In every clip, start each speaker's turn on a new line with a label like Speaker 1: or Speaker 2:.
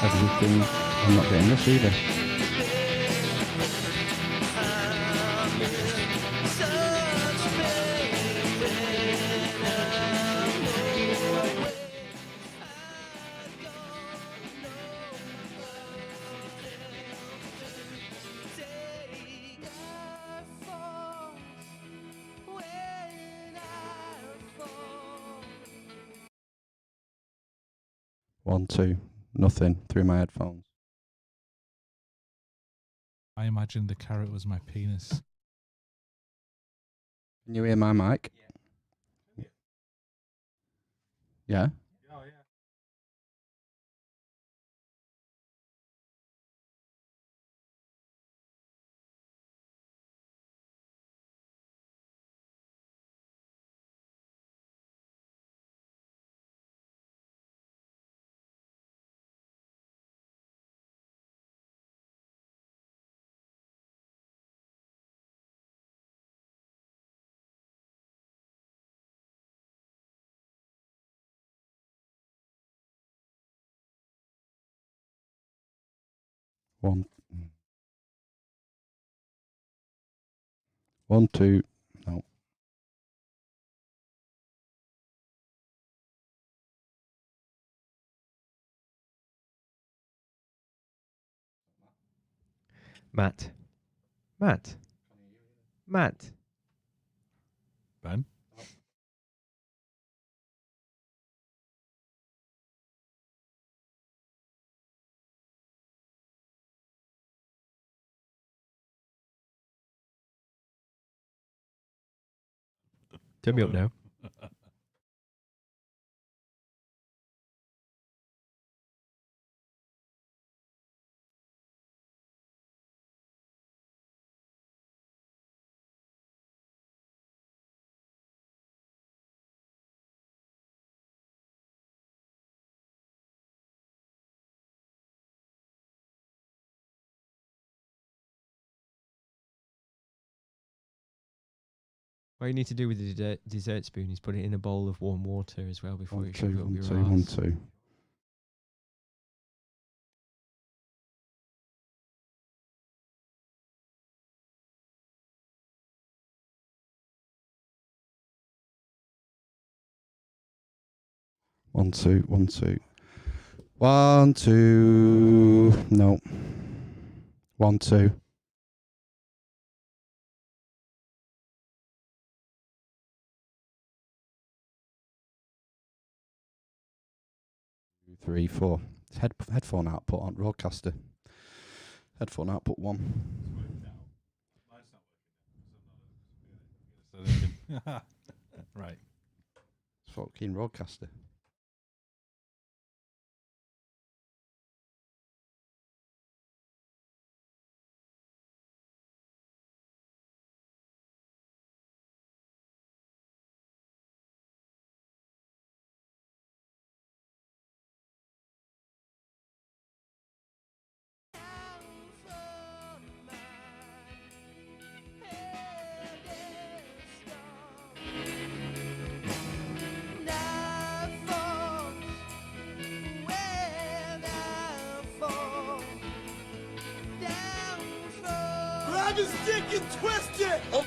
Speaker 1: everything. I'm not getting this either. One, two, nothing through my headphones.
Speaker 2: I imagined the carrot was my penis.
Speaker 1: Can you hear my mic? Yeah?
Speaker 2: Oh, yeah.
Speaker 1: One. One, two. No.
Speaker 3: Matt. Matt. Matt.
Speaker 2: Ben?
Speaker 3: Turn me up now. What you need to do with the dessert spoon is put it in a bowl of warm water as well before you shove it up your arse.
Speaker 1: One, two. One, two, one, two. One, two. No. One, two. 2, 3, 4. It's headphone output on Roadcaster. Headphone output 1.
Speaker 2: Mine's not working now. Right.
Speaker 1: It's fucking Roadcaster.
Speaker 4: Grab his dick and twist it! Oh.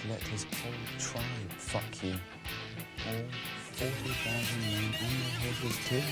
Speaker 5: would let his whole tribe fuck you. All 40,000 men and their horses too.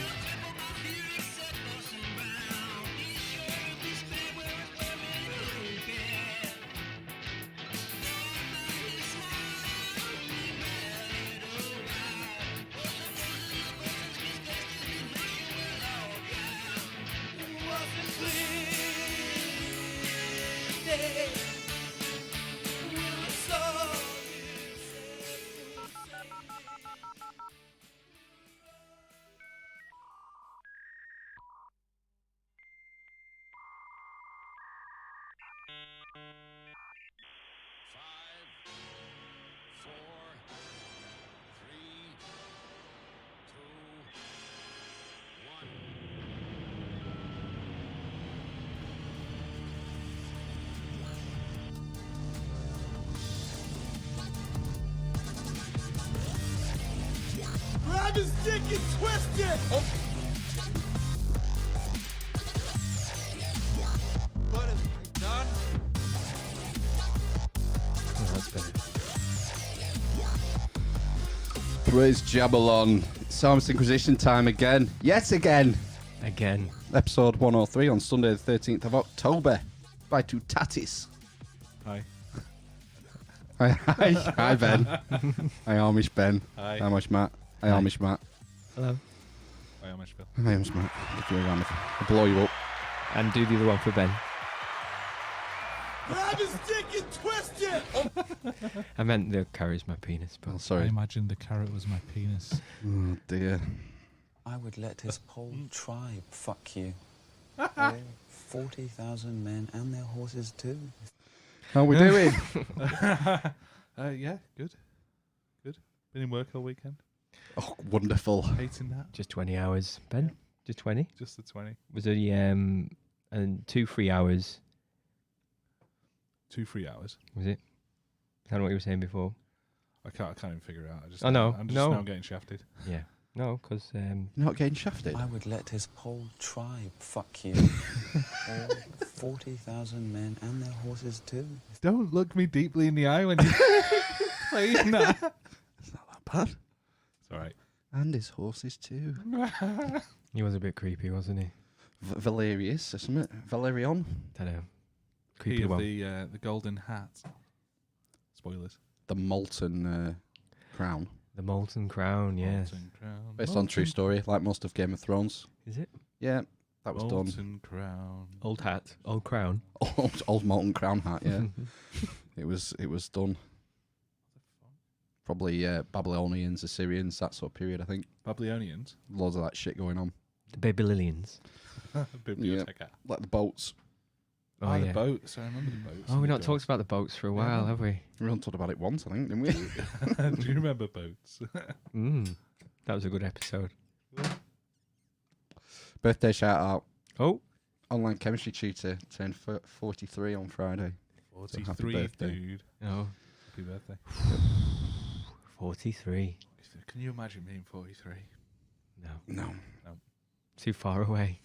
Speaker 4: Grab his dick and twist it! What is it done?
Speaker 3: Oh, that's better.
Speaker 1: Praise Jabbalon. It's Amish Inquisition time again. Yet again.
Speaker 3: Again.
Speaker 1: Episode 103 on Sunday the 13th of October by two tatties.
Speaker 2: Hi.
Speaker 1: Hi Ben. Hi Amish Ben.
Speaker 2: Hi.
Speaker 1: Hi Amish Matt. Hi
Speaker 3: Hi.
Speaker 1: Amish Matt.
Speaker 3: Hello.
Speaker 2: Hi, Amish Phil.
Speaker 1: Hi Amish Matt. If you're around, I'll blow you up.
Speaker 3: And do the other one for Ben.
Speaker 4: Grab his dick and twist it!
Speaker 3: I meant the carries my penis, but
Speaker 1: Oh,
Speaker 2: I
Speaker 1: sorry.
Speaker 2: imagined the carrot was my penis.
Speaker 1: Oh dear.
Speaker 5: I would let his whole tribe fuck you. All 40,000 men and their horses too.
Speaker 1: How we doing?
Speaker 2: Yeah, good. Good. Been in work all weekend.
Speaker 1: Oh, wonderful.
Speaker 2: Hating that.
Speaker 3: just 20 hours. Ben? Just 20?
Speaker 2: Just the 20.
Speaker 3: Was it and 2 free hours,
Speaker 2: 2 free hours.
Speaker 3: was it? I don't know what you were saying before.
Speaker 2: I can't even figure it out. I just
Speaker 3: Oh, no.
Speaker 2: I'm just
Speaker 3: No.
Speaker 2: now getting shafted.
Speaker 3: Yeah. No, because
Speaker 1: You're not getting shafted?
Speaker 5: I would let his whole tribe fuck you. All 40,000 men and their horses too.
Speaker 2: Don't look me deeply in the eye when you're playing that.
Speaker 1: It's not that bad.
Speaker 2: It's alright.
Speaker 1: And his horses too.
Speaker 3: he was a bit creepy, wasn't he?
Speaker 1: Valerius, isn't it? Valerion?
Speaker 3: Don't know.
Speaker 2: He
Speaker 3: Creepy
Speaker 2: of
Speaker 3: one.
Speaker 2: the golden hat. Spoilers.
Speaker 1: The molten crown.
Speaker 3: The Molten Crown, yes.
Speaker 2: Molten crown.
Speaker 1: Based on true story, like most of Game of Thrones.
Speaker 3: Is it?
Speaker 1: Yeah, that was done.
Speaker 2: Molten crown.
Speaker 3: Old hat, old crown.
Speaker 1: Old molten crown hat, yeah. it was done. Probably Babylonians, Assyrians, that sort of period, I think.
Speaker 2: Babylonians.
Speaker 1: Loads of that shit going on.
Speaker 3: The Babylonians.
Speaker 2: Biblioteca.
Speaker 1: Like the boats.
Speaker 3: Oh,
Speaker 2: the
Speaker 3: yeah.
Speaker 2: boats. I remember the boats.
Speaker 3: Oh, we've not talked about the boats for a while,
Speaker 2: Yeah.
Speaker 3: have we?
Speaker 1: We only talked about it once, I think, didn't we?
Speaker 2: Do you remember boats?
Speaker 3: That was a good episode.
Speaker 1: Birthday shout out.
Speaker 3: Oh,
Speaker 1: Online chemistry tutor turned 43 on Friday. So happy
Speaker 2: 43,
Speaker 1: birthday.
Speaker 2: dude.
Speaker 3: oh,
Speaker 2: Happy birthday.
Speaker 3: 43.
Speaker 2: Can you imagine being 43?
Speaker 3: No,
Speaker 1: No.
Speaker 3: too far away.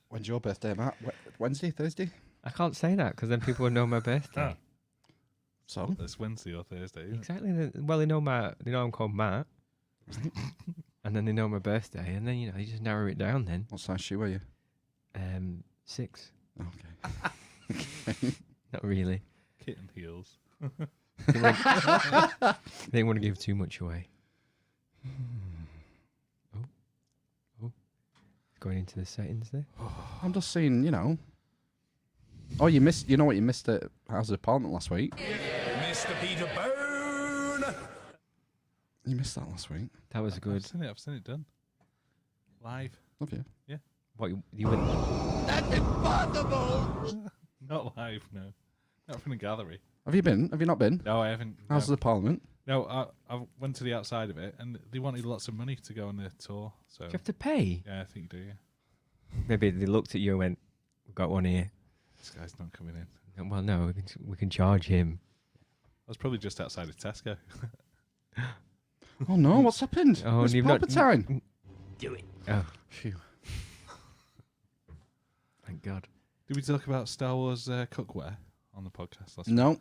Speaker 1: When's your birthday, Matt? Wednesday, Thursday?
Speaker 3: I can't say that because then people will know my birthday.
Speaker 1: So?
Speaker 2: It's Wednesday or Thursday, isn't it?
Speaker 3: Exactly. Well, they know I'm called Matt, and then they know my birthday, and then you just narrow it down. Then
Speaker 1: What size shoe are you?
Speaker 3: 6.
Speaker 1: Okay.
Speaker 3: Not really.
Speaker 2: Kitten heels.
Speaker 3: They didn't want to give too much away. Oh, going into the settings there.
Speaker 1: I'm just saying, Oh, you know what you missed at House of Parliament last week?
Speaker 4: Mr. Peter Bone!
Speaker 1: You missed that last week.
Speaker 3: That was good.
Speaker 2: I've seen it done. Live.
Speaker 1: Have you?
Speaker 3: What you went?
Speaker 4: That's impossible!
Speaker 2: Not live, no. Not from the gallery.
Speaker 1: Have you been? Have you not been?
Speaker 2: No, I haven't.
Speaker 1: House
Speaker 2: No,
Speaker 1: of Parliament?
Speaker 2: no I went to the outside of it, and they wanted lots of money to go on the tour. So
Speaker 3: Do you have to pay?
Speaker 2: yeah, I think you do, yeah.
Speaker 3: Maybe they looked at you and went, "We've got one here."
Speaker 2: This guy's not coming in.
Speaker 3: And, well, no, we can charge him.
Speaker 2: I was probably just outside of Tesco.
Speaker 1: Oh no, what's happened?
Speaker 3: Oh,
Speaker 1: It's
Speaker 3: and you've not-
Speaker 1: Palpatine.
Speaker 3: Do it. Oh,
Speaker 1: Phew.
Speaker 3: thank God.
Speaker 2: Did we talk about Star Wars cookware on the podcast last week?
Speaker 1: No.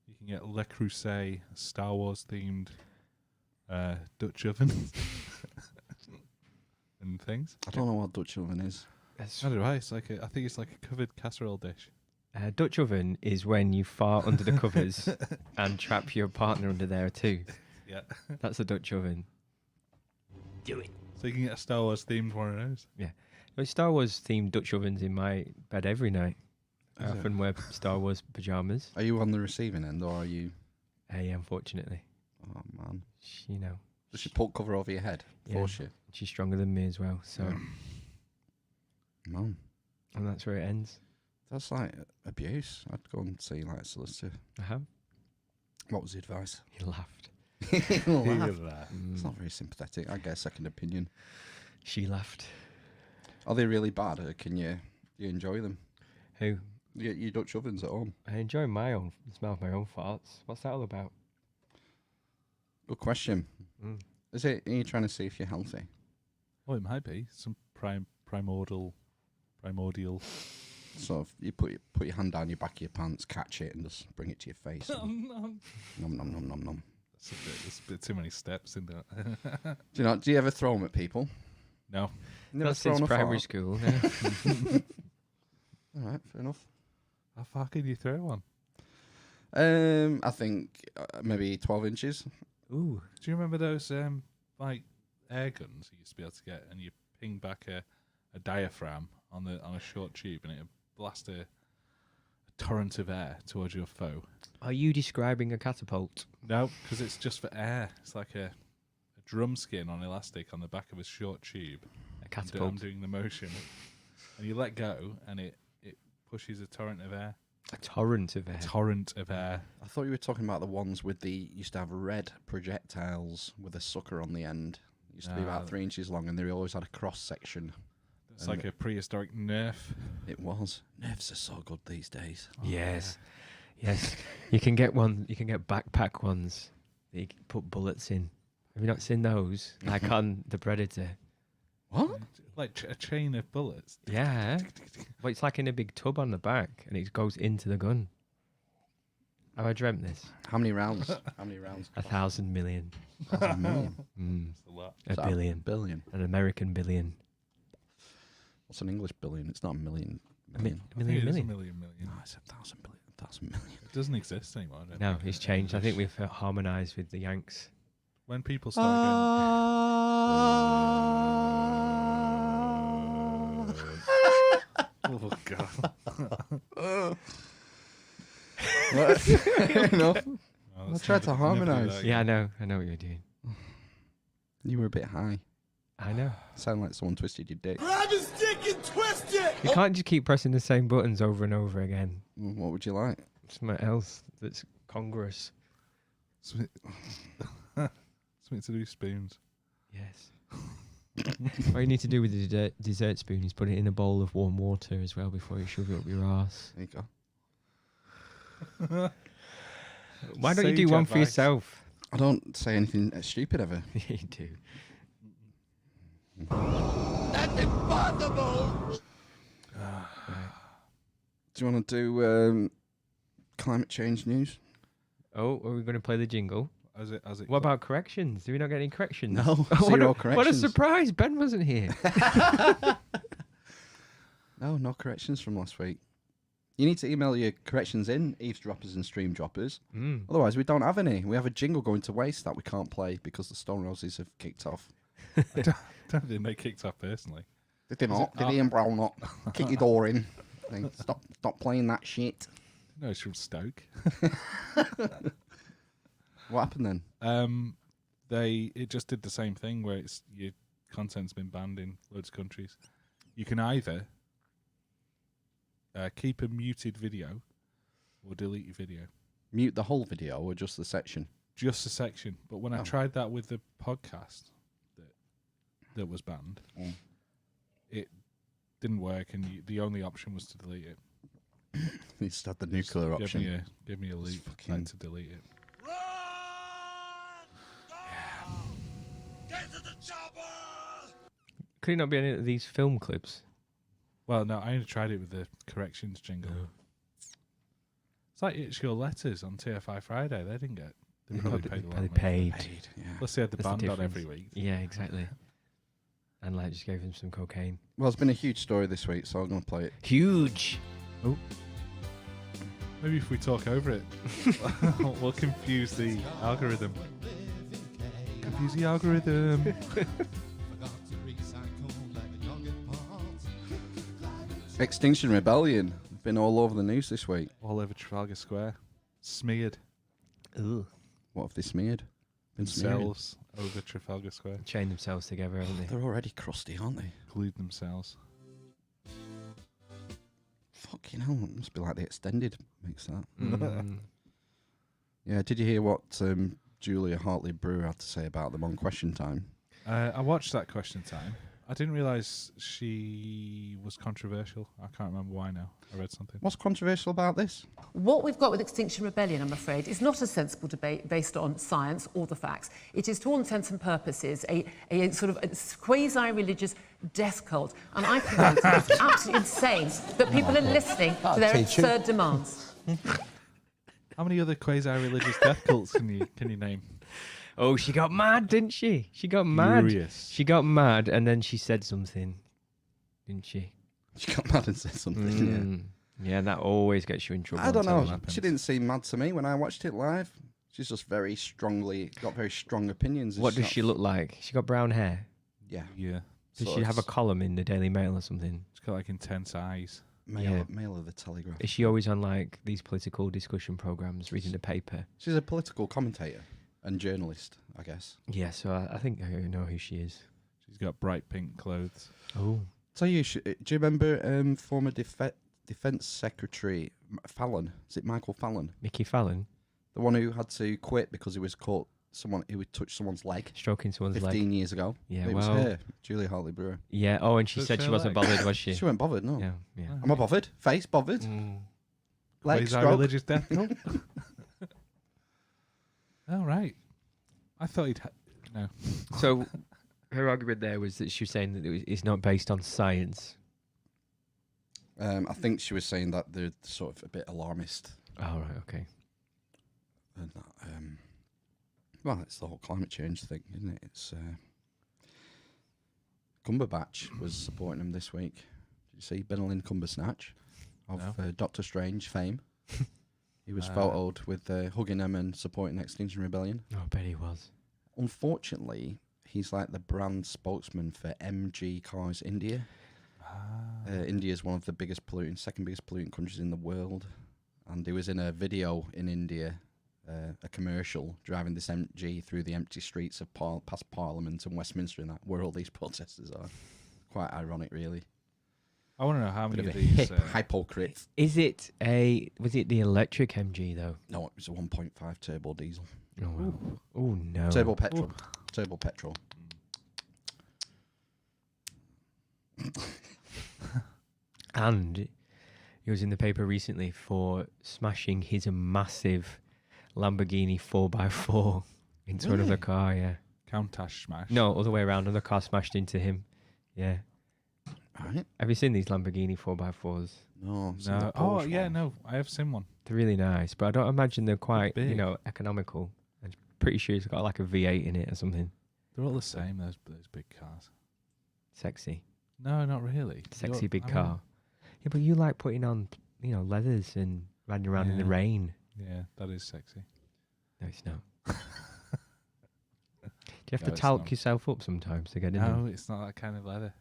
Speaker 2: You can get Le Creuset Star Wars themed Dutch oven and things.
Speaker 1: I don't know what Dutch oven is.
Speaker 2: I don't know. It's like I think it's like a covered casserole dish.
Speaker 3: Dutch oven is when you fart under the covers and trap your partner under there too.
Speaker 2: Yeah.
Speaker 3: That's a Dutch oven.
Speaker 2: So you can get a Star Wars themed one of those.
Speaker 3: There's Star Wars themed Dutch ovens in my bed every night. I
Speaker 1: Is it?
Speaker 3: often wear Star Wars pajamas.
Speaker 1: Are you on the receiving end or are you?
Speaker 3: Unfortunately.
Speaker 1: Oh man!
Speaker 3: You know,
Speaker 1: Does she put cover over your head?
Speaker 3: Yeah.
Speaker 1: Force you?
Speaker 3: she's stronger than me as well. So,
Speaker 1: Man,
Speaker 3: and that's where it ends.
Speaker 1: that's like abuse. I'd go and see like a solicitor.
Speaker 3: I have.
Speaker 1: What was the advice?
Speaker 3: He laughed.
Speaker 1: It's not very sympathetic. I get a second opinion.
Speaker 3: She laughed.
Speaker 1: Are they really bad, or do you enjoy them?
Speaker 3: Who?
Speaker 1: You get your Dutch ovens at home.
Speaker 3: I enjoy the smell of my own farts. What's that all about?
Speaker 1: Good question.
Speaker 3: Mm.
Speaker 1: Are you trying to see if you're healthy?
Speaker 2: Well, it might be some primordial.
Speaker 1: Sort of, you put your hand down your back of your pants, catch it, and just bring it to your face. and nom nom nom nom nom.
Speaker 2: There's a bit too many steps in that.
Speaker 1: Do you ever throw them at people?
Speaker 2: No.
Speaker 1: Never
Speaker 3: Not since
Speaker 1: thrown a
Speaker 3: primary
Speaker 1: fart?
Speaker 3: school.
Speaker 1: All right, fair enough.
Speaker 2: How far can you throw one?
Speaker 1: I think maybe 12 inches.
Speaker 3: Ooh.
Speaker 2: Do you remember those like air guns you used to be able to get, and you ping back a diaphragm on a short tube, and it would blast a torrent of air towards your foe?
Speaker 3: Are you describing a catapult?
Speaker 2: No, because it's just for air. It's like a drum skin on elastic on the back of a short tube.
Speaker 3: A catapult.
Speaker 2: I'm doing the motion, and you let go, and it pushes a torrent of air.
Speaker 3: A torrent of air.
Speaker 2: A torrent of air.
Speaker 1: I thought you were talking about the ones with used to have red projectiles with a sucker on the end. Used to be about 3 inches long, and they always had a cross section.
Speaker 2: It's like a prehistoric Nerf.
Speaker 1: It was. Nerfs are so good these days.
Speaker 3: Yes. Yes. You can get backpack ones that you can put bullets in. Have you not seen those? Like on the Predator.
Speaker 1: What?
Speaker 2: Like a chain of bullets.
Speaker 3: Yeah. But it's like in a big tub on the back and it goes into the gun. Have I dreamt this?
Speaker 1: How many rounds? How many rounds?
Speaker 3: 1,000 million.
Speaker 1: 1,000 million.
Speaker 2: It's a lot.
Speaker 3: A
Speaker 1: Is that
Speaker 3: billion.
Speaker 1: Billion.
Speaker 3: An American billion.
Speaker 1: What's an English billion? It's not a million.
Speaker 3: A mi-
Speaker 1: Million.
Speaker 3: a million
Speaker 2: I think it is
Speaker 3: million.
Speaker 2: a million.
Speaker 1: No, it's 1,000 billion. 1,000 million.
Speaker 2: It doesn't exist anymore. I don't
Speaker 3: No,
Speaker 2: think.
Speaker 3: it's changed. I think we've harmonised with the Yanks.
Speaker 2: When people start going, oh god.
Speaker 1: Enough.
Speaker 2: Oh,
Speaker 1: I tried to harmonise.
Speaker 3: Yeah, I know what you're doing.
Speaker 1: You were a bit high.
Speaker 3: I know.
Speaker 1: Sound like someone twisted your dick.
Speaker 4: Grab his dick and twist it!
Speaker 3: You can't just keep pressing the same buttons over and over again.
Speaker 1: What would you like?
Speaker 3: Something else that's congruous.
Speaker 2: Something to do with spoons.
Speaker 3: Yes. What you need to do with the dessert spoon is put it in a bowl of warm water as well before you shove it up your arse.
Speaker 1: There you go.
Speaker 3: Why don't you
Speaker 2: Sage
Speaker 3: do one for
Speaker 2: advice.
Speaker 3: yourself?
Speaker 1: I don't say anything stupid ever.
Speaker 3: You do.
Speaker 4: That's impossible!
Speaker 1: Do you want to do climate change news?
Speaker 3: Oh, are we going to play the jingle?
Speaker 2: As it
Speaker 3: What about corrections? Do we not get any corrections?
Speaker 1: No,
Speaker 3: What
Speaker 1: zero
Speaker 3: a
Speaker 1: corrections.
Speaker 3: surprise! Ben wasn't here.
Speaker 1: No corrections from last week. You need to email your corrections in, eavesdroppers and stream droppers. Otherwise, we don't have any. We have a jingle going to waste that we can't play because the Stone Roses have kicked off.
Speaker 2: Don't think they kicked off personally.
Speaker 1: Did they not? Did Ian Brown not kick your door in? Think, stop playing that shit.
Speaker 2: No, it's from Stoke.
Speaker 1: What happened then?
Speaker 2: It just did the same thing where it's your content's been banned in loads of countries. You can either keep a muted video or delete your video.
Speaker 1: Mute the whole video or just the section?
Speaker 2: Just a section. But when I
Speaker 1: Oh.
Speaker 2: tried that with the podcast that was banned, it didn't work, and the only option was to delete it.
Speaker 1: You just had the nuclear
Speaker 2: Give
Speaker 1: option.
Speaker 2: me a loop
Speaker 1: fucking-
Speaker 2: to delete it.
Speaker 4: Run! Get to the chopper!
Speaker 3: Could it not be any of these film clips?
Speaker 2: Well, no, I only tried it with the corrections jingle. It's like It's Your Letters on TFI Friday. They didn't get. They
Speaker 3: No,
Speaker 2: probably
Speaker 3: they
Speaker 2: paid a lot.
Speaker 3: probably
Speaker 2: of money.
Speaker 3: paid.
Speaker 1: Paid, yeah.
Speaker 2: Plus, they had the
Speaker 3: That's the
Speaker 2: band on
Speaker 3: difference.
Speaker 2: every week.
Speaker 3: Yeah, exactly. And like just gave him some cocaine.
Speaker 1: Well, it's been a huge story this week, so I'm going to play it.
Speaker 3: Huge.
Speaker 2: Maybe if we talk over it, we'll confuse the algorithm. Confuse the algorithm.
Speaker 1: Extinction Rebellion. Been all over the news this week.
Speaker 2: All over Trafalgar Square. Smeared
Speaker 3: Ooh.
Speaker 1: What have they smeared? Been smearing.
Speaker 2: themselves over Trafalgar Square.
Speaker 3: Chained themselves together, haven't they?
Speaker 1: They're already crusty, aren't they?
Speaker 2: Glued themselves.
Speaker 1: Fucking hell, it must be like the extended mix that.
Speaker 3: Mm.
Speaker 1: Yeah, did you hear what Julia Hartley-Brewer had to say about them on Question Time?
Speaker 2: I watched that Question Time. I didn't realise she was controversial. I can't remember why now. I read something.
Speaker 1: What's controversial about this?
Speaker 6: What we've got with Extinction Rebellion, I'm afraid, is not a sensible debate based on science or the facts. It is, to all intents and purposes, a sort of a quasi-religious death cult. And I think it's absolutely insane that people are listening to their absurd demands.
Speaker 2: How many other quasi-religious death cults can you name?
Speaker 3: Oh, she got mad, didn't she? She got mad.
Speaker 2: Furious.
Speaker 3: She got mad, and then she said something, didn't she?
Speaker 1: She got mad and said something.
Speaker 3: Yeah, that always gets you in trouble.
Speaker 1: I don't
Speaker 3: until
Speaker 1: know.
Speaker 3: it happens.
Speaker 1: She didn't seem mad to me when I watched it live. She's just got very strong opinions.
Speaker 3: What
Speaker 1: It's
Speaker 3: does
Speaker 1: not-
Speaker 3: she look like? She got brown hair.
Speaker 1: Yeah.
Speaker 2: Yeah.
Speaker 3: Does
Speaker 1: So
Speaker 3: she have a
Speaker 1: it's
Speaker 3: column in the Daily Mail or something?
Speaker 2: She's got like intense eyes.
Speaker 3: Yeah.
Speaker 1: Mail of the Telegraph.
Speaker 3: Is she always on like these political discussion programs, reading the paper?
Speaker 1: She's a political commentator and journalist, I guess.
Speaker 3: Yeah, so I think I know who she is.
Speaker 2: She's got bright pink clothes.
Speaker 3: Oh,
Speaker 1: Tell you, do you remember former Defence Secretary Fallon? Is it Michael Fallon?
Speaker 3: Mickey Fallon
Speaker 1: The one who had to quit because he was caught he would touch someone's leg
Speaker 3: stroking someone's
Speaker 1: 15
Speaker 3: leg.
Speaker 1: years ago.
Speaker 3: Yeah,
Speaker 1: It was
Speaker 3: well,
Speaker 1: her, Julia Hartley-Brewer.
Speaker 3: yeah. Oh, and she
Speaker 2: Touch
Speaker 3: said she
Speaker 2: her
Speaker 3: wasn't
Speaker 2: leg.
Speaker 3: bothered, was she?
Speaker 1: She weren't bothered, no.
Speaker 3: Yeah, yeah.
Speaker 1: Am I bothered? Face bothered? Leg stroke?
Speaker 2: Quasi-religious death cult. Oh, right. I thought he'd... No.
Speaker 3: So her argument there was that she was saying that it's not based on science.
Speaker 1: I think she was saying that they're sort of a bit alarmist.
Speaker 3: Oh, right, okay.
Speaker 1: And that, well, it's the whole climate change thing, isn't it? It's Cumberbatch was supporting him this week. Did you see Benelin Cumbersnatch of
Speaker 2: No.
Speaker 1: Doctor Strange fame? He was photoed with hugging them and supporting Extinction Rebellion.
Speaker 3: Oh, I bet he was.
Speaker 1: Unfortunately, he's like the brand spokesman for MG Cars India. India is one of the second biggest polluting countries in the world. And he was in a video in India, a commercial, driving this MG through the empty streets of past Parliament and Westminster and that, where all these protesters are. Quite ironic, really.
Speaker 2: I want to know how
Speaker 1: Bit
Speaker 2: many
Speaker 1: of
Speaker 2: of
Speaker 1: a
Speaker 2: these...
Speaker 1: hypocrite.
Speaker 3: Was it the electric MG though?
Speaker 1: No, it was a 1.5 turbo diesel.
Speaker 3: Oh, wow. Oh no.
Speaker 1: Turbo petrol. Turbo petrol.
Speaker 3: And he was in the paper recently for smashing his massive Lamborghini 4x4 into another car, yeah.
Speaker 2: Countach smash.
Speaker 3: No, other way around. Another car smashed into him. Yeah.
Speaker 1: Right?
Speaker 3: Have you seen these Lamborghini 4x4s?
Speaker 1: No. it's
Speaker 2: No.
Speaker 1: the
Speaker 2: Oh,
Speaker 1: Porsche
Speaker 2: yeah,
Speaker 1: one.
Speaker 2: no. I have seen one.
Speaker 3: They're really nice, but I don't imagine they're quite,
Speaker 2: big.
Speaker 3: economical. I'm pretty sure it's got like a V8 in it or something.
Speaker 2: They're all the same, those big cars.
Speaker 3: Sexy.
Speaker 2: No, not really.
Speaker 3: Sexy
Speaker 2: You're-
Speaker 3: big
Speaker 2: I mean,
Speaker 3: car. Yeah, but you like putting on, leathers and riding around in the
Speaker 2: Yeah.
Speaker 3: rain.
Speaker 2: Yeah, that is sexy.
Speaker 3: No, it's not. Do you have
Speaker 2: No,
Speaker 3: to
Speaker 2: it's
Speaker 3: talc
Speaker 2: not.
Speaker 3: yourself up sometimes to get in
Speaker 2: No,
Speaker 3: them?
Speaker 2: it's not that kind of leather.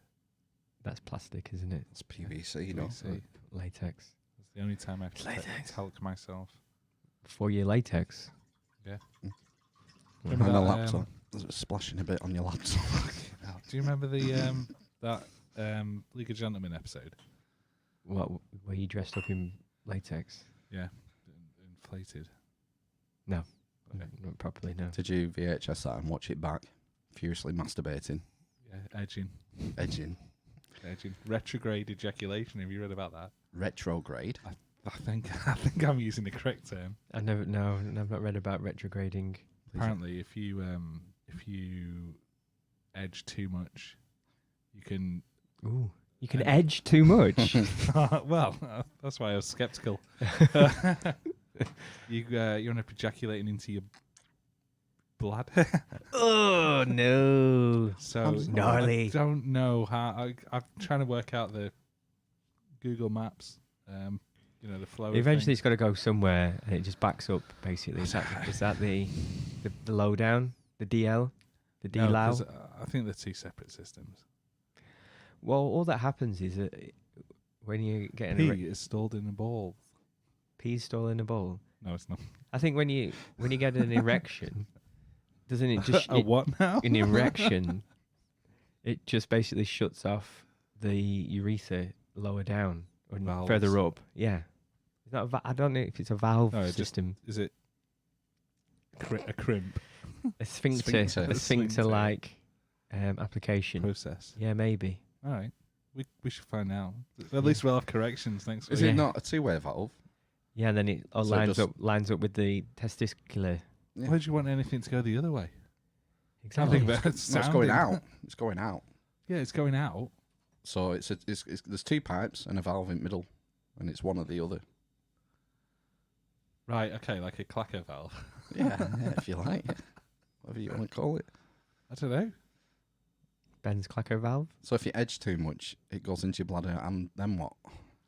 Speaker 3: That's plastic, isn't it?
Speaker 1: It's PVC, you know.
Speaker 2: PVC.
Speaker 3: Latex.
Speaker 2: It's the only time I've
Speaker 3: Latex.
Speaker 2: talc myself.
Speaker 3: 4-year latex.
Speaker 2: Yeah.
Speaker 1: On
Speaker 2: Remember
Speaker 1: the
Speaker 2: that,
Speaker 1: laptop. There's splashing a bit on your laptop.
Speaker 2: Do you remember the that League of Gentlemen episode?
Speaker 3: What? Were you dressed up in latex?
Speaker 2: Yeah, inflated.
Speaker 3: No.
Speaker 2: Okay.
Speaker 3: Not properly, no.
Speaker 1: Did you VHS that and watch it back? Furiously masturbating,
Speaker 2: Yeah, edging.
Speaker 1: edging,
Speaker 2: Retrograde ejaculation. Have you read about that?
Speaker 1: retrograde.
Speaker 2: I think I'm using the correct term.
Speaker 3: I've not read about retrograding.
Speaker 2: Apparently, if you edge too much, you can.
Speaker 3: Ooh. You can edge too much.
Speaker 2: Well, that's why I was skeptical. You end up ejaculating into your bladder.
Speaker 3: Oh no!
Speaker 2: So
Speaker 3: Gnarly.
Speaker 2: I don't know how. I'm trying to work out the Google Maps. The flow.
Speaker 3: Eventually, it's got to go somewhere, and it just backs up. Basically, is that the lowdown, the DL, the
Speaker 2: No,
Speaker 3: DLAW?
Speaker 2: 'cause, I think they're two separate systems.
Speaker 3: Well, all that happens is that when you get
Speaker 2: Pee is stored in a ball.
Speaker 3: pee's stolen in a bowl.
Speaker 2: No, it's not.
Speaker 3: I think when you get an erection, doesn't it just
Speaker 2: What now?
Speaker 3: an erection? It just basically shuts off the urethra lower down or
Speaker 2: Valves.
Speaker 3: further up. Yeah, it's not. I don't know if it's a valve
Speaker 2: No, it just-
Speaker 3: system.
Speaker 2: Is it a crimp
Speaker 3: A sphincter,
Speaker 1: Sphincter.
Speaker 3: a sphincter-like application.
Speaker 2: process?
Speaker 3: Yeah, maybe.
Speaker 2: All right. We should find out. At least we'll have corrections next
Speaker 1: Is
Speaker 2: week.
Speaker 1: it not a two-way valve?
Speaker 3: Yeah, and then it
Speaker 1: So
Speaker 3: lines up with the testicular.
Speaker 1: Yeah.
Speaker 2: Why would you want anything to go the other way?
Speaker 3: Exactly.
Speaker 2: Nothing but
Speaker 1: No, it's going
Speaker 2: sounding.
Speaker 1: out. It's going out.
Speaker 2: Yeah, it's going out.
Speaker 1: So it's there's two pipes and a valve in the middle, and it's one or the other.
Speaker 2: Right, okay, like a clacker valve.
Speaker 1: Yeah, if you like, whatever you want to call it.
Speaker 2: I don't know.
Speaker 3: Ben's clacker valve.
Speaker 1: So if you edge too much, it goes into your bladder, and then what?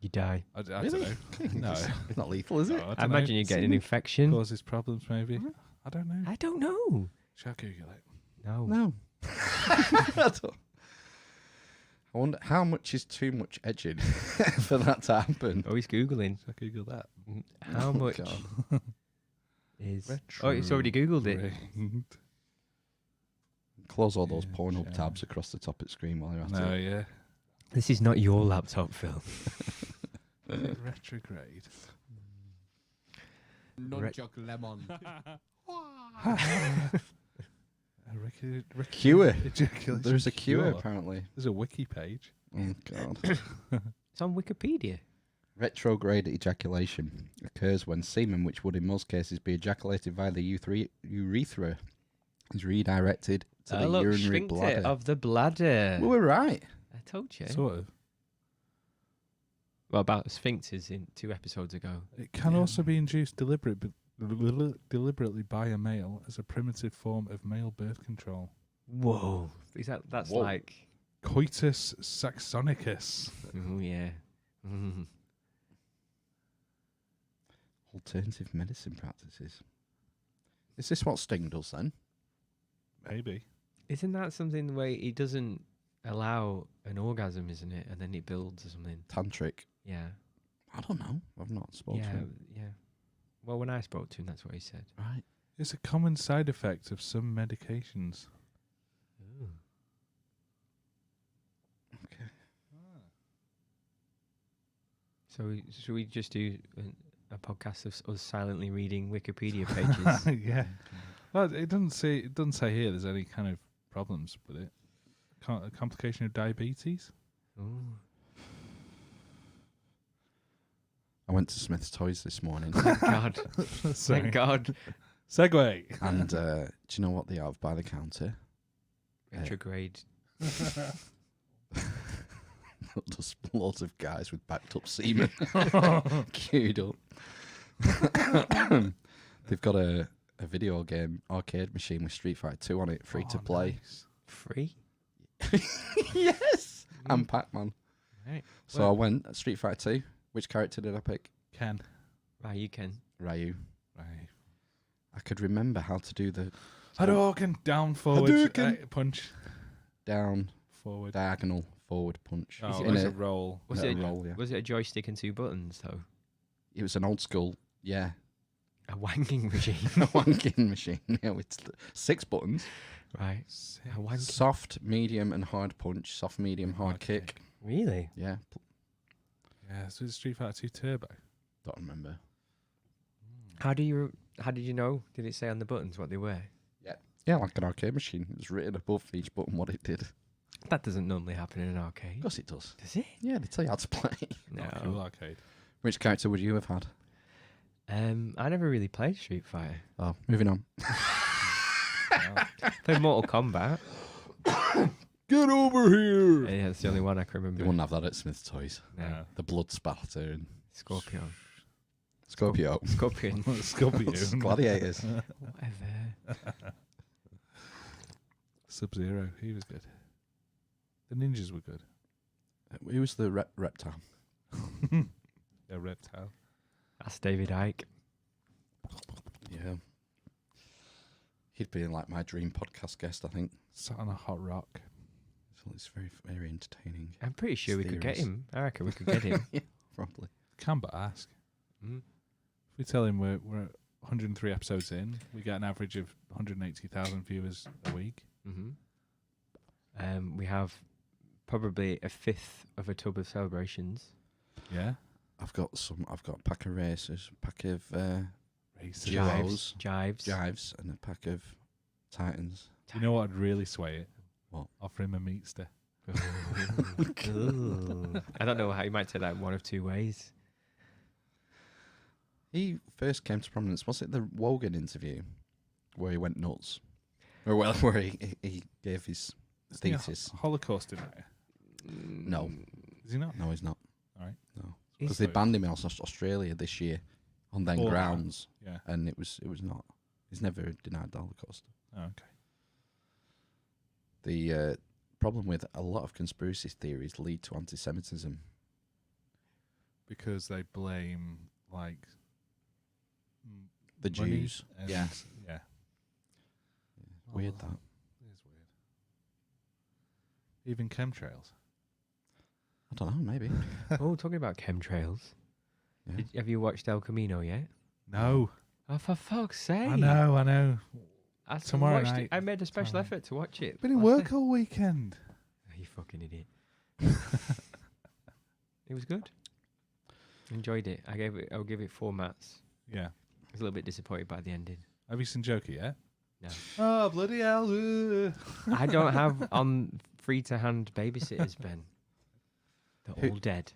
Speaker 3: You die.
Speaker 2: I don't know. No.
Speaker 1: It's not lethal, is it?
Speaker 2: No,
Speaker 3: I imagine you get an infection.
Speaker 2: Causes problems, maybe. I don't know.
Speaker 3: I don't know.
Speaker 2: Shall I Google it?
Speaker 3: No.
Speaker 1: No. I wonder how much is too much edging for that to happen.
Speaker 3: Oh, he's googling.
Speaker 2: Shall I Google that?
Speaker 3: How
Speaker 1: Oh,
Speaker 3: much
Speaker 1: God.
Speaker 3: is? Oh, it's already googled it.
Speaker 2: Retrograde.
Speaker 1: Close all those
Speaker 2: Yeah,
Speaker 1: Pornhub
Speaker 2: sure.
Speaker 1: tabs across the top of the screen while you're at
Speaker 2: No,
Speaker 1: it.
Speaker 2: yeah.
Speaker 3: This is not your laptop, Phil.
Speaker 2: Retrograde.
Speaker 7: Nunchuck lemon.
Speaker 1: Cure.
Speaker 2: Ejaculation
Speaker 1: There's a cure,
Speaker 2: cure.
Speaker 1: apparently.
Speaker 2: There's a wiki page.
Speaker 1: Oh, God.
Speaker 3: It's on Wikipedia.
Speaker 1: Retrograde ejaculation occurs when semen, which would in most cases be ejaculated via the urethra, is redirected to the
Speaker 3: look,
Speaker 1: urinary
Speaker 3: sphincter
Speaker 1: bladder.
Speaker 3: of the bladder.
Speaker 1: We were right.
Speaker 3: I told you.
Speaker 2: Sort of.
Speaker 3: Well, about sphincters in 2 episodes ago.
Speaker 2: It can also be induced deliberately by a male as a primitive form of male birth control.
Speaker 3: Whoa. Is that's
Speaker 1: Whoa.
Speaker 3: like...
Speaker 2: Coitus saxonicus.
Speaker 3: Oh, yeah. Mm.
Speaker 1: Alternative medicine practices. Is this what Sting does then?
Speaker 2: Maybe.
Speaker 3: Isn't that something where he doesn't allow an orgasm, isn't it? And then it builds or something.
Speaker 1: Tantric?
Speaker 3: Yeah.
Speaker 1: I don't know. I've not spoken
Speaker 3: Yeah,
Speaker 1: to him.
Speaker 3: yeah. Well, when I spoke to him, that's what he said.
Speaker 1: Right.
Speaker 2: It's a common side effect of some medications.
Speaker 3: Ooh.
Speaker 1: Okay.
Speaker 3: So should we just do a podcast of us silently reading Wikipedia pages?
Speaker 2: Yeah. Well, it doesn't say here there's any kind of problems with it. A complication of diabetes.
Speaker 3: Ooh.
Speaker 1: I went to Smith's Toys this morning,
Speaker 3: Thank God.
Speaker 2: Sorry.
Speaker 3: Thank God.
Speaker 2: Segue.
Speaker 1: and do you know what they have by the counter?
Speaker 3: Retrograde.
Speaker 1: Just loads of guys with backed up semen queued up. They've got a video game arcade machine with Street Fighter 2 on it, free to
Speaker 2: Oh,
Speaker 1: play.
Speaker 2: nice.
Speaker 3: Free?
Speaker 1: Yes! And Pac-Man.
Speaker 3: Right.
Speaker 1: So I went at Street Fighter 2. Which character did I pick?
Speaker 2: Ken.
Speaker 3: Right, you can.
Speaker 1: Ryu.
Speaker 2: Right.
Speaker 1: I could remember how to do the
Speaker 2: Hadouken. Down, forward.
Speaker 1: Hadouken.
Speaker 2: Punch.
Speaker 1: down,
Speaker 2: Forward.
Speaker 1: diagonal, forward punch.
Speaker 2: Oh,
Speaker 1: In
Speaker 2: it's
Speaker 1: a-
Speaker 2: a roll.
Speaker 3: Was
Speaker 1: a
Speaker 3: it,
Speaker 1: roll, yeah.
Speaker 3: was it a joystick and 2 buttons, though?
Speaker 1: It was an old school, yeah,
Speaker 3: A wanking machine.
Speaker 1: a wanking machine. Yeah, with 6 buttons.
Speaker 3: Right. A wanking.
Speaker 1: Soft, medium, and hard punch. Soft, medium, hard
Speaker 2: Okay.
Speaker 1: kick.
Speaker 3: Really?
Speaker 1: Yeah,
Speaker 2: Yeah, so it's Street Fighter 2 Turbo.
Speaker 1: don't remember.
Speaker 3: How did you know? Did it say on the buttons what they were?
Speaker 1: Yeah, like an arcade machine. It was written above each button what it did. Of
Speaker 3: That doesn't normally happen in an arcade.
Speaker 1: course it does.
Speaker 3: Does it?
Speaker 1: Yeah, they tell you how to play.
Speaker 3: No.
Speaker 2: Oh, cool arcade.
Speaker 1: Which character would you have had?
Speaker 3: I never really played Street Fighter.
Speaker 1: Oh, moving on.
Speaker 3: Played Mortal Kombat.
Speaker 1: Get over here!
Speaker 3: Yeah, that's the only one I can
Speaker 1: They
Speaker 3: remember.
Speaker 1: wouldn't have that at Smith's Toys.
Speaker 3: No.
Speaker 2: Yeah.
Speaker 1: The blood spatter and
Speaker 3: Scorpion.
Speaker 1: Scorpio.
Speaker 3: Scorpion.
Speaker 2: Scorpion.
Speaker 1: Gladiators.
Speaker 3: Whatever.
Speaker 2: Sub-Zero. He was good. The ninjas were good.
Speaker 1: Who was the reptile?
Speaker 2: Yeah, reptile.
Speaker 3: That's David Icke.
Speaker 1: Yeah. He'd be like my dream podcast guest, I think.
Speaker 2: Sat on a hot rock.
Speaker 1: So it's very, very entertaining.
Speaker 3: I'm pretty sure we could get
Speaker 1: Theories.
Speaker 3: him. I reckon we could get him.
Speaker 1: Yeah, probably.
Speaker 2: Can but ask.
Speaker 3: Mm.
Speaker 2: If we tell him we're 103 episodes in, we get an average of 180,000 viewers a week.
Speaker 3: We have probably a fifth of a tub of celebrations.
Speaker 2: Yeah.
Speaker 1: I've got a pack of racers, a pack of
Speaker 2: Racers.
Speaker 1: duos,
Speaker 3: Jives.
Speaker 1: and a pack of titans.
Speaker 2: You know what would really sway it?
Speaker 1: What?
Speaker 2: Offer him a meatster.
Speaker 3: Ooh. I don't know how you might take that one of two ways.
Speaker 1: He first came to prominence. Was it the Wogan interview where he went nuts? Or well, where he gave his
Speaker 2: Isn't he a
Speaker 1: thesis?
Speaker 2: Holocaust denier?
Speaker 1: No,
Speaker 2: Is he not?
Speaker 1: no, he's not.
Speaker 2: All right.
Speaker 1: No,
Speaker 3: He's-
Speaker 1: because they banned him in Australia this year on them
Speaker 2: For that.
Speaker 1: grounds,
Speaker 2: Yeah.
Speaker 1: and it was not. He's never denied the Holocaust.
Speaker 2: Oh, okay.
Speaker 1: The problem with a lot of conspiracy theories lead to anti-Semitism.
Speaker 2: Because they blame, like,
Speaker 1: The
Speaker 2: money
Speaker 1: Jews.
Speaker 2: and-
Speaker 1: Yeah.
Speaker 2: Yeah.
Speaker 1: Weird
Speaker 2: Oh,
Speaker 1: that.
Speaker 2: It is weird. Even chemtrails.
Speaker 1: I don't know. Maybe.
Speaker 3: Oh, talking about chemtrails.
Speaker 1: Yeah.
Speaker 3: Have you watched El Camino yet?
Speaker 2: No.
Speaker 3: Oh, for fuck's sake.
Speaker 2: I know.
Speaker 3: I
Speaker 2: Tomorrow
Speaker 3: watched
Speaker 2: night.
Speaker 3: it. I made a special
Speaker 2: Tomorrow.
Speaker 3: effort to watch it.
Speaker 2: Been in
Speaker 3: last
Speaker 2: work
Speaker 3: night.
Speaker 2: all weekend.
Speaker 3: Oh, you fucking idiot. It was good. Enjoyed it. I'll give it 4 mats.
Speaker 2: Yeah.
Speaker 3: I was a little bit disappointed by the ending.
Speaker 2: Have you seen Joker yet?
Speaker 3: No.
Speaker 2: Oh, bloody hell.
Speaker 3: I don't have on free to hand babysitters, Ben. They're
Speaker 1: Who-
Speaker 3: all dead.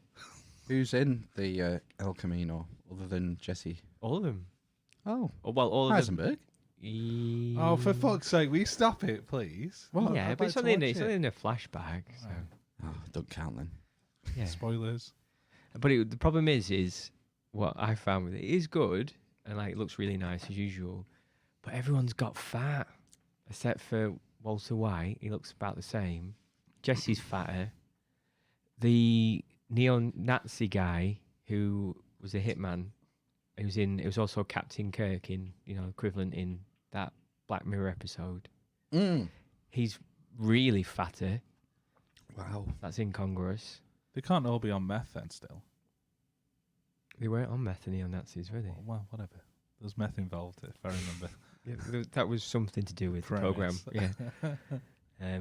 Speaker 1: Who's in the El Camino other than Jesse?
Speaker 3: All of them.
Speaker 1: Oh,
Speaker 3: Well, all of them.
Speaker 1: Heisenberg.
Speaker 2: Oh, for fuck's sake, will you stop it, please?
Speaker 1: What?
Speaker 3: Yeah,
Speaker 2: I'd
Speaker 3: but it's
Speaker 2: like to
Speaker 3: only,
Speaker 2: watch
Speaker 3: it's
Speaker 2: it.
Speaker 3: only in a flashback. So,
Speaker 1: Oh, don't count then.
Speaker 3: yeah.
Speaker 2: Spoilers.
Speaker 3: But the problem is what I found with it is good and like it looks really nice as usual, but everyone's got fat except for Walter White. He looks about the same. Jesse's fatter. The neo-Nazi guy who was a hitman, it was also Captain Kirk in equivalent in that Black Mirror episode. He's really fatter.
Speaker 1: Wow.
Speaker 3: That's incongruous.
Speaker 2: They can't all be on meth then still.
Speaker 3: They weren't on meth, the neo-Nazis, were they?
Speaker 2: Well, whatever. There's meth involved, if I remember.
Speaker 3: Yeah, that was something to do with the program.
Speaker 2: Premise.
Speaker 3: Yeah.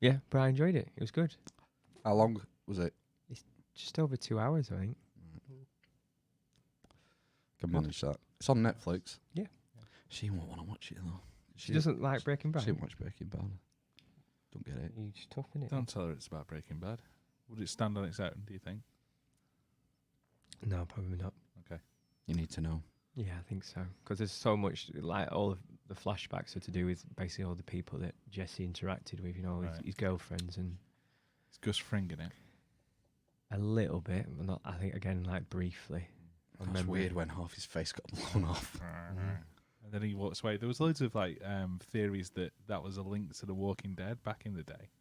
Speaker 3: Yeah, but I enjoyed it. It was good.
Speaker 1: How long was it?
Speaker 3: Just over 2 hours, I think.
Speaker 1: Can manage that. It's on Netflix.
Speaker 3: Yeah.
Speaker 1: She won't want to watch it though.
Speaker 3: She doesn't like Breaking Bad.
Speaker 1: She didn't watch Breaking Bad. Don't get it.
Speaker 3: You're just tough, innit?
Speaker 2: Don't tell her it's about Breaking Bad. Would it stand on its own, do you think?
Speaker 3: No, probably not.
Speaker 1: You need to know.
Speaker 3: Yeah, I think so. Because there's so much, like all of the flashbacks are to do with basically all the people that Jesse interacted with,
Speaker 2: Right.
Speaker 3: his girlfriends and
Speaker 2: It's Gus Fring in it.
Speaker 3: a little bit. But not, I think, again, like briefly. I
Speaker 1: That's
Speaker 3: remember
Speaker 1: weird
Speaker 3: it.
Speaker 1: when half his face got blown off.
Speaker 2: And then he walks away. There was loads of like theories that was a link to The Walking Dead back in the day.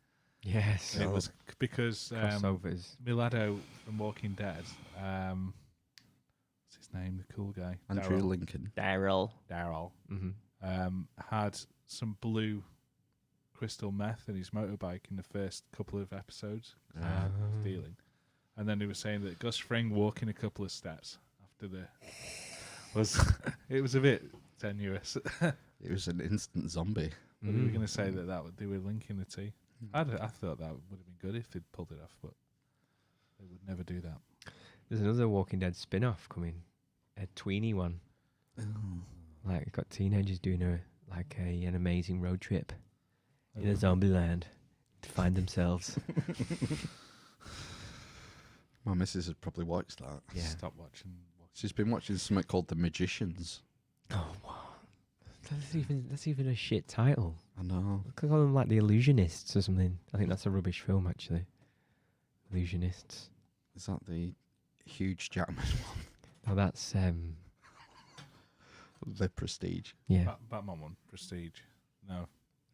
Speaker 3: Yes.
Speaker 2: And it was because
Speaker 3: Crossovers.
Speaker 2: Milado from Walking Dead, what's his name, the cool guy?
Speaker 1: Andrew Lincoln.
Speaker 3: Daryl.
Speaker 2: Darryl.
Speaker 3: Mm-hmm.
Speaker 2: Had some blue crystal meth in his motorbike in the first couple of episodes. Stealing. And then he was saying that Gus Fring walking a couple of steps after it was a bit tenuous.
Speaker 1: It was an instant zombie.
Speaker 2: But they were going to say that they were linking the two. I thought that would have been good if they'd pulled it off, but they would never do that.
Speaker 3: There's another Walking Dead spin-off coming, a tweeny one. Like, it's got teenagers doing an amazing road trip in a zombie land to find themselves.
Speaker 1: My missus has probably watched that.
Speaker 3: Yeah.
Speaker 2: Stop watching.
Speaker 1: She's been watching something called The Magicians.
Speaker 3: Oh, wow. That's even a shit title.
Speaker 1: I know.
Speaker 3: I could call them like The Illusionists or something. I think that's a rubbish film, actually. Illusionists.
Speaker 1: Is that the Huge Jackman one?
Speaker 3: Oh, that's
Speaker 1: The Prestige.
Speaker 3: yeah.
Speaker 2: Batman one, Prestige. No.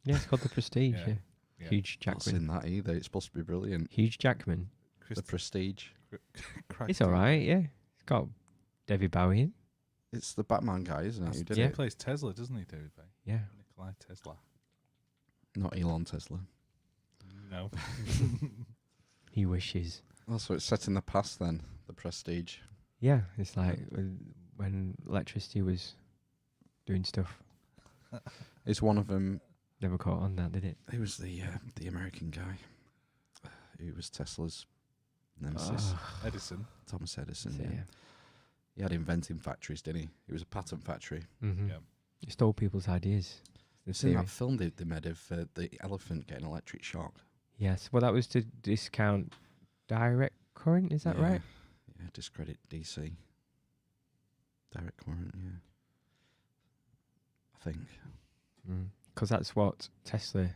Speaker 3: Yeah, it's called the Prestige.
Speaker 2: Yeah.
Speaker 3: Yeah.
Speaker 2: Yeah.
Speaker 3: Hugh
Speaker 1: Not
Speaker 3: Jackman.
Speaker 1: seen that either. It's supposed to be brilliant.
Speaker 3: Hugh Jackman.
Speaker 1: The Prestige.
Speaker 3: It's all right. Yeah. It's got David Bowie in.
Speaker 1: It's the Batman guy, isn't it?
Speaker 2: That's-
Speaker 1: Who did
Speaker 2: He
Speaker 3: Yeah.
Speaker 1: it?
Speaker 2: plays Tesla, doesn't he, David Bay?
Speaker 3: Yeah.
Speaker 2: Nikolai Tesla.
Speaker 1: Not Elon Tesla.
Speaker 2: No.
Speaker 3: He wishes.
Speaker 1: Oh, so it's set in the past then. The Prestige.
Speaker 3: Yeah. It's like when electricity was doing stuff.
Speaker 1: Is one of them?
Speaker 3: Never caught on that, did it?
Speaker 1: Who was the American guy? Who was Tesla's nemesis?
Speaker 2: Edison.
Speaker 1: Thomas Edison.
Speaker 3: So,
Speaker 1: Yeah. He had inventing factories, didn't he? It was a patent factory.
Speaker 3: Mm-hmm.
Speaker 2: Yeah.
Speaker 3: He stole people's ideas. The
Speaker 1: It's in
Speaker 3: theory.
Speaker 1: that film they made of the elephant getting electric shock.
Speaker 3: Yes. Well, that was to discount direct current. Is that
Speaker 1: Yeah.
Speaker 3: right?
Speaker 1: Yeah, discredit DC. Direct current, yeah. I think.
Speaker 3: Because that's what Tesla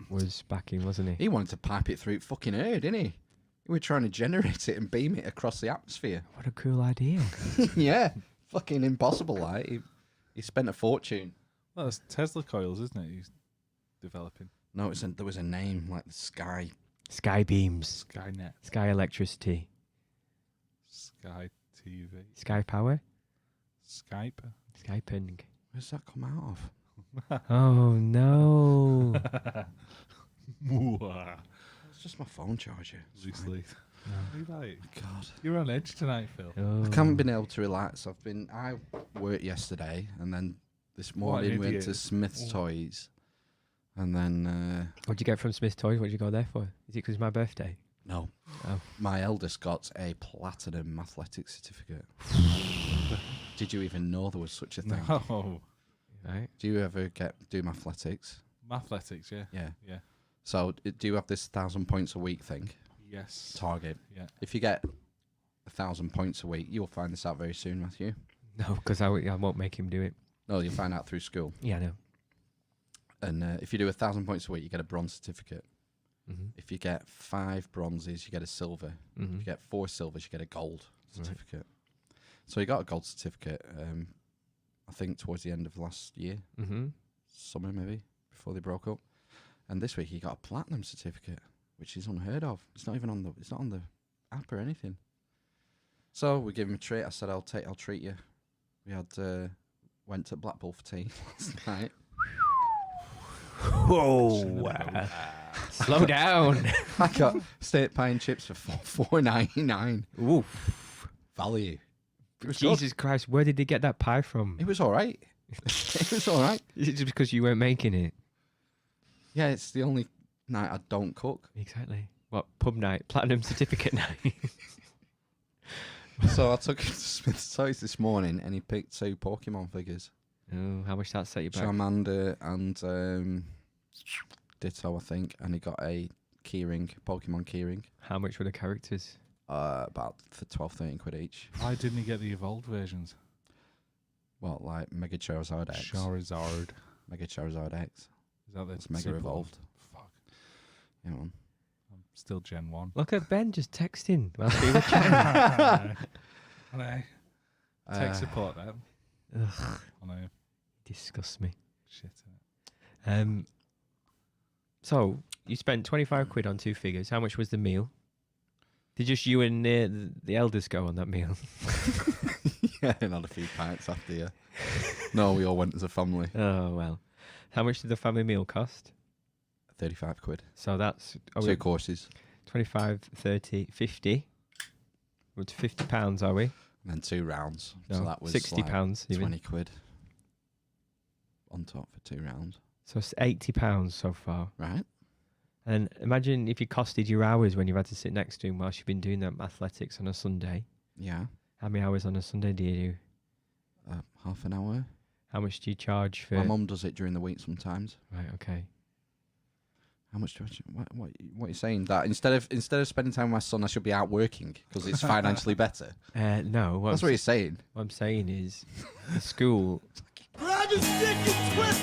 Speaker 3: was backing, wasn't he?
Speaker 1: He wanted to pipe it through fucking air, didn't he? He was trying to generate it and beam it across the atmosphere.
Speaker 3: What a cool idea.
Speaker 1: Yeah. Fucking impossible, like. He spent a fortune.
Speaker 2: Well, it's Tesla coils, isn't it? He's developing.
Speaker 1: No, there was a name, like the Sky.
Speaker 3: Sky beams.
Speaker 2: Skynet.
Speaker 3: Sky electricity.
Speaker 2: Sky TV.
Speaker 3: Sky power.
Speaker 2: Skype.
Speaker 3: Sky ping.
Speaker 1: Where's that come out of?
Speaker 3: Oh no.
Speaker 1: It's just my phone charger. It's fine.
Speaker 2: Loosely. What are you like?
Speaker 1: God.
Speaker 2: You're on edge tonight, Phil.
Speaker 3: Oh.
Speaker 1: I haven't been able to relax. I worked yesterday, and then this morning went
Speaker 2: idiot.
Speaker 1: to Smith's
Speaker 2: Oh.
Speaker 1: Toys, and then
Speaker 3: What'd you get from Smith Toys? What'd you go there for? Is it because it's my birthday?
Speaker 1: no,
Speaker 3: Oh.
Speaker 1: my eldest got a platinum athletics certificate. Did you even know there was such a thing?
Speaker 2: No.
Speaker 3: Right.
Speaker 1: Do you ever do athletics?
Speaker 2: Mathletics, yeah.
Speaker 1: Yeah.
Speaker 2: Yeah.
Speaker 1: So do you have this 1,000 points a week thing
Speaker 2: Yes.
Speaker 1: target?
Speaker 2: Yeah.
Speaker 1: If you get 1,000 points a week, you'll find this out very soon, Matthew.
Speaker 3: No, because I won't make him do it.
Speaker 1: No, you'll find out through school.
Speaker 3: Yeah, I know.
Speaker 1: And if you do 1,000 points a week, you get a bronze certificate.
Speaker 3: Mm-hmm.
Speaker 1: If you get 5 bronzes, you get a silver. If you get 4 silvers, you get a gold certificate. So you got a gold certificate, I think, towards the end of last year, summer maybe, before they broke up. And this week he got a platinum certificate, which is unheard of. It's not even on the app or anything. So we gave him a treat. I said, I'll treat you. We had went to Blackpool for tea last night.
Speaker 3: Whoa. Slow down.
Speaker 1: I got steak pie and chips for $4.99.
Speaker 3: Oof.
Speaker 1: Value. It was good.
Speaker 3: Jesus Christ, where did they get that pie from?
Speaker 1: It was all right. It was all right.
Speaker 3: Is it just because you weren't making it?
Speaker 1: Yeah, it's the only night I don't cook.
Speaker 3: Exactly. What, pub night? Platinum certificate night?
Speaker 1: So I took him to Smith's Toys this morning and he picked 2 Pokemon figures.
Speaker 3: Oh, how much that set you back?
Speaker 1: Charmander and Ditto, I think. And he got a keyring, Pokemon keyring.
Speaker 3: How much were the characters?
Speaker 1: About for 12, 13 quid each.
Speaker 2: Why didn't he get the evolved versions?
Speaker 1: Well, like Mega Charizard X.
Speaker 2: Charizard.
Speaker 1: Mega Charizard X.
Speaker 2: Is that the
Speaker 1: It's Mega
Speaker 2: sequel?
Speaker 1: Evolved.
Speaker 2: Fuck.
Speaker 1: Yeah, man.
Speaker 2: I'm still Gen 1.
Speaker 3: Look at Ben just texting whilst we were chatting.
Speaker 2: I know. Tech support, that.
Speaker 3: Ugh,
Speaker 2: I know.
Speaker 3: disgusts me.
Speaker 2: Shit. Innit?
Speaker 3: So, you spent 25 quid on 2 figures. How much was the meal? Did just you and the eldest go on that meal?
Speaker 1: Yeah, and had a few pints after you. No, we all went as a family.
Speaker 3: Oh, well. How much did the family meal cost?
Speaker 1: 35 quid.
Speaker 3: So that's
Speaker 1: 2 courses.
Speaker 3: 25, 30, 50. We're to £50, are we?
Speaker 1: And then 2 rounds.
Speaker 3: No,
Speaker 1: So that was
Speaker 3: £60
Speaker 1: like
Speaker 3: even.
Speaker 1: 20 quid on top for 2 rounds.
Speaker 3: So it's £80 so far.
Speaker 1: Right?
Speaker 3: And imagine if you costed your hours when you've had to sit next to him whilst you've been doing that athletics on a Sunday.
Speaker 1: Yeah.
Speaker 3: How many hours on a Sunday do you do?
Speaker 1: Half an hour.
Speaker 3: How much do you charge for?
Speaker 1: My mum does it during the week sometimes.
Speaker 3: Right, okay.
Speaker 1: How much do I? What are you saying? That instead of spending time with my son, I should be out working because it's financially better.
Speaker 3: No,
Speaker 1: That's what you're saying.
Speaker 3: what I'm saying is the school.
Speaker 4: Grab his dick and twist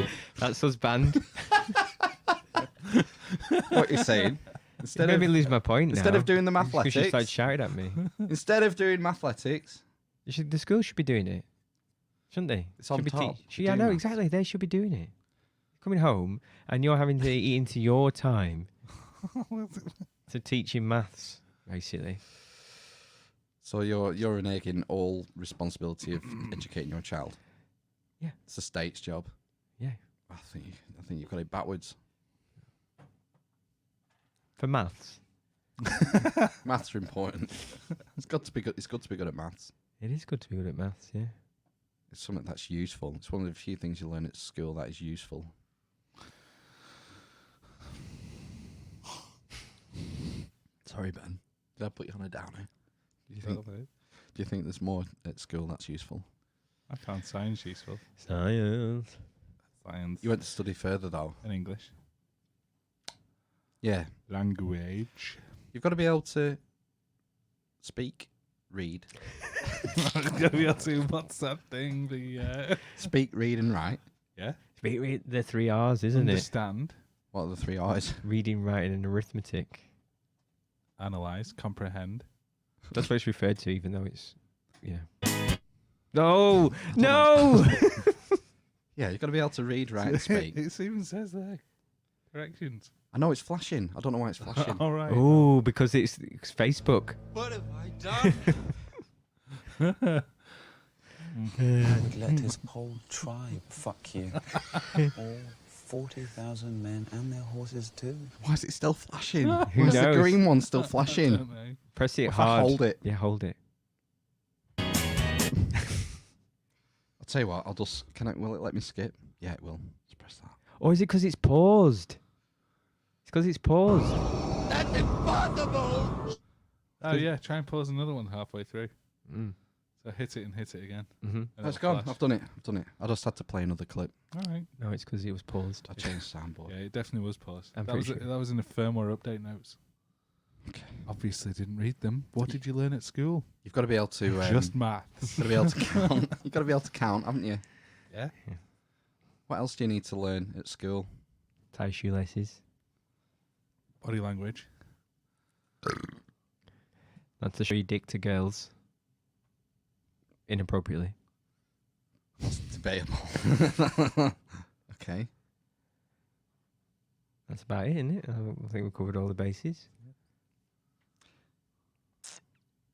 Speaker 4: it!
Speaker 3: That's us banned.
Speaker 1: What you're saying? Instead
Speaker 3: made
Speaker 1: of
Speaker 3: me lose my point now.
Speaker 1: instead of doing the
Speaker 3: Because you started
Speaker 1: mathletics,
Speaker 3: shouting at me.
Speaker 1: instead of doing mathletics,
Speaker 3: The school should be doing it, shouldn't they?
Speaker 1: It's on
Speaker 3: Should be
Speaker 1: top.
Speaker 3: Yeah, I
Speaker 1: Do
Speaker 3: know
Speaker 1: maths.
Speaker 3: exactly. They should be doing it. Coming home and you're having to eat into your time to teaching maths, basically.
Speaker 1: so you're reneging all responsibility of educating your child.
Speaker 3: Yeah.
Speaker 1: It's the state's job.
Speaker 3: Yeah.
Speaker 1: I think you've got it backwards.
Speaker 3: For maths,
Speaker 1: Maths are important. It's got to be good. It's good to be good at maths.
Speaker 3: it is good to be good at maths. Yeah.
Speaker 1: It's something that's useful. It's one of the few things you learn at school that is useful. Sorry, Ben. Did I put you on a downer? Do you think there's more at school that's useful?
Speaker 2: I found science useful.
Speaker 3: Science.
Speaker 2: Science.
Speaker 1: You went to study further though.
Speaker 2: in English.
Speaker 1: Yeah.
Speaker 2: Language.
Speaker 1: You've got to be able to speak, read.
Speaker 2: Gotta be able to, what's that thing?
Speaker 1: Speak, read, and write.
Speaker 2: Yeah.
Speaker 3: The 3 R's, isn't it?
Speaker 2: Understand,
Speaker 1: What are the 3 R's?
Speaker 3: Reading, writing, and arithmetic.
Speaker 2: analyze, comprehend.
Speaker 3: That's what it's referred to, even though it's, No, no.
Speaker 1: Yeah, you've got to be able to read, write, and speak.
Speaker 2: It even says there. Corrections.
Speaker 1: I know it's flashing. I don't know why it's flashing.
Speaker 2: All right.
Speaker 3: Oh, because it's Facebook.
Speaker 4: What have I done?
Speaker 5: I would let his whole tribe fuck you. All 40,000 men and their horses too.
Speaker 1: Why is it still flashing?
Speaker 3: Who
Speaker 1: Why is the
Speaker 3: knows?
Speaker 1: green one still
Speaker 2: I
Speaker 1: flashing?
Speaker 2: don't know.
Speaker 3: Press it
Speaker 1: If I
Speaker 3: hard.
Speaker 1: hold it?
Speaker 3: Yeah, hold it.
Speaker 1: I'll tell you what. I'll just. Will it let me skip? Yeah, it will. Let's press that.
Speaker 3: Or is it because it's paused? It's because it's paused.
Speaker 4: That's impossible!
Speaker 2: Oh yeah, try and pause another one halfway through.
Speaker 3: Mm.
Speaker 2: So hit it and hit it again.
Speaker 3: Mm-hmm.
Speaker 2: and
Speaker 1: It's
Speaker 2: it'll
Speaker 1: gone.
Speaker 2: flash.
Speaker 1: I've done it. I just had to play another clip.
Speaker 2: All right.
Speaker 3: No, it's because it was paused.
Speaker 1: I changed the soundboard.
Speaker 2: Yeah, it definitely was paused.
Speaker 3: I'm
Speaker 2: That was,
Speaker 3: pretty sure.
Speaker 2: that was in the firmware update notes.
Speaker 1: Okay.
Speaker 2: Obviously didn't read them. What did you learn at school?
Speaker 1: You've got to be able to.
Speaker 2: Just maths.
Speaker 1: got to be able to count. You've got to be able to count, haven't you?
Speaker 2: Yeah.
Speaker 1: What else do you need to learn at school?
Speaker 3: Tie shoelaces.
Speaker 2: Body language.
Speaker 3: Not to show your dick to girls. Inappropriately.
Speaker 1: That's debatable. Okay.
Speaker 3: That's about it, isn't it? I think we've covered all the bases.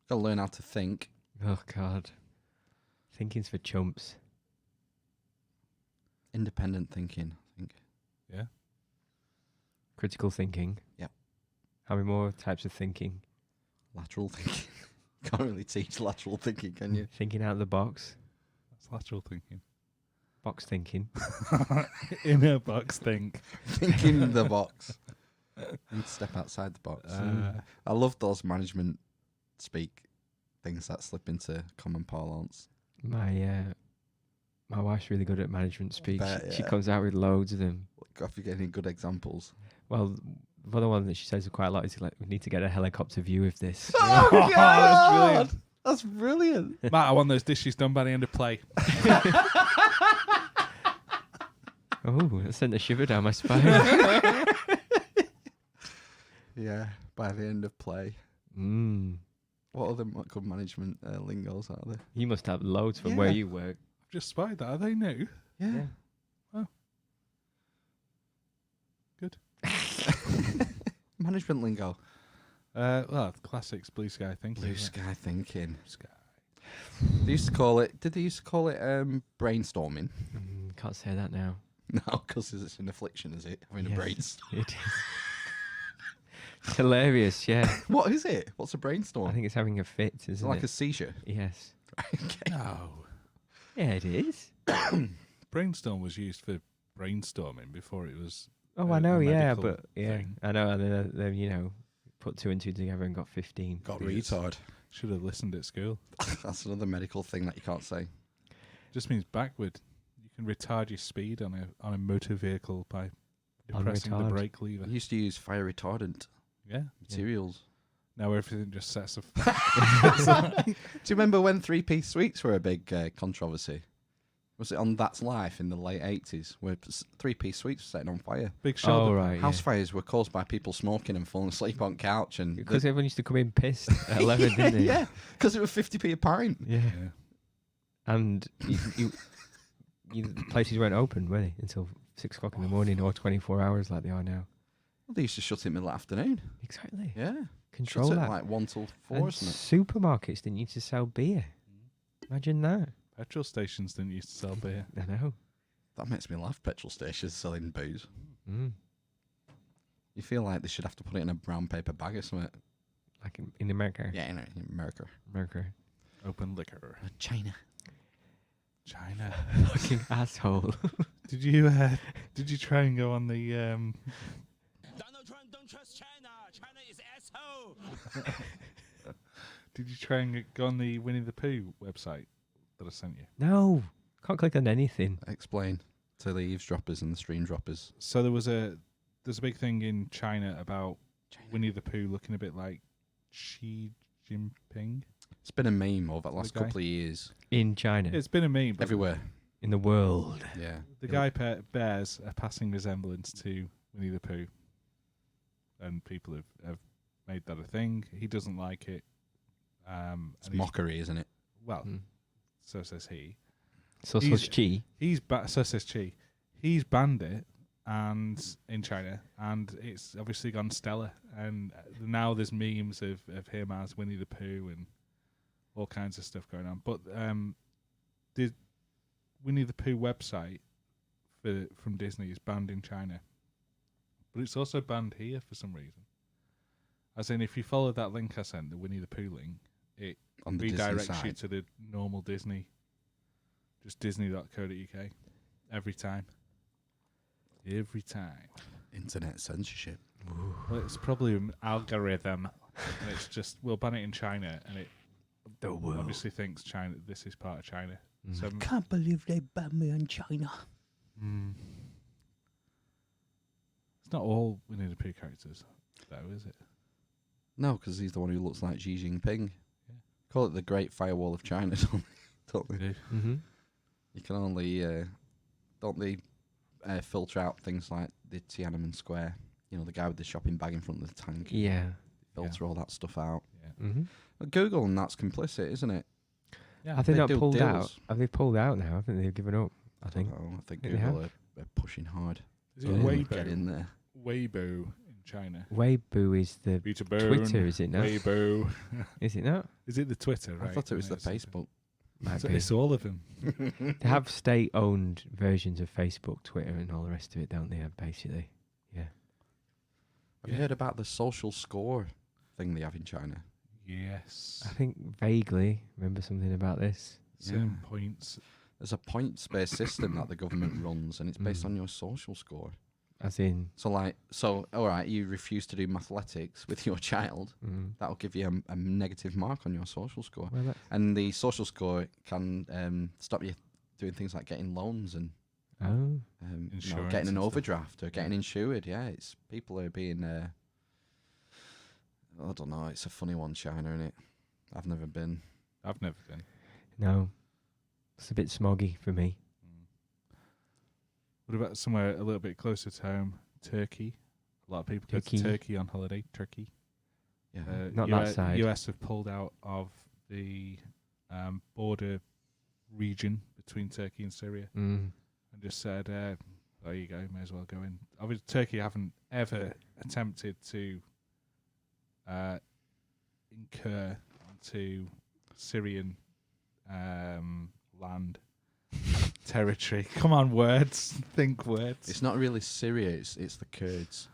Speaker 1: Got to learn how to think.
Speaker 3: Oh, God. Thinking's for chumps.
Speaker 1: Independent thinking, I think.
Speaker 2: Yeah.
Speaker 3: Critical thinking.
Speaker 1: Yep.
Speaker 3: How many more types of thinking?
Speaker 1: Lateral thinking. Can't really teach lateral thinking, can you?
Speaker 3: Thinking out of the box.
Speaker 2: That's lateral thinking.
Speaker 3: Box thinking.
Speaker 2: Inner box think.
Speaker 1: Thinking in the box. And step outside the box.
Speaker 2: Uh,
Speaker 1: I love those management speak things that slip into common parlance.
Speaker 3: My wife's really good at management speak.
Speaker 1: Bet,
Speaker 3: She
Speaker 1: yeah.
Speaker 3: comes out with loads of them.
Speaker 1: If you get any good examples.
Speaker 3: Well, the other one that she says quite a lot is like, we need to get a helicopter view of this.
Speaker 1: Oh,
Speaker 2: that's brilliant.
Speaker 1: That's brilliant.
Speaker 2: Matt, I want those dishes done by the end of play.
Speaker 3: Oh, that sent a shiver down my spine.
Speaker 1: Yeah, by the end of play. What other good management lingos are there?
Speaker 3: You must have loads from where
Speaker 1: Yeah.
Speaker 3: you work.
Speaker 2: I've just spied that. Are they new?
Speaker 1: Yeah.
Speaker 2: Good.
Speaker 1: Management lingo.
Speaker 2: Well, classics, blue sky thinking.
Speaker 1: Blue
Speaker 2: isn't it?
Speaker 1: sky thinking.
Speaker 2: Sky.
Speaker 1: They used to call it. Did they used to call it brainstorming?
Speaker 3: Can't say that now.
Speaker 1: No, because it's an affliction, is it? Having a
Speaker 3: Yes,
Speaker 1: brainstorm.
Speaker 3: It is. It's hilarious, yeah.
Speaker 1: What is it? What's a brainstorm?
Speaker 3: I think it's having a fit,
Speaker 1: Is it
Speaker 3: isn't
Speaker 1: like
Speaker 3: it?
Speaker 1: a seizure?
Speaker 3: Yes.
Speaker 1: Okay.
Speaker 2: No.
Speaker 3: Yeah, it is.
Speaker 2: Brainstorm was used for brainstorming before it was.
Speaker 3: Oh,
Speaker 2: a
Speaker 3: I know, yeah,
Speaker 2: medical
Speaker 3: but yeah,
Speaker 2: thing.
Speaker 3: I know. And then, put 2 and 2 together and got 15.
Speaker 1: Got
Speaker 2: Yes.
Speaker 1: retard.
Speaker 2: Should have listened at school.
Speaker 1: That's another medical thing that you can't say.
Speaker 2: Just means backward. You can retard your speed on a motor vehicle by depressing the
Speaker 3: retard.
Speaker 2: brake lever.
Speaker 1: I used to use fire retardant
Speaker 2: Yeah.
Speaker 1: materials.
Speaker 2: Now everything just sets a.
Speaker 1: Do you remember when 3-piece suites were a big controversy? Was it on That's Life in the late 80s where 3-piece suites were setting on fire?
Speaker 2: Big show.
Speaker 3: Oh, right.
Speaker 1: House fires were caused by people smoking and falling asleep on couch. And
Speaker 3: Because everyone used to come in pissed at 11, didn't they?
Speaker 1: yeah, because it was 50p a pint.
Speaker 3: Yeah.
Speaker 2: Yeah.
Speaker 3: And the places weren't open, were they? Until 6 o'clock in the morning or 24 hours like they are now.
Speaker 1: Well, they used to shut it middle of the afternoon.
Speaker 3: Exactly.
Speaker 1: Yeah.
Speaker 3: Control
Speaker 1: Shut it
Speaker 3: that.
Speaker 1: like 1 till 4,
Speaker 3: And
Speaker 1: isn't it?
Speaker 3: supermarkets didn't used to sell beer. Imagine that.
Speaker 2: Petrol stations didn't used to sell beer.
Speaker 3: I know.
Speaker 1: That makes me laugh, petrol stations selling booze.
Speaker 3: Mm.
Speaker 1: You feel like they should have to put it in a brown paper bag or something.
Speaker 3: Like in America.
Speaker 1: Yeah, in America.
Speaker 3: America.
Speaker 2: Open liquor.
Speaker 1: China.
Speaker 2: China.
Speaker 3: Fucking asshole.
Speaker 2: Did you try and go on the
Speaker 4: Donald Trump don't trust China. China is asshole.
Speaker 2: Did you try and go on the Winnie the Pooh website that I sent you?
Speaker 3: No. Can't click on anything.
Speaker 1: Explain to the eavesdroppers and the stream droppers.
Speaker 2: So there's a big thing in China about Winnie the Pooh looking a bit like Xi Jinping.
Speaker 1: It's been a meme over the last
Speaker 2: guy?
Speaker 1: couple of years.
Speaker 3: In China.
Speaker 2: It's been a meme. But
Speaker 1: Everywhere.
Speaker 3: In the world.
Speaker 1: Yeah.
Speaker 2: The guy bears a passing resemblance to Winnie the Pooh, and people have made that a thing. He doesn't like it.
Speaker 1: It's
Speaker 2: and he's-
Speaker 1: mockery, isn't it?
Speaker 2: Well,
Speaker 3: Mm.
Speaker 2: so says he.
Speaker 3: So
Speaker 2: He's-
Speaker 3: chi.
Speaker 2: So says Chi. He's banned it, and in China, and it's obviously gone stellar. And now there's memes of him as Winnie the Pooh and all kinds of stuff going on. But the Winnie the Pooh website from Disney is banned in China, but it's also banned here for some reason. As in, if you follow that link I sent, the Winnie the Pooh link, it
Speaker 1: On the Disney
Speaker 2: redirects you
Speaker 1: side.
Speaker 2: to the normal Disney, just disney.co.uk every time. Every time.
Speaker 1: Internet censorship.
Speaker 2: Well, it's probably an algorithm, and it's just we'll ban it in China, and it obviously thinks China. This is part of China. So
Speaker 1: Can't believe they banned me on China.
Speaker 2: it's not all Winnie the Pooh characters, though, is it?
Speaker 1: No, because he's the one who looks like Xi Jinping.
Speaker 2: Yeah.
Speaker 1: Call it the Great Firewall of China, don't they?
Speaker 3: Mm-hmm.
Speaker 1: You can only, don't they filter out things like the Tiananmen Square? You know, the guy with the shopping bag in front of the tank.
Speaker 3: Yeah.
Speaker 1: Filter all that stuff out.
Speaker 2: Yeah.
Speaker 3: Mm-hmm.
Speaker 1: But Google and that's complicit, isn't it?
Speaker 2: Yeah.
Speaker 3: Have they
Speaker 1: They
Speaker 3: not
Speaker 1: do
Speaker 3: pulled out?
Speaker 1: deals.
Speaker 3: Have they pulled out now? Haven't they? They've given up, I think.
Speaker 1: Oh, I think
Speaker 3: They
Speaker 1: Google
Speaker 3: have.
Speaker 1: are pushing hard.
Speaker 2: Is it
Speaker 3: Yeah.
Speaker 1: Get in
Speaker 2: Weibo?
Speaker 1: there.
Speaker 2: Weibo in China.
Speaker 3: Weibo is the
Speaker 2: Twitter,
Speaker 3: Twitter, is it not?
Speaker 2: Weibo.
Speaker 3: Is it not?
Speaker 2: Is it the Twitter? Right?
Speaker 1: I thought it was the
Speaker 2: It's something.
Speaker 1: Facebook.
Speaker 3: Might
Speaker 2: So
Speaker 3: be.
Speaker 2: it's all of them.
Speaker 3: They have state-owned versions of Facebook, Twitter, and all the rest of it, don't they? Basically, yeah.
Speaker 1: Have you heard about the social score thing they have in China?
Speaker 2: Yes.
Speaker 3: I think vaguely remember something about this.
Speaker 2: Certain points.
Speaker 1: There's a points-based system that the government runs, and it's based
Speaker 3: Mm.
Speaker 1: on your social score.
Speaker 3: As in,
Speaker 1: So, all right, you refuse to do mathletics with your child, that'll give you a negative mark on your social score.
Speaker 3: well, that's,
Speaker 1: And the social score can stop you doing things like getting loans and
Speaker 2: Insurance
Speaker 1: getting an
Speaker 2: and stuff.
Speaker 1: overdraft or getting insured. Yeah, it's people are being. I don't know. It's a funny one, China, isn't it? I've never been.
Speaker 2: I've never been.
Speaker 3: no, it's a bit smoggy for me.
Speaker 2: What about somewhere a little bit closer to home? Turkey. A lot of people go
Speaker 3: Turkey.
Speaker 2: to Turkey on holiday. Turkey.
Speaker 1: Yeah.
Speaker 3: Not that side.
Speaker 2: US have pulled out of the border region between Turkey and Syria
Speaker 3: Mm.
Speaker 2: and just said, there you go, may as well go in. Obviously, Turkey haven't ever attempted to incur onto Syrian land, territory. Come on, words. Think words.
Speaker 1: It's not really Syria. It's the Kurds.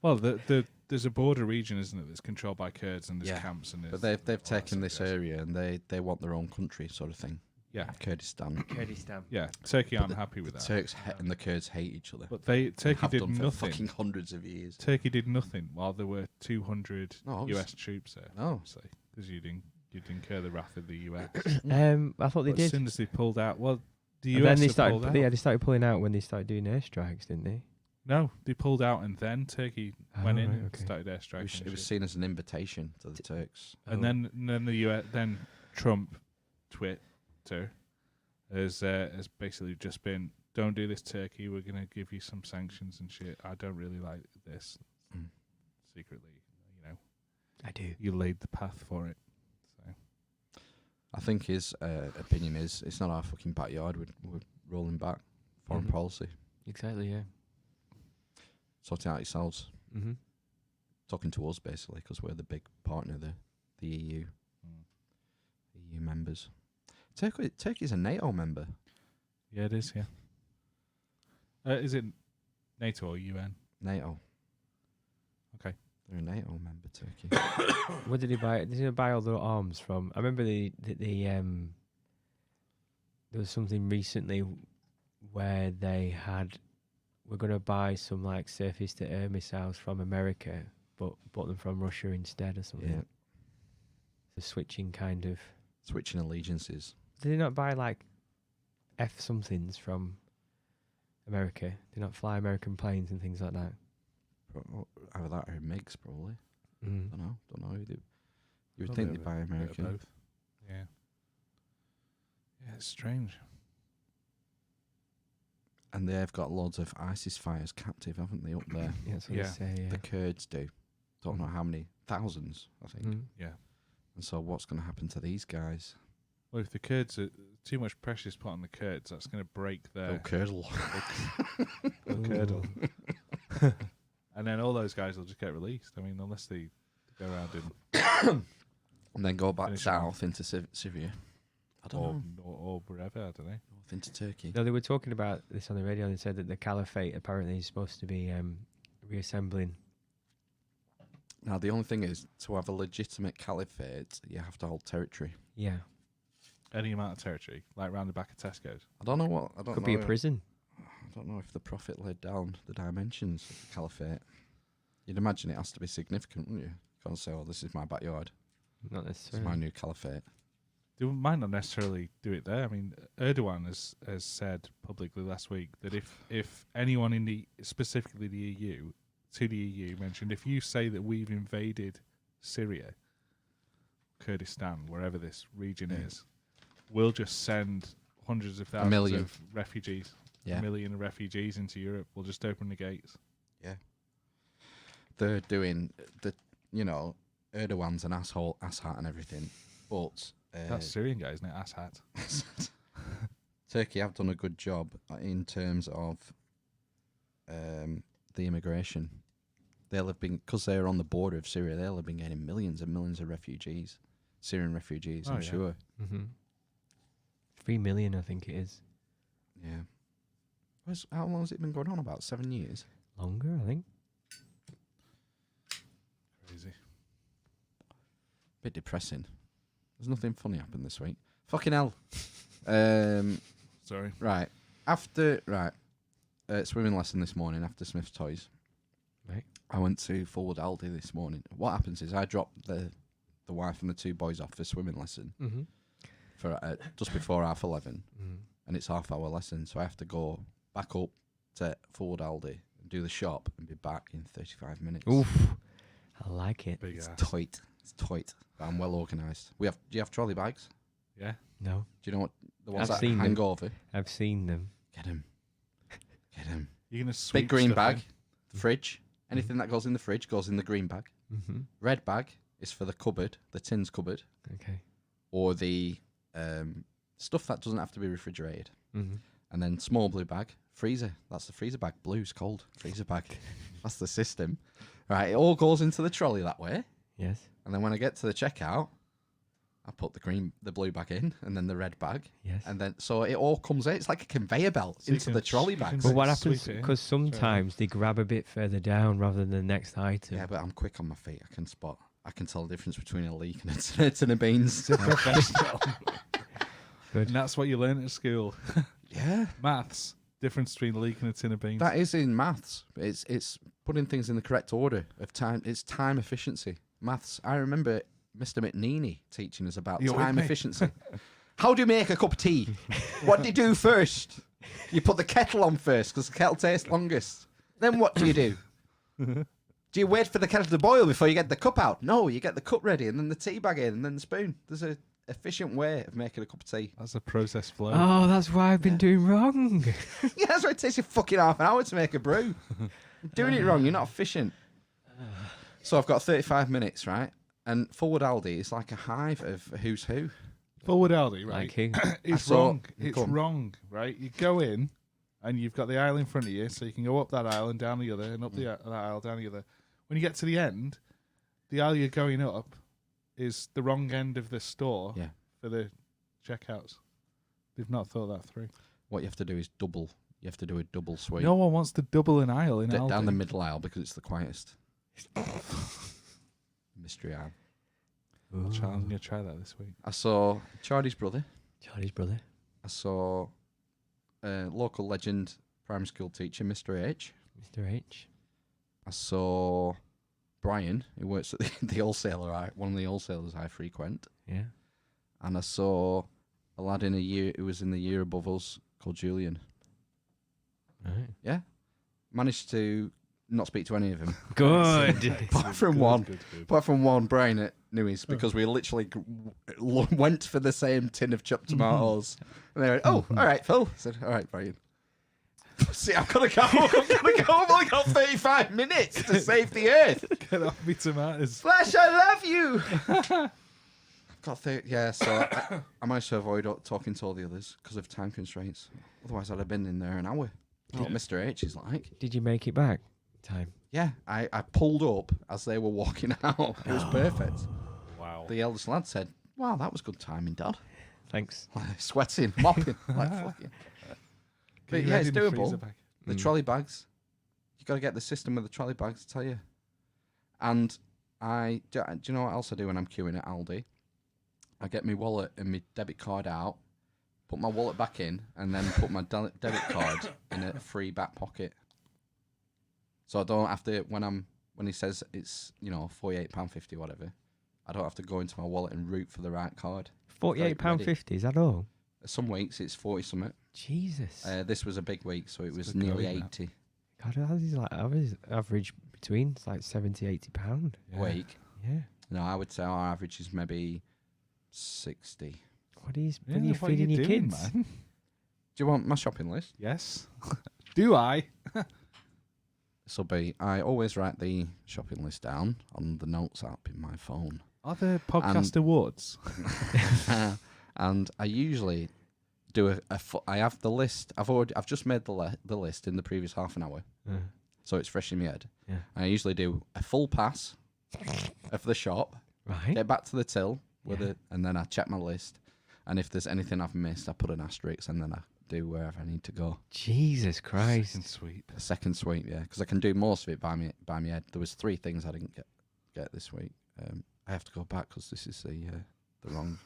Speaker 2: Well, there's a border region, isn't it, that's controlled by Kurds, and there's
Speaker 1: Yeah,
Speaker 2: camps, and
Speaker 1: But
Speaker 2: there's
Speaker 1: they've
Speaker 2: all that
Speaker 1: taken
Speaker 2: stuff
Speaker 1: this
Speaker 2: goes.
Speaker 1: area and they want their own country, sort of thing.
Speaker 2: Yeah,
Speaker 1: Kurdistan.
Speaker 3: Kurdistan.
Speaker 2: yeah. Turkey aren't
Speaker 1: the-
Speaker 2: happy with
Speaker 1: The
Speaker 2: that.
Speaker 1: Turks and the Kurds hate each other.
Speaker 2: But
Speaker 1: They
Speaker 2: Turkey
Speaker 1: have
Speaker 2: did
Speaker 1: done for
Speaker 2: nothing.
Speaker 1: fucking hundreds of years.
Speaker 2: Turkey did nothing while there were 200
Speaker 1: No, obviously.
Speaker 2: US troops there.
Speaker 1: No.
Speaker 2: Obviously, because you'd incur the wrath of the US.
Speaker 3: I thought they
Speaker 2: But
Speaker 3: did.
Speaker 2: as soon as they pulled out, well, the
Speaker 3: And
Speaker 2: US
Speaker 3: then they
Speaker 2: have
Speaker 3: started.
Speaker 2: pulled out.
Speaker 3: Yeah, they started pulling out when they started doing airstrikes, didn't they?
Speaker 2: No, they pulled out, and then Turkey went
Speaker 3: Oh,
Speaker 2: in
Speaker 3: right,
Speaker 2: and
Speaker 3: okay.
Speaker 2: started
Speaker 1: It
Speaker 2: airstriking.
Speaker 1: was,
Speaker 2: and
Speaker 1: it was
Speaker 2: shit.
Speaker 1: seen as an invitation to the Turks.
Speaker 2: And then the US, then Trump Twitter has basically just been, don't do this, Turkey. We're going to give you some sanctions and shit. I don't really like this. Secretly,
Speaker 3: I do.
Speaker 2: you laid the path for it. So
Speaker 1: I think his opinion is it's not our fucking backyard. We're rolling back. Foreign policy.
Speaker 3: Exactly, yeah.
Speaker 1: Sorting out yourselves.
Speaker 3: Mm-hmm.
Speaker 1: Talking to us, basically, because we're the big partner, the EU. EU members. Turkey's a NATO member.
Speaker 2: yeah, it is. Yeah. Is it NATO or UN?
Speaker 1: NATO.
Speaker 2: Okay.
Speaker 1: They're a NATO member, Turkey.
Speaker 3: Where did he buy? Did he buy all the arms from? I remember the there was something recently where they were going to buy some like surface-to-air missiles from America, but bought them from Russia instead or something.
Speaker 1: Yeah.
Speaker 3: The switching kind of.
Speaker 1: Switching allegiances.
Speaker 3: Did they not buy like F somethings from America? Did they not fly American planes and things like that?
Speaker 1: Either that or MiGs, probably.
Speaker 3: Mm.
Speaker 1: Don't know. You would
Speaker 2: Probably
Speaker 1: think
Speaker 2: a
Speaker 1: they'd buy
Speaker 2: bit of
Speaker 1: American.
Speaker 2: both. Yeah. Yeah, it's strange.
Speaker 1: And they've got loads of ISIS fighters captive, haven't they, up there?
Speaker 3: Yeah, that's what
Speaker 2: Yeah.
Speaker 3: they say. Yeah.
Speaker 1: The Kurds do. Don't know how many. Thousands, I think.
Speaker 3: Mm.
Speaker 2: Yeah.
Speaker 1: And so what's going to happen to these guys?
Speaker 2: Well, if the Kurds are too much pressure is put on the Kurds, that's going to break
Speaker 1: They'll
Speaker 2: their
Speaker 1: curdle.
Speaker 2: they'll curdle. And then all those guys will just get released. I mean, unless they go around
Speaker 1: And then go back
Speaker 2: Finish them
Speaker 1: south into Syria. I don't know.
Speaker 2: or wherever, I don't know.
Speaker 1: North into Turkey.
Speaker 3: No, they were talking about this on the radio and they said that the caliphate apparently is supposed to be reassembling.
Speaker 1: Now, the only thing is, to have a legitimate caliphate, you have to hold territory.
Speaker 3: Yeah.
Speaker 2: Any amount of territory, like round the back of Tesco's.
Speaker 1: I don't know what... I don't
Speaker 3: Could
Speaker 1: know
Speaker 3: be a prison.
Speaker 1: I don't know if the Prophet laid down the dimensions of the caliphate. You'd imagine it has to be significant, wouldn't you? You can't say, oh, this is my backyard.
Speaker 3: Not
Speaker 1: This is
Speaker 3: necessarily.
Speaker 1: my new caliphate.
Speaker 2: They might not necessarily do it there. I mean, Erdogan has said publicly last week that if anyone in the, specifically the EU, to the EU, mentioned, if you say that we've invaded Syria, Kurdistan, wherever this region is, we'll just send hundreds of thousands
Speaker 1: million.
Speaker 2: of refugees,
Speaker 1: Yeah.
Speaker 2: 1 million refugees into Europe. We'll just open the gates.
Speaker 1: Yeah. They're doing... Erdogan's an asshole, asshat and everything. But...
Speaker 2: That's Syrian guy, isn't it? Asshat.
Speaker 1: Turkey have done a good job in terms of the immigration. They'll have been, because they're on the border of Syria, they'll have been getting millions and millions of refugees, Syrian refugees, I'm sure.
Speaker 3: Mm-hmm. 3 million, I think it is.
Speaker 1: Yeah. How long has it been going on? About 7 years?
Speaker 3: Longer, I think.
Speaker 2: Crazy.
Speaker 1: Bit depressing. There's nothing funny happened this week. Fucking hell.
Speaker 2: Sorry.
Speaker 1: Right. Swimming lesson this morning after Smith's Toys.
Speaker 3: Right.
Speaker 1: I went to Forward Aldi this morning. What happens is I drop the wife and the two boys off for swimming lesson
Speaker 3: Mm-hmm.
Speaker 1: for just before 11:30,
Speaker 3: Mm.
Speaker 1: and it's half-hour lesson, so I have to go back up to Forward Aldi and do the shop and be back in 35 minutes.
Speaker 3: Oof. I like it.
Speaker 2: Big
Speaker 1: It's
Speaker 2: ass.
Speaker 1: tight. It's tight. But I'm well organised. Do you have trolley bags?
Speaker 2: Yeah.
Speaker 3: No,
Speaker 1: Do you know what the ones
Speaker 3: I've
Speaker 1: that
Speaker 3: seen
Speaker 1: hang
Speaker 3: them.
Speaker 1: over?
Speaker 3: I've seen them.
Speaker 1: Get him. Get him.
Speaker 2: You're gonna sweep
Speaker 1: Big green
Speaker 2: stuff
Speaker 1: bag.
Speaker 2: in?
Speaker 1: Fridge. Anything that goes in the fridge goes in the green bag.
Speaker 3: Mm-hmm.
Speaker 1: Red bag is for the cupboard, the tins cupboard,
Speaker 3: Okay.
Speaker 1: or the stuff that doesn't have to be refrigerated.
Speaker 3: Mm-hmm.
Speaker 1: And then small blue bag, freezer. That's the freezer bag. Blue's cold. Freezer bag. That's the system. Right, it all goes into the trolley that way.
Speaker 3: Yes.
Speaker 1: And then when I get to the checkout, I put the blue bag in, and then the red bag,
Speaker 3: Yes.
Speaker 1: and then so it all comes in. It's like a conveyor belt
Speaker 2: So you
Speaker 1: into
Speaker 2: can-
Speaker 1: the trolley
Speaker 2: you can
Speaker 1: bags.
Speaker 3: But what
Speaker 2: Sweep
Speaker 3: happens,
Speaker 2: it in.
Speaker 3: because sometimes they grab a bit further down rather than the next item.
Speaker 1: Yeah, but I'm quick on my feet. I can spot. I can tell the difference between a leek and a tin of beans.
Speaker 3: Good.
Speaker 2: And that's what you learn at school.
Speaker 1: Yeah,
Speaker 2: Maths. Difference between a leek and a tin of beans.
Speaker 1: that is in maths. It's putting things in the correct order of time. It's time efficiency. Maths. I remember Mr. McNeely teaching us about
Speaker 2: You're with
Speaker 1: time
Speaker 2: me.
Speaker 1: efficiency. How do you make a cup of tea? What do you do first? You put the kettle on first because the kettle tastes longest. Then what do you do? Do you wait for the kettle to boil before you get the cup out? No, you get the cup ready and then the tea bag in and then the spoon. There's a efficient way of making a cup of tea.
Speaker 2: That's a process flow.
Speaker 3: Oh, that's why I've been doing wrong.
Speaker 1: Yeah, that's why it takes you fucking half an hour to make a brew. You're doing it wrong. You're not efficient. So I've got 35 minutes, right? And Forward Aldi is like a hive of who's who.
Speaker 2: Forward Aldi, right?
Speaker 3: Like who?
Speaker 2: It's
Speaker 1: saw-
Speaker 2: wrong. It's
Speaker 1: Come.
Speaker 2: wrong, right? You go in and you've got the aisle in front of you, so you can go up that aisle and down the other, and up that aisle, down the other. When you get to the end, the aisle you're going up is the wrong end of the store
Speaker 1: Yeah.
Speaker 2: for the checkouts. They've not thought that through.
Speaker 1: What you have to do is double. You have to do a double sweep.
Speaker 2: No one wants to double an aisle in Aldi.
Speaker 1: Down the middle aisle because it's the quietest. Mystery aisle.
Speaker 2: I'm going to try that this week.
Speaker 1: I saw Charlie's brother.
Speaker 3: Charlie's brother.
Speaker 1: I saw local legend primary school teacher, Mr. H.
Speaker 3: Mr. H.
Speaker 1: I saw Brian, who works at the wholesaler, one of the wholesalers I frequent.
Speaker 3: Yeah.
Speaker 1: And I saw a lad in a year who was in the year above us called Julian.
Speaker 3: Right.
Speaker 1: Yeah. Managed to not speak to any of them.
Speaker 3: Good.
Speaker 1: Apart from
Speaker 2: Good,
Speaker 1: one.
Speaker 2: good.
Speaker 1: Apart from one, Brian at Newey's, because we literally went for the same tin of chopped tomatoes. And they went, oh, all right, Phil. I said, all right, Brian. See, I've got to go. I've only got 35 minutes to save the earth.
Speaker 2: Get off me tomatoes.
Speaker 1: Flash, I love you. I've got so I managed to avoid talking to all the others because of time constraints. Otherwise, I'd have been in there an hour. What Mr. H is like.
Speaker 3: Did you make it back? Time.
Speaker 1: Yeah, I pulled up as they were walking out. It was perfect.
Speaker 2: Wow.
Speaker 1: The eldest lad said, wow, that was good timing, Dad.
Speaker 3: Thanks.
Speaker 1: Sweating, mopping, like fucking. But yeah, it's doable. The trolley bags. You got to get the system with the trolley bags, I tell you. And do you know what else I do when I'm queuing at Aldi? I get my wallet and my debit card out, put my wallet back in, and then put my debit card in a free back pocket. So I don't have to, when he says it's, £48.50 whatever, I don't have to go into my wallet and root for the right card.
Speaker 3: £48.50, is that all?
Speaker 1: Some weeks it's 40 something.
Speaker 3: Jesus.
Speaker 1: This was a big week, so it was
Speaker 2: good
Speaker 1: nearly
Speaker 2: going,
Speaker 1: 80
Speaker 3: God, how's his like average between? It's like 70, 80 pound.
Speaker 1: a week.
Speaker 3: Yeah.
Speaker 1: No, I would say our average is maybe 60.
Speaker 3: What are you
Speaker 2: Yeah,
Speaker 3: feeding
Speaker 2: what are you
Speaker 3: your
Speaker 2: doing,
Speaker 3: kids?
Speaker 2: man?
Speaker 1: Do you want my shopping list?
Speaker 2: Yes. Do I?
Speaker 1: So I always write the shopping list down on the notes app in my phone.
Speaker 2: Are there podcast awards?
Speaker 1: And I usually do I have the list. I've just made the list in the previous half an hour, so it's fresh in my head.
Speaker 3: Yeah.
Speaker 1: I usually do a full pass of the shop,
Speaker 3: Right.
Speaker 1: get back to the till and then I check my list, and if there's anything I've missed, I put an asterisk, and then I do wherever I need to go.
Speaker 3: Jesus Christ.
Speaker 2: Second sweep.
Speaker 1: A second sweep, yeah, because I can do most of it by my head. There was 3 things I didn't get this week. I have to go back because this is the wrong.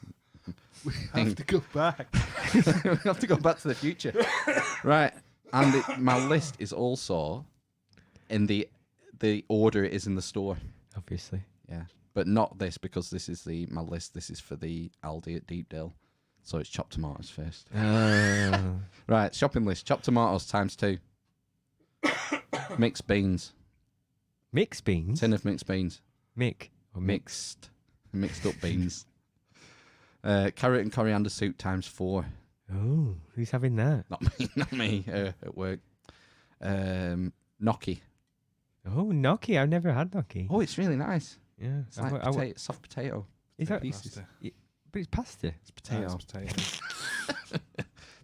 Speaker 2: We have to go back.
Speaker 1: We have to go back to the future, right? And my list is also in the order it is in the store.
Speaker 3: Obviously.
Speaker 1: Yeah, but not this, because this is my list. This is for the Aldi at Deepdale, so it's chopped tomatoes first. Right, shopping list: chopped tomatoes ×2, mixed beans,
Speaker 3: Mixed beans?
Speaker 1: tin of mixed beans,
Speaker 3: Mick. Or mix.
Speaker 1: mixed up beans, carrot and coriander soup ×4.
Speaker 3: Oh, who's having that?
Speaker 1: Not me at work. Gnocchi.
Speaker 3: Oh, gnocchi. I've never had gnocchi.
Speaker 1: Oh, it's really nice.
Speaker 3: Yeah.
Speaker 1: It's like soft potato.
Speaker 3: Is that
Speaker 1: pieces.
Speaker 3: But it's pasta.
Speaker 1: It's potato.
Speaker 2: Potatoes.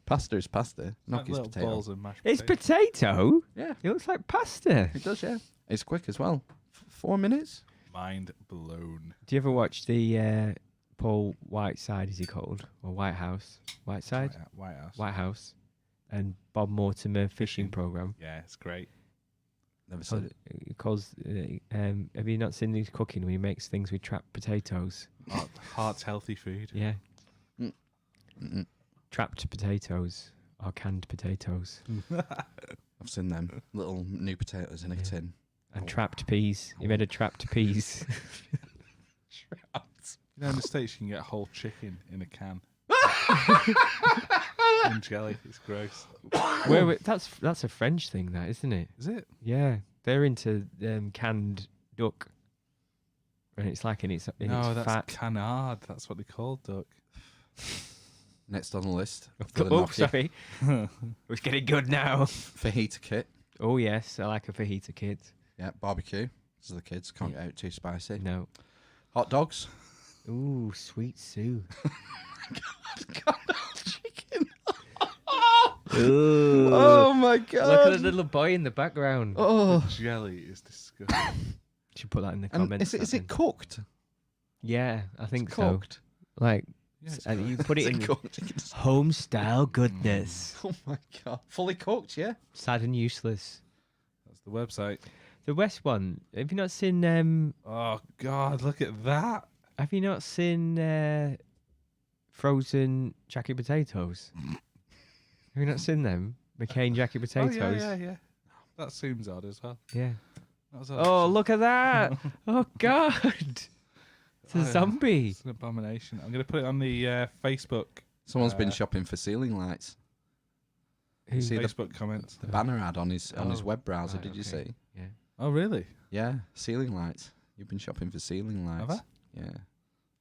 Speaker 1: Pasta is pasta. Gnocchi's
Speaker 2: Little
Speaker 1: potato.
Speaker 2: balls of mashed
Speaker 3: It's
Speaker 2: potatoes.
Speaker 3: potato?
Speaker 1: Yeah,
Speaker 3: It looks like pasta.
Speaker 1: it does, yeah. It's quick as well. 4 minutes?
Speaker 2: Mind blown.
Speaker 3: Do you ever watch the Paul Whiteside, is he called? Or Whitehouse? Whiteside?
Speaker 2: White House.
Speaker 3: Whitehouse. And Bob Mortimer fishing program.
Speaker 2: Yeah, it's great.
Speaker 1: Never said it.
Speaker 3: It calls, have you not seen his cooking when he makes things with trapped potatoes?
Speaker 2: Heart's healthy food.
Speaker 3: Yeah.
Speaker 1: Mm-mm.
Speaker 3: Trapped potatoes or canned potatoes.
Speaker 1: I've seen them. Little new potatoes in a tin.
Speaker 3: And trapped peas. He made a trapped peas.
Speaker 2: You know, in the States, you can get a whole chicken in a can. In jelly. It's gross.
Speaker 3: That's a French thing, that, isn't it?
Speaker 2: Is it?
Speaker 3: Yeah. They're into canned duck. and it's like in its
Speaker 2: No, that's
Speaker 3: fat.
Speaker 2: canard. That's what they call duck.
Speaker 1: Next on the list. for the
Speaker 3: Oh,
Speaker 1: Nokia,
Speaker 3: sorry. It's getting good now.
Speaker 1: Fajita kit.
Speaker 3: Oh yes, I like a fajita kit.
Speaker 1: Yeah, barbecue. This is the kids. Can't get out too spicy.
Speaker 3: No.
Speaker 1: Hot dogs.
Speaker 3: Ooh, sweet Sue.
Speaker 1: Chicken.
Speaker 3: Ooh.
Speaker 1: Oh my god.
Speaker 3: Look at the little boy in the background.
Speaker 1: Oh.
Speaker 2: Jelly is disgusting.
Speaker 3: Should put that in the
Speaker 1: And
Speaker 3: comments.
Speaker 1: is
Speaker 3: that
Speaker 1: it
Speaker 3: then.
Speaker 1: cooked?
Speaker 3: Yeah, I think
Speaker 1: It's
Speaker 3: so.
Speaker 1: cooked.
Speaker 3: Like,
Speaker 2: Yeah, it's
Speaker 3: and
Speaker 2: cooked.
Speaker 3: you put it
Speaker 1: Is
Speaker 3: in
Speaker 1: cooked?
Speaker 3: home style goodness.
Speaker 1: Oh my god. Fully cooked, yeah.
Speaker 3: Sad and useless.
Speaker 2: That's the website.
Speaker 3: The West one. Have you not seen?
Speaker 2: Oh God, look at that.
Speaker 3: Have you not seen frozen jacket potatoes? Have you not seen them? McCain jacket potatoes.
Speaker 2: Oh, yeah. That seems odd as well.
Speaker 3: Yeah.
Speaker 2: That was odd,
Speaker 3: Oh,
Speaker 2: actually.
Speaker 3: look at that! Oh God, it's a
Speaker 2: Oh, yeah.
Speaker 3: zombie.
Speaker 2: It's an abomination. I'm going to put it on the Facebook.
Speaker 1: Someone's been shopping for ceiling lights.
Speaker 3: Who-
Speaker 1: See the
Speaker 2: Facebook comments.
Speaker 1: banner ad on his
Speaker 3: Oh,
Speaker 1: web browser.
Speaker 3: right,
Speaker 1: Did you
Speaker 3: okay.
Speaker 1: see?
Speaker 3: Yeah.
Speaker 2: Oh, really?
Speaker 1: Yeah, ceiling lights. You've been shopping for ceiling lights.
Speaker 2: Have
Speaker 1: Yeah,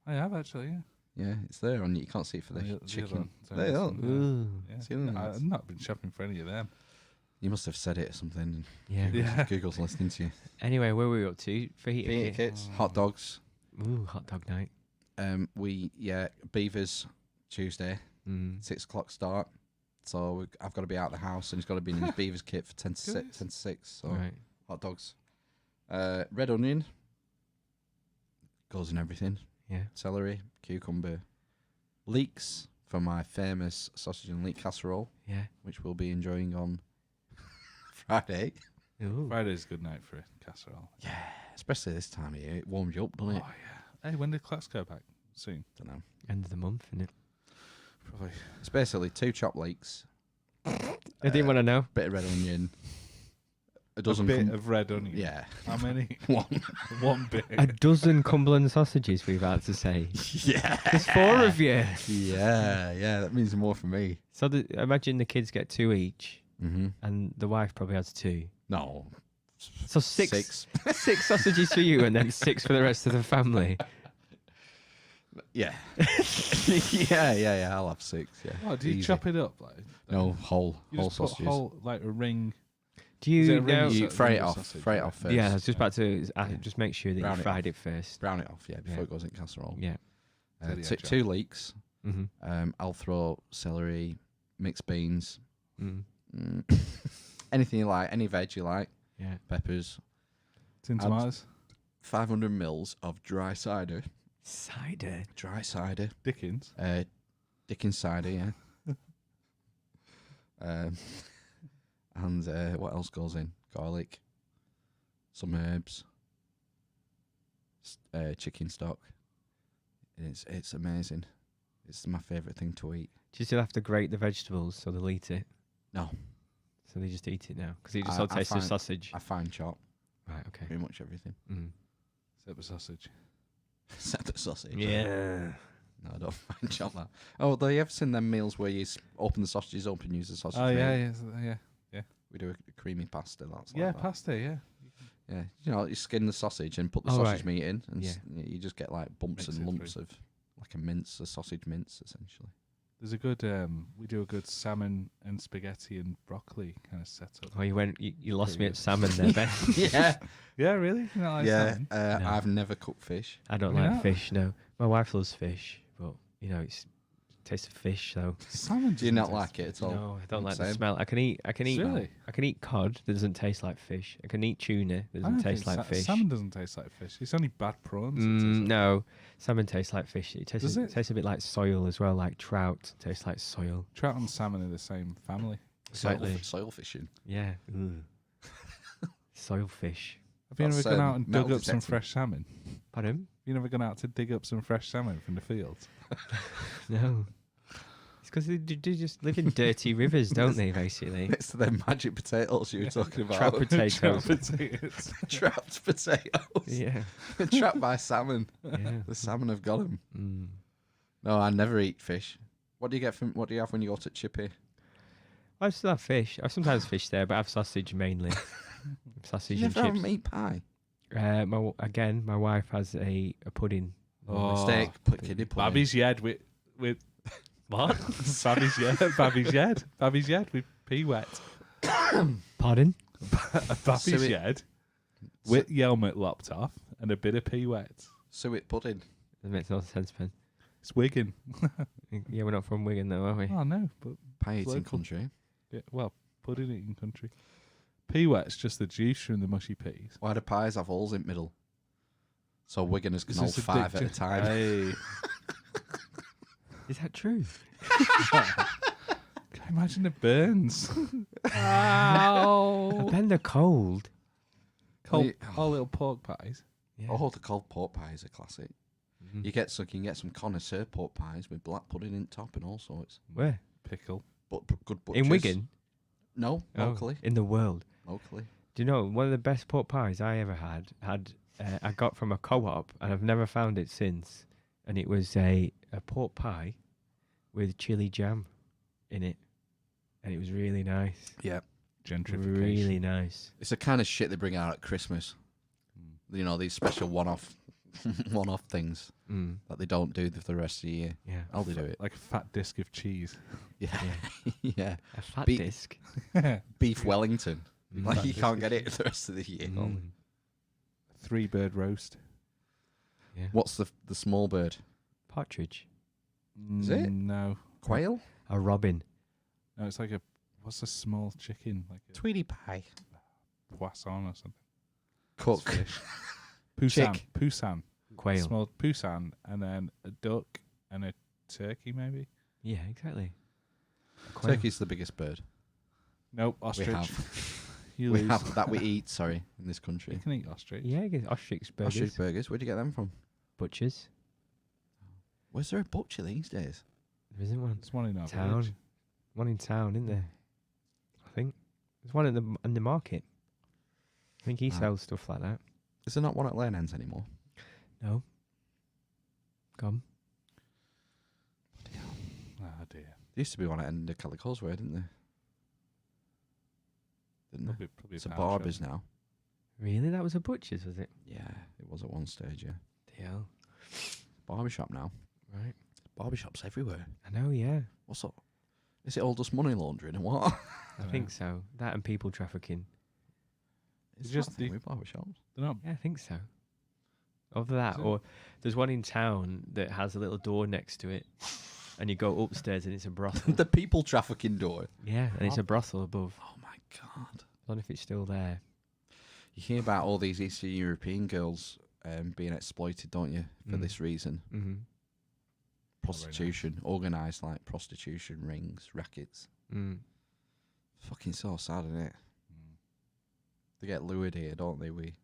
Speaker 2: I have actually. Yeah.
Speaker 1: yeah. It's there on. You can't see it for the
Speaker 2: The other
Speaker 1: chicken.
Speaker 2: one. So
Speaker 1: They
Speaker 2: this
Speaker 1: are.
Speaker 2: one,
Speaker 3: Ooh.
Speaker 2: Yeah.
Speaker 1: Ceiling
Speaker 2: Yeah,
Speaker 1: lights.
Speaker 2: I've not been shopping for any of them.
Speaker 1: You must have said it or something.
Speaker 3: Yeah.
Speaker 2: Yeah.
Speaker 1: Google's listening to you.
Speaker 3: Anyway, where were we up to? Fajita
Speaker 1: Fajita
Speaker 3: kit.
Speaker 1: kits, hot dogs.
Speaker 3: Ooh, hot dog night.
Speaker 1: Beavers Tuesday,
Speaker 3: Mm.
Speaker 1: 6 o'clock start. So I've got to be out of the house, and he's got to be in his Beavers kit for 10 to 6.
Speaker 2: Good.
Speaker 1: 10 to 6. So
Speaker 3: Right.
Speaker 1: hot dogs, red onion goes in everything.
Speaker 3: Yeah.
Speaker 1: Celery, cucumber, leeks for my famous sausage and leek casserole,
Speaker 3: Yeah.
Speaker 1: which we'll be enjoying on Friday.
Speaker 3: Ooh.
Speaker 2: Friday's a good night for a casserole.
Speaker 1: Especially this time of year, it warms you up, doesn't it?
Speaker 2: Oh yeah. Hey, when did clocks go back? Soon.
Speaker 1: Don't know.
Speaker 3: End of the month, innit?
Speaker 2: Probably.
Speaker 1: It's basically 2 chopped leeks,
Speaker 3: I didn't want to know.
Speaker 1: bit of red onion, a
Speaker 2: A
Speaker 1: dozen.
Speaker 2: bit of red onion.
Speaker 1: Yeah,
Speaker 2: How many?
Speaker 1: one.
Speaker 2: One bit.
Speaker 3: A dozen Cumberland sausages, we've had to say.
Speaker 1: Yeah,
Speaker 3: There's 4 of you.
Speaker 1: yeah. That means more for me.
Speaker 3: So imagine the kids get 2 each,
Speaker 1: Mm-hmm.
Speaker 3: and the wife probably has 2.
Speaker 1: No,
Speaker 3: So 6 sausages for you, and then 6 for the rest of the family.
Speaker 1: Yeah, yeah. I'll have 6. Yeah.
Speaker 2: Oh, do you
Speaker 1: Easy.
Speaker 2: chop it up like?
Speaker 1: No, whole
Speaker 2: You just put
Speaker 1: sausages.
Speaker 2: whole like a ring.
Speaker 3: Do
Speaker 2: Is it
Speaker 3: you
Speaker 2: a
Speaker 3: know?
Speaker 2: ring
Speaker 1: You fry it
Speaker 2: ring
Speaker 1: off.
Speaker 2: sausage,
Speaker 1: Fry it
Speaker 2: right?
Speaker 1: off first.
Speaker 3: Yeah, I was just about to just make sure that
Speaker 1: Brown
Speaker 3: you
Speaker 1: it
Speaker 3: fried it first.
Speaker 1: Brown it off. Yeah, before
Speaker 3: Yeah.
Speaker 1: it goes in casserole.
Speaker 3: Yeah.
Speaker 2: To the edge
Speaker 1: 2 leeks.
Speaker 3: Mm-hmm.
Speaker 1: I'll throw celery, mixed beans,
Speaker 3: Mm.
Speaker 1: anything you like, any veg you like,
Speaker 3: Yeah.
Speaker 1: peppers.
Speaker 2: Tin
Speaker 1: Add-
Speaker 2: tomatoes.
Speaker 1: 500 mils of dry cider.
Speaker 3: Cider.
Speaker 1: Dry cider.
Speaker 2: Dickens.
Speaker 1: Dickens cider, yeah. And what else goes in? Garlic, some herbs, chicken stock. It's amazing. It's my favourite thing to eat.
Speaker 3: Do you still have to grate the vegetables so they'll eat it?
Speaker 1: No,
Speaker 3: So they just eat it now because it just
Speaker 1: I-
Speaker 3: all
Speaker 1: I
Speaker 3: tastes of
Speaker 1: find-
Speaker 3: sausage.
Speaker 1: I fine chop
Speaker 3: Right. Okay.
Speaker 1: pretty much everything
Speaker 3: Mm.
Speaker 2: Except the sausage.
Speaker 1: except the sausage.
Speaker 3: Yeah.
Speaker 1: No, I don't fine chop that. Oh, although you ever seen them meals where you open the sausages up and use the sausage?
Speaker 2: Oh
Speaker 1: meat?
Speaker 2: yeah.
Speaker 1: We do a creamy pasta. That's
Speaker 2: Yeah,
Speaker 1: like that.
Speaker 2: pasta. Yeah.
Speaker 1: Yeah, you know, you skin the sausage and put the
Speaker 3: Oh,
Speaker 1: sausage
Speaker 3: right.
Speaker 1: meat in, and
Speaker 3: Yeah.
Speaker 1: you just get like bumps
Speaker 2: Mix
Speaker 1: and
Speaker 2: it
Speaker 1: lumps
Speaker 2: through.
Speaker 1: of like a sausage mince, essentially.
Speaker 2: There's a good. We do a good salmon and spaghetti and broccoli kind of setup.
Speaker 3: Oh, you lost me at salmon there, Ben.
Speaker 1: Yeah,
Speaker 2: Yeah, really? You know, like
Speaker 1: yeah.
Speaker 2: salmon?
Speaker 3: No.
Speaker 1: I've never cooked fish.
Speaker 3: I don't
Speaker 2: Yeah.
Speaker 3: like fish. No, my wife loves fish, but it's taste of fish though.
Speaker 2: Salmon.
Speaker 1: Do you
Speaker 2: doesn't
Speaker 1: not
Speaker 2: taste-
Speaker 1: like it at all?
Speaker 3: No, I don't like the
Speaker 1: Same.
Speaker 3: smell. I can eat.
Speaker 2: Really?
Speaker 3: I can eat cod that doesn't taste like fish. I can eat tuna that
Speaker 2: I
Speaker 3: doesn't
Speaker 2: don't
Speaker 3: taste
Speaker 2: think
Speaker 3: like fish.
Speaker 2: Salmon doesn't taste like fish. It's only bad prawns. that taste like-
Speaker 3: No, salmon tastes like fish. It tastes
Speaker 2: Does it?
Speaker 3: tastes a bit like soil as well, like trout tastes like soil.
Speaker 2: Trout and salmon are the same family.
Speaker 3: Exactly.
Speaker 1: Soil fishing.
Speaker 3: Yeah. Soil fish.
Speaker 2: Have you
Speaker 1: That's,
Speaker 2: ever gone out and
Speaker 1: metal
Speaker 2: dug up some
Speaker 1: detecting.
Speaker 2: fresh salmon?
Speaker 3: Pardon?
Speaker 2: You never gone out to dig up some fresh salmon from the fields?
Speaker 3: No. It's because they just live in dirty rivers, don't they? Basically.
Speaker 1: It's the magic potatoes you were talking about.
Speaker 3: Trap potatoes.
Speaker 2: Potatoes.
Speaker 1: Trapped potatoes.
Speaker 3: Yeah.
Speaker 1: Trapped by salmon.
Speaker 3: Yeah.
Speaker 1: The salmon have got them.
Speaker 3: Mm.
Speaker 1: No, I never eat fish. What do you have when you go to Chippy?
Speaker 3: I still have fish. I sometimes fish there, but I have sausage mainly. Sausage
Speaker 1: You
Speaker 3: and
Speaker 1: never have
Speaker 3: chips.
Speaker 1: meat pie.
Speaker 3: My wife has a pudding.
Speaker 1: Steak, kidney pudding.
Speaker 2: Babby's Yed with
Speaker 3: What?
Speaker 2: Babby's Yed with pea wet.
Speaker 3: Pardon?
Speaker 2: Babby's
Speaker 1: it-
Speaker 2: Yed with helmet lopped off and a bit of pea wet.
Speaker 1: Suet pudding.
Speaker 3: That makes no sense, Ben.
Speaker 2: It's Wigan.
Speaker 3: Yeah, we're not from Wigan, though, are we?
Speaker 2: Oh no, but
Speaker 1: Pie eating
Speaker 2: Local.
Speaker 1: country.
Speaker 2: yeah, well, pudding eating country. Pea wet's just the juice from the mushy peas.
Speaker 1: Why do pies have holes in the middle? So Wiganers can
Speaker 2: Is
Speaker 1: hold
Speaker 2: this
Speaker 1: 5 at a
Speaker 2: addictive?
Speaker 1: time.
Speaker 2: Hey.
Speaker 3: Is that true?
Speaker 2: Can you imagine the burns?
Speaker 3: Ben, they're cold.
Speaker 2: Cold,
Speaker 1: Wait.
Speaker 2: all little pork pies.
Speaker 3: Yeah.
Speaker 1: Oh, the cold pork pie is a classic.
Speaker 3: Mhm.
Speaker 1: You can get some connoisseur pork pies with black pudding in top and all sorts.
Speaker 3: Where?
Speaker 2: Pickle.
Speaker 1: But good butchers.
Speaker 3: In Wigan?
Speaker 1: No,
Speaker 3: Oh,
Speaker 1: locally.
Speaker 3: in the world.
Speaker 1: Locally.
Speaker 3: Do you know one of the best pork pies I ever had? I got from a co-op, and I've never found it since. And it was a pork pie with chili jam in it, and it was really nice.
Speaker 1: Yeah.
Speaker 2: Gentrification.
Speaker 3: Really nice.
Speaker 1: It's the kind of shit they bring out at Christmas. You know, these special one-off things
Speaker 3: Mm.
Speaker 1: that they don't do for the rest of the year.
Speaker 3: Yeah.
Speaker 1: Aldi do it.
Speaker 2: Like a fat disc of cheese.
Speaker 1: Yeah.
Speaker 3: Yeah.
Speaker 1: Yeah.
Speaker 3: A fat
Speaker 1: Be-
Speaker 3: disc.
Speaker 1: Beef Wellington.
Speaker 3: Mm.
Speaker 1: Like you can't get it the rest of the year.
Speaker 3: Mm.
Speaker 2: 3-bird roast.
Speaker 3: Yeah.
Speaker 1: What's the small bird?
Speaker 3: Partridge.
Speaker 1: Is it?
Speaker 2: No.
Speaker 1: Quail?
Speaker 3: A robin.
Speaker 2: No, it's like what's a small chicken? Like a
Speaker 1: Tweety pie.
Speaker 2: poisson or something.
Speaker 1: Cook.
Speaker 2: Fish. Poussin.
Speaker 1: Chick.
Speaker 2: Poussin.
Speaker 3: Quail.
Speaker 2: Small poussin, and then a duck and a turkey, maybe?
Speaker 3: Yeah, exactly. A quail.
Speaker 1: Turkey's the biggest bird.
Speaker 2: Nope, ostrich.
Speaker 1: We have.
Speaker 2: You
Speaker 1: We
Speaker 2: lose.
Speaker 1: have that we eat, sorry, in this
Speaker 2: You
Speaker 1: country.
Speaker 2: can eat ostrich.
Speaker 3: Yeah, I guess ostrich burgers.
Speaker 1: Ostrich burgers. Where'd you get them from?
Speaker 3: Butchers.
Speaker 1: Where's there a butcher these days?
Speaker 3: There isn't one.
Speaker 2: There's one in our
Speaker 3: Town.
Speaker 2: village.
Speaker 3: One in town, isn't there? I think. There's one in the market. I think he
Speaker 1: Ah.
Speaker 3: sells stuff like that.
Speaker 1: Is there not one at Lane Ends anymore?
Speaker 3: No. Gone.
Speaker 2: Oh dear.
Speaker 1: There used to be one at End of Kelly Causeway, didn't there? Didn't there?
Speaker 2: Probably
Speaker 1: It's a
Speaker 2: pound shop.
Speaker 1: barber's now.
Speaker 3: Really? That was a butcher's, was it?
Speaker 1: Yeah, it was at one stage, yeah.
Speaker 3: DL.
Speaker 1: Barbershop now.
Speaker 3: Right.
Speaker 1: Barbershops everywhere.
Speaker 3: I know, yeah.
Speaker 1: What's up? Is it all just money laundering and what?
Speaker 3: I think so. That and people trafficking.
Speaker 1: It's
Speaker 2: just
Speaker 1: just the
Speaker 2: the-
Speaker 1: with barbershops.
Speaker 2: They're not.
Speaker 3: Yeah, I think so. Either that,
Speaker 2: Is it?
Speaker 3: or there's one in town that has a little door next to it, and you go upstairs and it's a brothel.
Speaker 1: The people trafficking door.
Speaker 3: Yeah, and it's a brothel above.
Speaker 1: Oh my god.
Speaker 3: I don't know if it's still there.
Speaker 1: You hear about all these Eastern European girls being exploited, don't you, for
Speaker 3: Mm.
Speaker 1: this reason?
Speaker 3: Mm-hmm.
Speaker 1: Prostitution, organised like prostitution rings, rackets.
Speaker 3: Mm.
Speaker 1: Fucking so sad, isn't it?
Speaker 2: Mm.
Speaker 1: They get lured here, don't they? We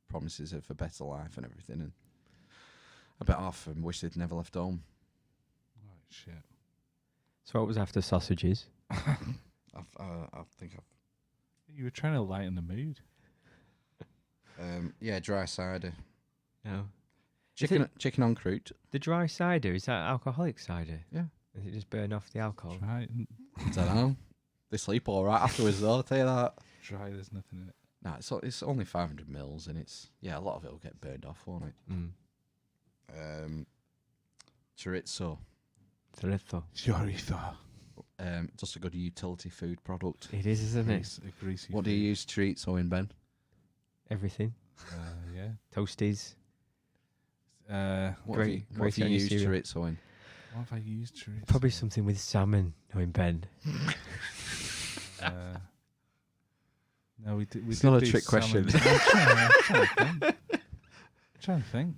Speaker 1: promises of a better life and everything, and I bet half of them wish they'd never left home.
Speaker 2: Oh shit.
Speaker 3: So what was after sausages?
Speaker 1: I think
Speaker 2: You were trying to lighten the mood.
Speaker 1: yeah, dry cider,
Speaker 3: No.
Speaker 1: chicken on croûte.
Speaker 3: The dry cider, is that alcoholic cider?
Speaker 1: Yeah.
Speaker 3: Does it just burn off the alcohol?
Speaker 2: Try.
Speaker 1: I don't know. They sleep all right afterwards, though. I'll tell you that.
Speaker 2: Try. There's nothing in it.
Speaker 1: No, it's only 500 mils, and it's a lot of it will get burned off, won't it?
Speaker 3: Mm.
Speaker 1: Chorizo,
Speaker 3: Chorizo.
Speaker 2: Chorizo.
Speaker 1: just a good utility food product.
Speaker 3: It is, isn't it?
Speaker 2: A greasy.
Speaker 1: What do you use chorizo in, Ben?
Speaker 3: Everything.
Speaker 2: Yeah.
Speaker 3: Toasties.
Speaker 1: What
Speaker 3: Great-
Speaker 1: have you
Speaker 3: great on your
Speaker 1: used
Speaker 3: cereal.
Speaker 1: chorizo in?
Speaker 2: What have I used chorizo?
Speaker 3: Probably something with salmon, knowing Ben.
Speaker 2: No, we did.
Speaker 1: It's not a trick question.
Speaker 2: I'm trying to think.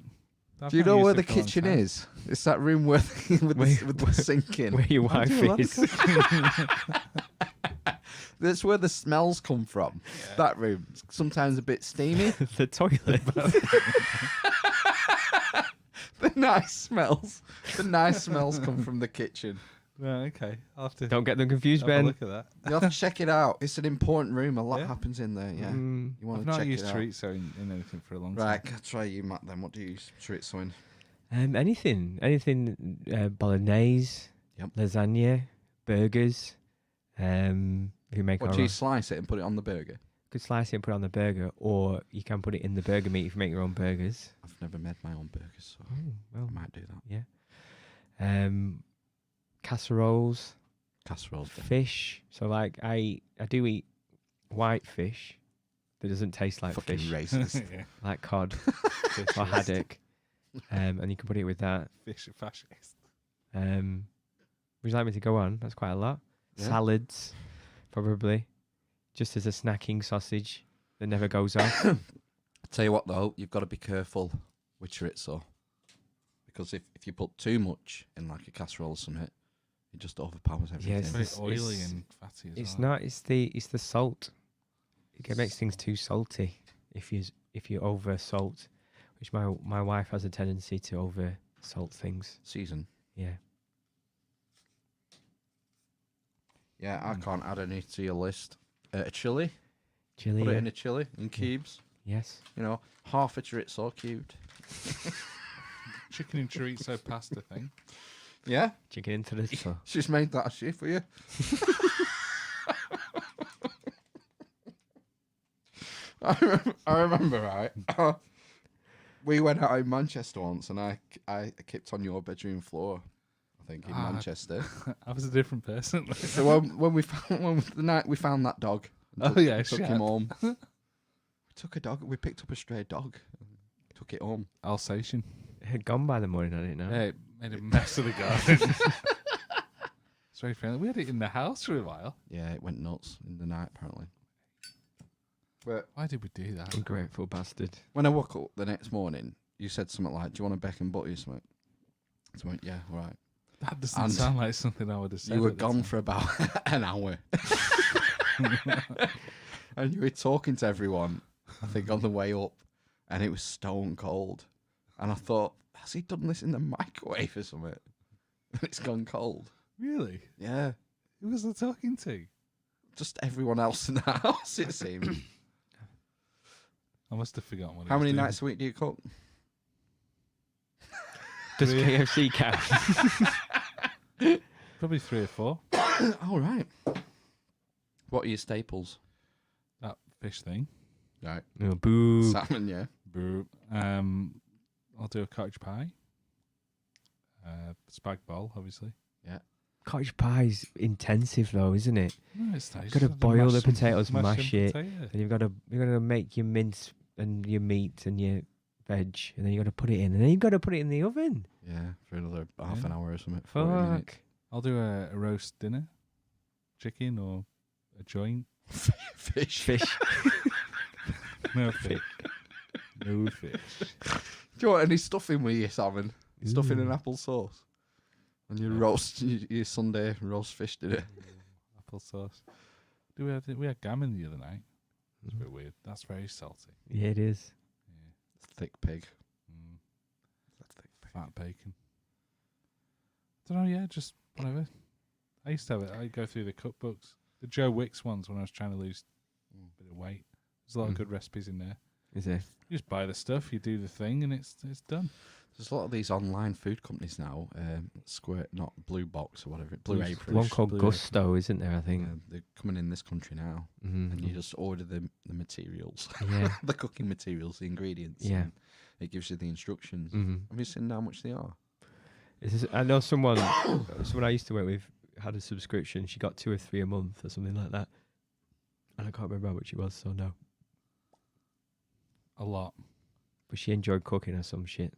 Speaker 2: I've
Speaker 1: Do you
Speaker 2: not
Speaker 1: know
Speaker 2: used
Speaker 1: where
Speaker 2: it
Speaker 1: the
Speaker 2: for a long
Speaker 1: kitchen
Speaker 2: time.
Speaker 1: is? It's that room where with the sink in.
Speaker 3: Where your
Speaker 2: I
Speaker 3: wife
Speaker 2: do like
Speaker 3: is.
Speaker 1: That's where the smells come from. That room. Sometimes a bit steamy.
Speaker 3: The toilet.
Speaker 1: The nice smells. The nice smells come from the kitchen.
Speaker 2: Right, okay. I'll have to
Speaker 3: Don't get them confused,
Speaker 2: have a
Speaker 3: Ben.
Speaker 2: look at that.
Speaker 1: You have to check it out. It's an important room. A lot
Speaker 2: Yeah?
Speaker 1: happens in there. Yeah.
Speaker 3: Mm.
Speaker 1: You want
Speaker 2: I've
Speaker 1: to
Speaker 2: not
Speaker 1: check
Speaker 2: used
Speaker 1: it out.
Speaker 2: chorizo in anything for a long
Speaker 1: Right,
Speaker 2: time.
Speaker 1: I'll try you, Matt. Then what do you use chorizo in?
Speaker 3: Anything. Bolognese.
Speaker 1: Yep.
Speaker 3: Lasagna. Burgers. We make
Speaker 1: What
Speaker 3: our
Speaker 1: do you
Speaker 3: own.
Speaker 1: slice it and put it on the burger?
Speaker 3: could slice it and put it on the burger, or you can put it in the burger meat if you make your own burgers.
Speaker 1: I've never made my own burgers, so
Speaker 3: Well,
Speaker 1: I might do that.
Speaker 3: yeah. Casseroles,
Speaker 1: Casseroles. then.
Speaker 3: fish. So like I do eat white fish that doesn't taste like
Speaker 1: Fucking
Speaker 3: fish,
Speaker 1: racist.
Speaker 2: Yeah.
Speaker 3: like cod or haddock. And you can put it with that.
Speaker 2: Fish are fascist.
Speaker 3: Would you like me to go on? That's quite a lot.
Speaker 1: Yeah.
Speaker 3: Salads, probably, just as a snacking sausage that never goes off.
Speaker 1: Tell you what though, you've got to be careful with chorizo, because if you put too much in like a casserole or something, it just overpowers everything.
Speaker 3: Yes.
Speaker 2: Very
Speaker 3: It's-
Speaker 2: oily
Speaker 3: it's-
Speaker 2: and fatty as
Speaker 3: It's
Speaker 2: well.
Speaker 3: not. It's the salt. It makes things too salty if you over salt, which my wife has a tendency to over salt things.
Speaker 1: Season.
Speaker 3: Yeah.
Speaker 1: Yeah, I can't add any to your list. A chili.
Speaker 3: Chili.
Speaker 1: Put it
Speaker 3: yeah.
Speaker 1: in a chili in cubes.
Speaker 3: Yes.
Speaker 1: You know, half a chorizo cubed.
Speaker 2: Chicken and chorizo pasta thing.
Speaker 1: Yeah,
Speaker 3: Chicken into the so.
Speaker 1: she's made that she for you. I remember, right? We went out in Manchester once, and I kept on your bedroom floor. I think in Manchester.
Speaker 2: I was a different person.
Speaker 1: So when the night we found that dog, and
Speaker 2: Oh, yeah,
Speaker 1: took
Speaker 2: Shep.
Speaker 1: him home. We took a dog. We picked up a stray dog, and took it home.
Speaker 2: Alsatian.
Speaker 3: It had gone by the morning. I didn't know.
Speaker 2: Yeah, it made a mess of the garden. It's very friendly. We had it in the house for a while.
Speaker 1: Yeah, it went nuts in the night apparently. But
Speaker 2: Why did we do that?
Speaker 3: Ungrateful bastard.
Speaker 1: when I woke up the next morning, you said something like, "Do you want a bacon butty or something?" So I went, "Yeah, all right."
Speaker 2: That doesn't
Speaker 1: And
Speaker 2: sound like something I would have said.
Speaker 1: You were
Speaker 2: at the
Speaker 1: gone
Speaker 2: time.
Speaker 1: for about an hour. And you were talking to everyone, I think, on the way up, and it was stone cold. And I thought, has he done this in the microwave or something? And it's gone cold.
Speaker 2: Really?
Speaker 1: Yeah.
Speaker 2: Who was I talking to?
Speaker 1: Just everyone else in the house, it seemed.
Speaker 2: I must have forgotten what.
Speaker 1: How many nights a week do you cook?
Speaker 3: Does
Speaker 2: Three.
Speaker 3: KFC count?
Speaker 2: Probably 3 or 4.
Speaker 1: All right. What are your staples?
Speaker 2: That fish thing.
Speaker 1: Right.
Speaker 3: No, boo.
Speaker 1: Salmon, yeah.
Speaker 2: Boo. I'll do a cottage pie. Spag bowl, obviously.
Speaker 3: Cottage pie's intensive though, isn't it?
Speaker 2: No, it's nice.
Speaker 3: Got to
Speaker 2: Just
Speaker 3: boil the
Speaker 2: mash some-
Speaker 3: potatoes, mash
Speaker 2: some
Speaker 3: it,
Speaker 2: potato.
Speaker 3: and you've got to make your mince and your meat and your veg, and then you got to put it in, and then you've got to put it in the oven.
Speaker 1: Yeah, for another half
Speaker 2: Yeah.
Speaker 1: an hour or something. 40 minutes.
Speaker 3: Fuck.
Speaker 2: I'll do a roast dinner. Chicken or a joint.
Speaker 1: Fish.
Speaker 3: Fish.
Speaker 2: No fish. No fish.
Speaker 1: Do you want any stuffing with your salmon? Stuffing and
Speaker 3: Ooh.
Speaker 1: apple sauce? And your
Speaker 2: Yeah.
Speaker 1: roast, your Sunday roast fish dinner.
Speaker 2: Applesauce. We had gammon the other night. It's a bit weird. That's very salty.
Speaker 3: Yeah, it is.
Speaker 2: Yeah.
Speaker 1: Thick pig.
Speaker 2: Mm.
Speaker 1: That's thick pig.
Speaker 2: Fat bacon. Don't know. Yeah, just whatever. I used to have it. I go through the cookbooks, the Joe Wicks ones when I was trying to lose a bit of weight. There's a lot of
Speaker 3: Mm.
Speaker 2: good recipes in there.
Speaker 3: Is it?
Speaker 2: You just buy the stuff, you do the thing, and it's done.
Speaker 1: There's a lot of these online food companies now. Square, not Blue Box or whatever. Blue
Speaker 2: Blue-
Speaker 1: Apron.
Speaker 3: One called
Speaker 2: Blue
Speaker 3: Gusto, isn't there? I think.
Speaker 1: They're coming in this country now,
Speaker 3: Mhm.
Speaker 1: and you just order the materials,
Speaker 3: Yeah.
Speaker 1: the cooking materials, the ingredients.
Speaker 3: Yeah.
Speaker 1: and it gives you the instructions.
Speaker 3: hmm
Speaker 1: Have you seen how much they are?
Speaker 3: I know someone I used to work with had a subscription. She got 2 or 3 a month or something like that, and I can't remember how much it was. So no,
Speaker 2: A lot.
Speaker 3: but she enjoyed cooking or some shit.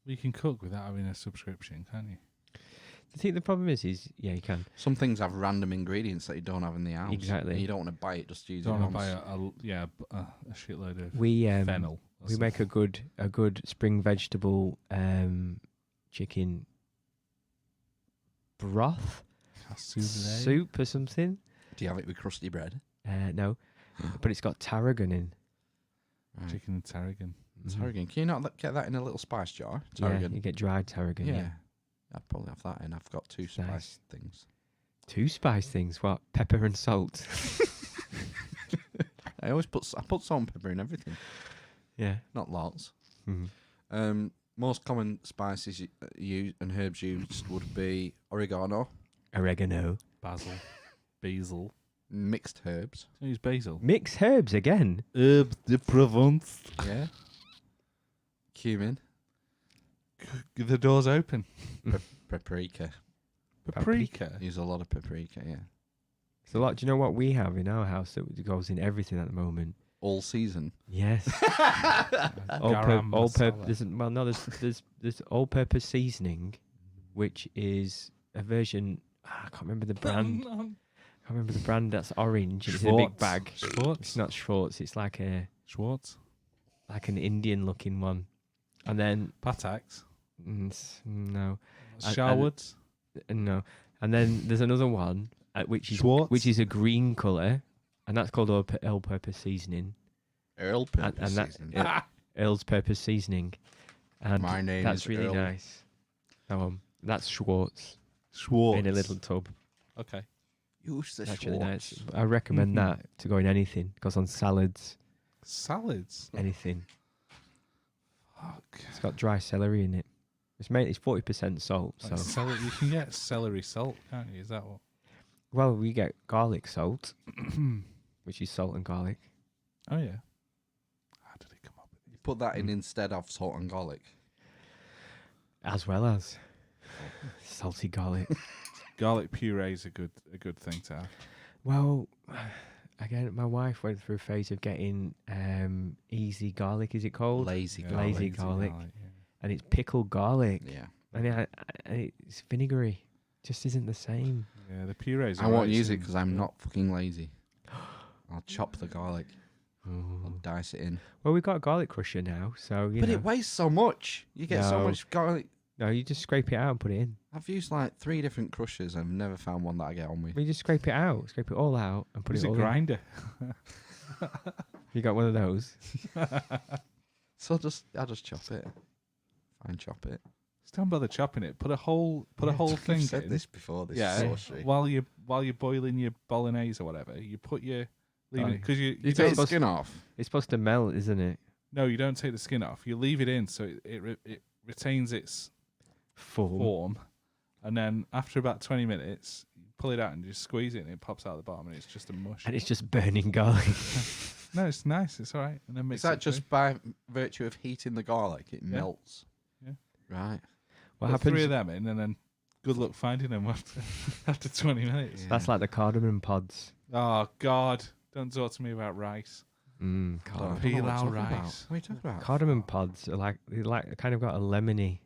Speaker 2: You can cook without having a subscription, can't you?
Speaker 3: I think the problem is yeah, you can.
Speaker 1: Some things have random ingredients that you don't have in the house.
Speaker 3: Exactly.
Speaker 1: And you don't want to buy it, just use
Speaker 2: Don't
Speaker 1: it
Speaker 2: want to
Speaker 1: once.
Speaker 2: buy a shitload of
Speaker 3: We
Speaker 2: fennel. or
Speaker 3: we make a
Speaker 2: something.
Speaker 3: good spring vegetable chicken broth
Speaker 2: Cassoulet.
Speaker 3: soup or something.
Speaker 1: Do you have it with crusty bread?
Speaker 3: No, but it's got tarragon in.
Speaker 1: Right.
Speaker 2: Chicken and tarragon.
Speaker 3: Mhm.
Speaker 1: Tarragon. Can you not get that in a little spice jar?
Speaker 3: Yeah,
Speaker 1: Tarragon.
Speaker 3: you get dried tarragon.
Speaker 1: Yeah. I'd probably have that in. I've got 2
Speaker 3: Nice.
Speaker 1: spice things.
Speaker 3: 2 spice things. What? Pepper and salt.
Speaker 1: I put salt and pepper in everything.
Speaker 3: Yeah.
Speaker 1: Not lots.
Speaker 3: Mhm.
Speaker 1: Most common spices used and herbs used would be oregano,
Speaker 3: Oregano.
Speaker 2: Basil. Basil.
Speaker 1: Mixed herbs.
Speaker 2: Don't use basil.
Speaker 3: Mixed herbs again.
Speaker 2: Herbes de Provence.
Speaker 1: Yeah. Cumin.
Speaker 2: The door's open.
Speaker 1: Paprika.
Speaker 2: Paprika.
Speaker 1: Use a lot of paprika, yeah.
Speaker 3: So, like, do you know what we have in our house that goes in everything at the moment?
Speaker 1: All season.
Speaker 3: Yes.
Speaker 2: Garam masala.
Speaker 3: There's all-purpose seasoning, which is a version. I can't remember the brand. I can't remember the brand. That's orange. It's in a big bag. It's
Speaker 2: Schwartz.
Speaker 3: not Schwartz. It's like
Speaker 2: Schwartz.
Speaker 3: an Indian-looking one. And then
Speaker 2: Patax.
Speaker 3: no,
Speaker 2: Sharwoods.
Speaker 3: no. And then there's another one which
Speaker 2: Schwartz.
Speaker 3: is a green colour, and that's called all-purpose seasoning.
Speaker 1: Earl pepper
Speaker 3: And that
Speaker 1: seasoning.
Speaker 3: Earl's purpose seasoning. And
Speaker 1: My name
Speaker 3: that's
Speaker 1: is
Speaker 3: really
Speaker 1: Earl.
Speaker 3: nice. That's Schwartz
Speaker 2: Schwartz.
Speaker 3: in a little tub.
Speaker 2: Okay.
Speaker 1: Use the
Speaker 3: That's really nice.
Speaker 1: Schwartz.
Speaker 3: I recommend that to go in anything. Goes on salads,
Speaker 2: Salads.
Speaker 3: anything.
Speaker 2: Fuck.
Speaker 3: It's got dry celery in it. It's 40% salt.
Speaker 2: Like
Speaker 3: So
Speaker 2: you can get celery salt, can't you? Is that what?
Speaker 3: well, we get garlic salt, which is salt and garlic.
Speaker 2: Oh yeah. How did it come up with
Speaker 1: You put that in instead of salt and garlic.
Speaker 3: As well as salty garlic.
Speaker 2: garlic puree is a good thing to have.
Speaker 3: Well, again, my wife went through a phase of getting easy garlic. Is it called?
Speaker 1: Lazy
Speaker 2: Yeah,
Speaker 1: garlic.
Speaker 3: Lazy garlic.
Speaker 2: yeah.
Speaker 3: And it's pickled garlic,
Speaker 1: Yeah.
Speaker 3: and it's vinegary. Just isn't the same.
Speaker 2: Yeah, the purees.
Speaker 1: I won't use it because I'm not fucking lazy. I'll chop the garlic. I'll
Speaker 3: Oh.
Speaker 1: dice it in.
Speaker 3: Well, we've got a garlic crusher now, so you
Speaker 1: But
Speaker 3: know.
Speaker 1: it weighs so much. You get so
Speaker 3: No.
Speaker 1: much garlic.
Speaker 3: No, you just scrape it out and put it in.
Speaker 1: I've used like 3 different crushers and I've never found one that I get on with.
Speaker 3: You just scrape it out, scrape it all out, and put
Speaker 2: Use
Speaker 3: it
Speaker 2: a
Speaker 3: all
Speaker 2: grinder.
Speaker 3: in. You got one of those?
Speaker 1: So I'll just chop it. Fine, chop it.
Speaker 2: Just don't bother chopping it. Put a whole
Speaker 1: I've
Speaker 2: thing
Speaker 1: said
Speaker 2: in.
Speaker 1: this before. This
Speaker 2: Yeah.
Speaker 1: is so shit.
Speaker 2: While you're boiling your bolognese or whatever, you put your leave it because you
Speaker 3: It's
Speaker 1: Take
Speaker 2: don't,
Speaker 1: the skin off.
Speaker 3: It's supposed to melt, isn't it?
Speaker 2: no, you don't take the skin off. You leave it in so it retains its
Speaker 3: Full.
Speaker 2: form, and then after about 20 minutes, you pull it out and just squeeze it, and it pops out the bottom, and it's just a mush.
Speaker 3: And it's just burning garlic.
Speaker 2: No, it's nice. It's all right. And then mix
Speaker 1: Is that
Speaker 2: it
Speaker 1: just
Speaker 2: through.
Speaker 1: by virtue of heating the garlic? It
Speaker 2: Yeah.
Speaker 1: melts.
Speaker 2: Yeah.
Speaker 1: Right.
Speaker 3: What
Speaker 2: Put 3
Speaker 3: happens?
Speaker 2: of them in, and then good luck finding them after 20 minutes.
Speaker 1: Yeah.
Speaker 3: That's like the cardamom pods.
Speaker 2: Oh God! Don't talk to me about rice.
Speaker 1: I don't
Speaker 3: Cardamom.
Speaker 1: know what
Speaker 2: Pilau
Speaker 1: you're talking
Speaker 2: rice.
Speaker 1: about. What are you talking about?
Speaker 3: Cardamom pods are they kind of got a lemony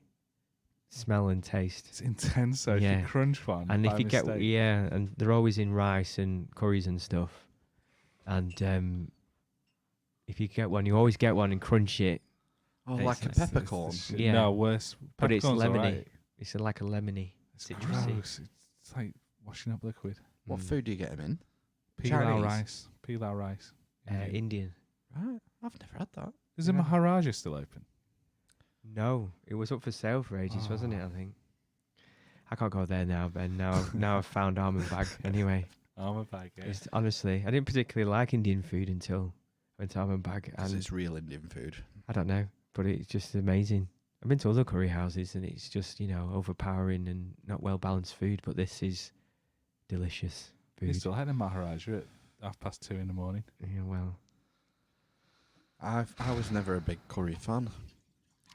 Speaker 3: smell and taste.
Speaker 2: It's intense. So if
Speaker 3: Yeah.
Speaker 2: you crunch one,
Speaker 3: And
Speaker 2: by
Speaker 3: if you get
Speaker 2: mistake,
Speaker 3: and they're always in rice and curries and stuff. And if you get one, you always get one and crunch it.
Speaker 1: Oh,
Speaker 3: It's-
Speaker 1: like a
Speaker 3: it's-
Speaker 1: peppercorn.
Speaker 3: Yeah.
Speaker 2: No, worse.
Speaker 3: But it's
Speaker 2: Peppercorn's all
Speaker 3: lemony.
Speaker 2: right.
Speaker 3: It's like a lemony.
Speaker 2: It's
Speaker 3: citrusy.
Speaker 2: gross. It's like washing up liquid.
Speaker 1: What
Speaker 3: Mm.
Speaker 1: food do you get them in?
Speaker 2: Pilau
Speaker 1: Chinese?
Speaker 2: rice. Pilau rice.
Speaker 3: Indian.
Speaker 1: Right. I've never had that.
Speaker 2: Is the
Speaker 3: Yeah.
Speaker 2: Maharaja still open?
Speaker 3: No, it was up for sale for ages, wasn't it? I think. I can't go there now, Ben. Now I've found almond bag. Anyway,
Speaker 2: Almond bag. Yeah.
Speaker 3: it's, honestly, I didn't particularly like Indian food until I went to almond bag,
Speaker 1: Because
Speaker 3: and
Speaker 1: it's real Indian food.
Speaker 3: I don't know, but it's just amazing. I've been to other curry houses, and it's just overpowering and not well balanced food. But this is delicious
Speaker 2: You
Speaker 3: food.
Speaker 2: still had a Maharaja at 2:30 in the morning.
Speaker 3: Yeah, well,
Speaker 1: I was never a big curry fan.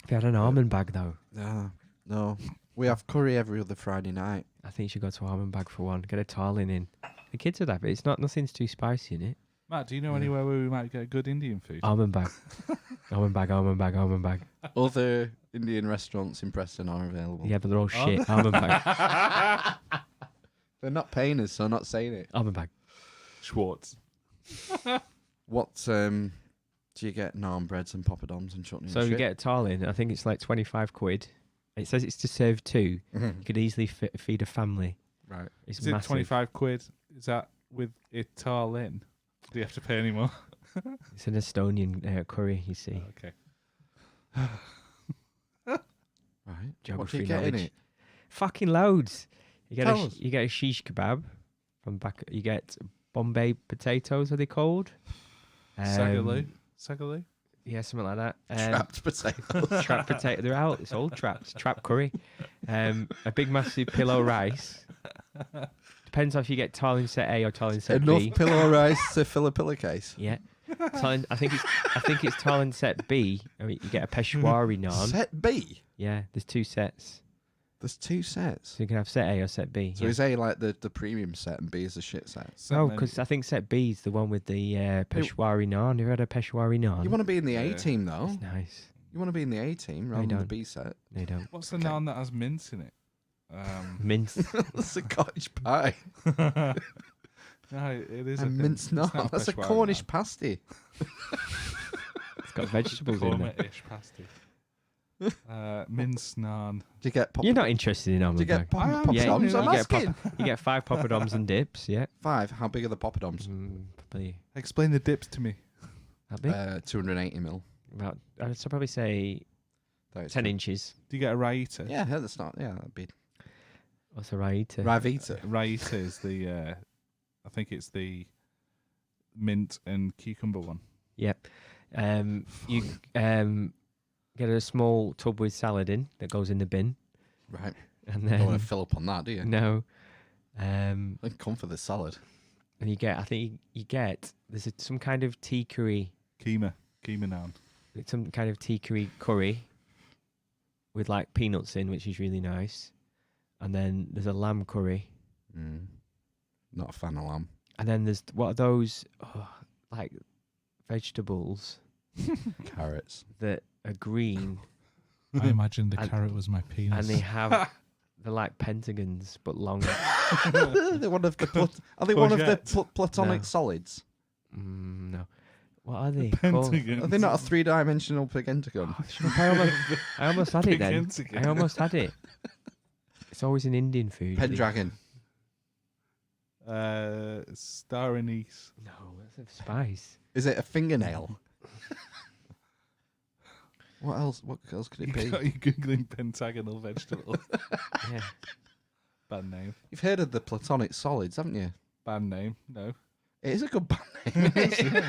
Speaker 3: if you had an almond bag though,
Speaker 1: No. We have curry every other Friday night.
Speaker 3: I think you should go to almond bag for one. Get a tarlin in. The kids would have it. It's nothing's too spicy in it.
Speaker 2: Matt, do you know
Speaker 1: Yeah.
Speaker 2: anywhere where we might get good Indian food?
Speaker 3: Almond bag. Almond bag, almond bag, almond bag.
Speaker 1: Other Indian restaurants in Preston are available.
Speaker 3: Yeah, but they're all shit. Almond bag.
Speaker 1: They're not paying us, so I'm not saying it.
Speaker 3: Almond bag.
Speaker 2: Schwartz.
Speaker 1: What do you get? Naan breads and poppadoms and chutney
Speaker 3: So
Speaker 1: and
Speaker 3: you
Speaker 1: shit?
Speaker 3: get a tarlin. I think it's like 25 quid. It says it's to serve 2. You could easily feed a family.
Speaker 1: Right.
Speaker 3: It's
Speaker 2: Is it
Speaker 3: massive.
Speaker 2: 25 quid? Is that with it all in? Do you have to pay any more?
Speaker 3: It's an Estonian curry, you see.
Speaker 2: Okay.
Speaker 1: Right. What do
Speaker 3: Geography
Speaker 1: you get in
Speaker 3: knowledge.
Speaker 1: it?
Speaker 3: Fucking loads. You get
Speaker 1: Tell us.
Speaker 3: you get a shish kebab from back. You get Bombay potatoes. Are they called?
Speaker 2: Sagaloo. Sagaloo?
Speaker 3: Yeah, something like that.
Speaker 1: Trapped potatoes.
Speaker 3: Trap potato. They're out. It's all traps. Trap curry. A big massive pillow rice. depends on if you get tile in set A or tile in set
Speaker 1: Enough
Speaker 3: B.
Speaker 1: pillow rice to fill a pillowcase.
Speaker 3: Yeah. I think it's tile in set B. I mean, you get a Peshwari naan.
Speaker 1: Set B?
Speaker 3: Yeah, there's 2 sets.
Speaker 1: There's 2 sets.
Speaker 3: So you can have set A or set B.
Speaker 1: So is A like the premium set and B is the shit set?
Speaker 3: No, because I think set B is the one with the Peshwari naan. You ever had a Peshwari naan?
Speaker 1: You want to be in the A team though.
Speaker 3: It's nice.
Speaker 1: You want to be in the A team rather than the B set.
Speaker 3: No, you don't.
Speaker 2: What's the naan that has mince in it?
Speaker 3: Mince.
Speaker 1: That's a cottage pie.
Speaker 2: No, it is
Speaker 1: A minced naan. That's a Cornish pasty.
Speaker 3: It's got vegetables in there.
Speaker 2: Cornish pasty. Minced naan.
Speaker 1: Do you get
Speaker 3: You're not interested in
Speaker 1: Do you
Speaker 3: almond
Speaker 1: get
Speaker 3: bag.
Speaker 1: poppadoms?
Speaker 3: Yeah,
Speaker 1: I'm asking.
Speaker 3: You get 5 poppadoms and dips. Yeah.
Speaker 1: 5. How big are the poppadoms?
Speaker 3: Probably
Speaker 2: Explain the dips to me.
Speaker 3: that big.
Speaker 1: 280 mil.
Speaker 3: About I'd probably say 10 inches.
Speaker 2: Do you get a raita?
Speaker 1: Yeah, that's not. Yeah, that'd be
Speaker 3: What's a raita?
Speaker 1: Ravita.
Speaker 2: Raita is the, I think it's the mint and cucumber one.
Speaker 3: Yep. You get a small tub with salad in that goes in the bin,
Speaker 1: Right.
Speaker 3: and
Speaker 1: Don't want
Speaker 3: then
Speaker 1: to fill up on that, do you?
Speaker 3: no.
Speaker 1: Then come for the salad.
Speaker 3: And you get, I think you get some kind of tea curry,
Speaker 2: Keema naan.
Speaker 3: some kind of tea curry with like peanuts in, which is really nice. And then there's a lamb curry.
Speaker 1: Not a fan of lamb.
Speaker 3: And then there's what are those like vegetables
Speaker 1: Carrots.
Speaker 3: that are green,
Speaker 2: I imagine the
Speaker 3: And-
Speaker 2: carrot was my penis.
Speaker 3: and they have they're like pentagons but longer.
Speaker 1: They're one of the are they one of the platonic
Speaker 3: No.
Speaker 1: solids?
Speaker 3: No, what are they called?
Speaker 2: Pentagon.
Speaker 1: Are they not a 3-dimensional pentagon?
Speaker 3: I almost had it then.
Speaker 2: Pentagon.
Speaker 3: I almost had it. It's always an Indian food.
Speaker 1: Pendragon.
Speaker 2: Star anise.
Speaker 3: No, that's a spice.
Speaker 1: Is it a fingernail? What else? What else could it be?
Speaker 2: You're googling pentagonal vegetable.
Speaker 3: Yeah.
Speaker 2: Bad name.
Speaker 1: You've heard of the platonic solids, haven't you?
Speaker 2: Bad name. No.
Speaker 1: It is a good band name.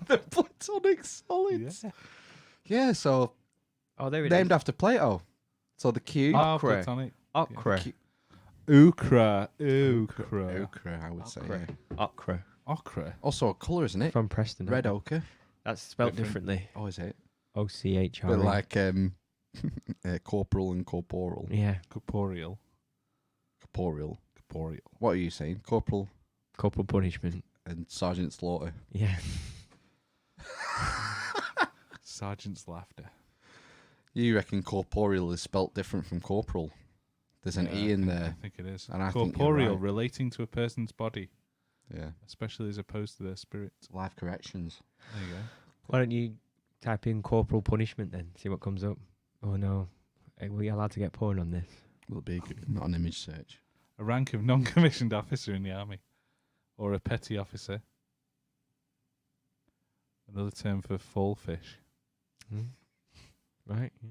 Speaker 1: The platonic solids. Yeah, so
Speaker 3: Oh, there it
Speaker 1: named
Speaker 3: is.
Speaker 1: after Plato. So the cube.
Speaker 3: Okra.
Speaker 2: Platonic.
Speaker 3: Okra.
Speaker 2: Okra.
Speaker 1: Ochre, I would say.
Speaker 3: Okra.
Speaker 1: Yeah.
Speaker 3: Okra.
Speaker 2: Okra.
Speaker 1: Also a colour, isn't it?
Speaker 3: From Preston.
Speaker 1: Red ochre.
Speaker 3: That's spelled
Speaker 2: Different.
Speaker 3: differently.
Speaker 1: Oh, is it?
Speaker 3: OCHR.
Speaker 1: Bit like corporal and corporal.
Speaker 3: Yeah.
Speaker 2: Corporeal.
Speaker 1: Corporeal.
Speaker 2: Corporeal.
Speaker 1: What are you saying? Corporal
Speaker 3: Corporal punishment.
Speaker 1: and Sergeant Slaughter.
Speaker 3: Yeah.
Speaker 2: Sergeant's laughter.
Speaker 1: You reckon corporeal is spelt different from corporal? There's an E in
Speaker 2: I
Speaker 1: there.
Speaker 2: think it is.
Speaker 1: And I think you're
Speaker 2: Corporeal,
Speaker 1: right.
Speaker 2: relating to a person's body,
Speaker 1: Yeah.
Speaker 2: especially as opposed to their spirit.
Speaker 1: Life corrections.
Speaker 2: There you go.
Speaker 3: Why don't you type in corporal punishment then? See what comes up. Oh no. Are we allowed to get porn on this?
Speaker 1: Will be not an image search.
Speaker 2: A rank of non-commissioned officer in the army, or a petty officer. Another term for fall fish.
Speaker 3: Right. Yeah.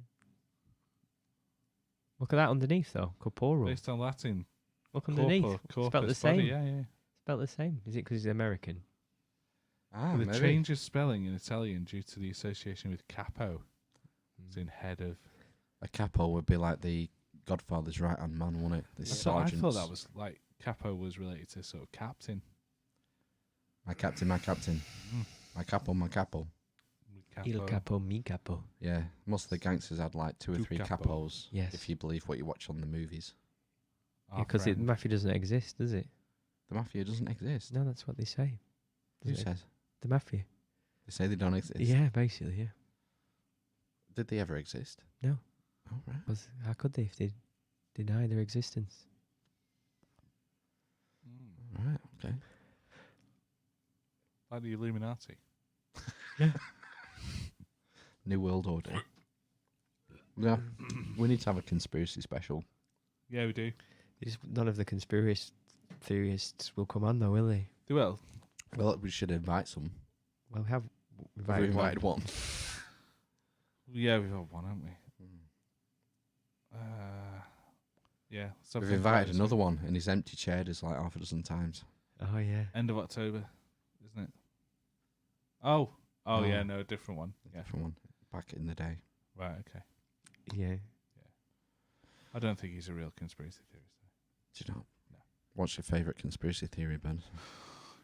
Speaker 3: Look at that underneath though. Corporal.
Speaker 2: Based on Latin.
Speaker 3: Look underneath.
Speaker 2: Corpus
Speaker 3: Spelt the
Speaker 2: body,
Speaker 3: same.
Speaker 2: Yeah.
Speaker 3: Spelled the same. Is it because he's American?
Speaker 1: Ah,
Speaker 2: The
Speaker 1: maybe.
Speaker 2: change of spelling in Italian due to the association with capo, as in head of.
Speaker 1: A capo would be like the Godfather's right hand man, wouldn't it? The
Speaker 2: I
Speaker 1: sergeant.
Speaker 2: thought that was like capo was related to sort of captain.
Speaker 1: My captain, my captain. My capo, my capo.
Speaker 3: Il capo, mi capo.
Speaker 1: Yeah, most of the gangsters had like 2 or
Speaker 2: Tu
Speaker 1: 3
Speaker 2: capo.
Speaker 1: capos.
Speaker 3: Yes.
Speaker 1: If you believe what you watch on the movies.
Speaker 3: Because the mafia doesn't exist, does it?
Speaker 1: The mafia doesn't exist.
Speaker 3: No, that's what they say.
Speaker 1: Who
Speaker 3: Does it?
Speaker 1: says?
Speaker 3: The mafia.
Speaker 1: They say they don't exist.
Speaker 3: Yeah, basically, yeah.
Speaker 1: Did they ever exist?
Speaker 3: No.
Speaker 1: Oh, right.
Speaker 3: How could they if they deny their existence?
Speaker 1: Right, okay.
Speaker 2: Like the Illuminati.
Speaker 1: New World Order. Yeah, we need to have a conspiracy special.
Speaker 2: Yeah, we do.
Speaker 3: None of the conspiracy theorists will come on though, will they?
Speaker 2: They will.
Speaker 1: Well, we should invite some.
Speaker 3: Well, we have
Speaker 1: We've
Speaker 3: invited
Speaker 1: invited
Speaker 3: one.
Speaker 1: one.
Speaker 2: Yeah, we've had one, haven't we? Yeah.
Speaker 1: We've invited another one, and he's empty chaired us like half a dozen times.
Speaker 3: Oh yeah.
Speaker 2: End of October, isn't it? Oh. Oh,
Speaker 1: No.
Speaker 2: yeah, no, a different one. Yeah.
Speaker 1: Different one. Back in the day.
Speaker 2: Right, okay.
Speaker 3: Yeah.
Speaker 2: I don't think he's a real conspiracy theorist.
Speaker 1: Do you know? What's your favourite conspiracy theory, Ben?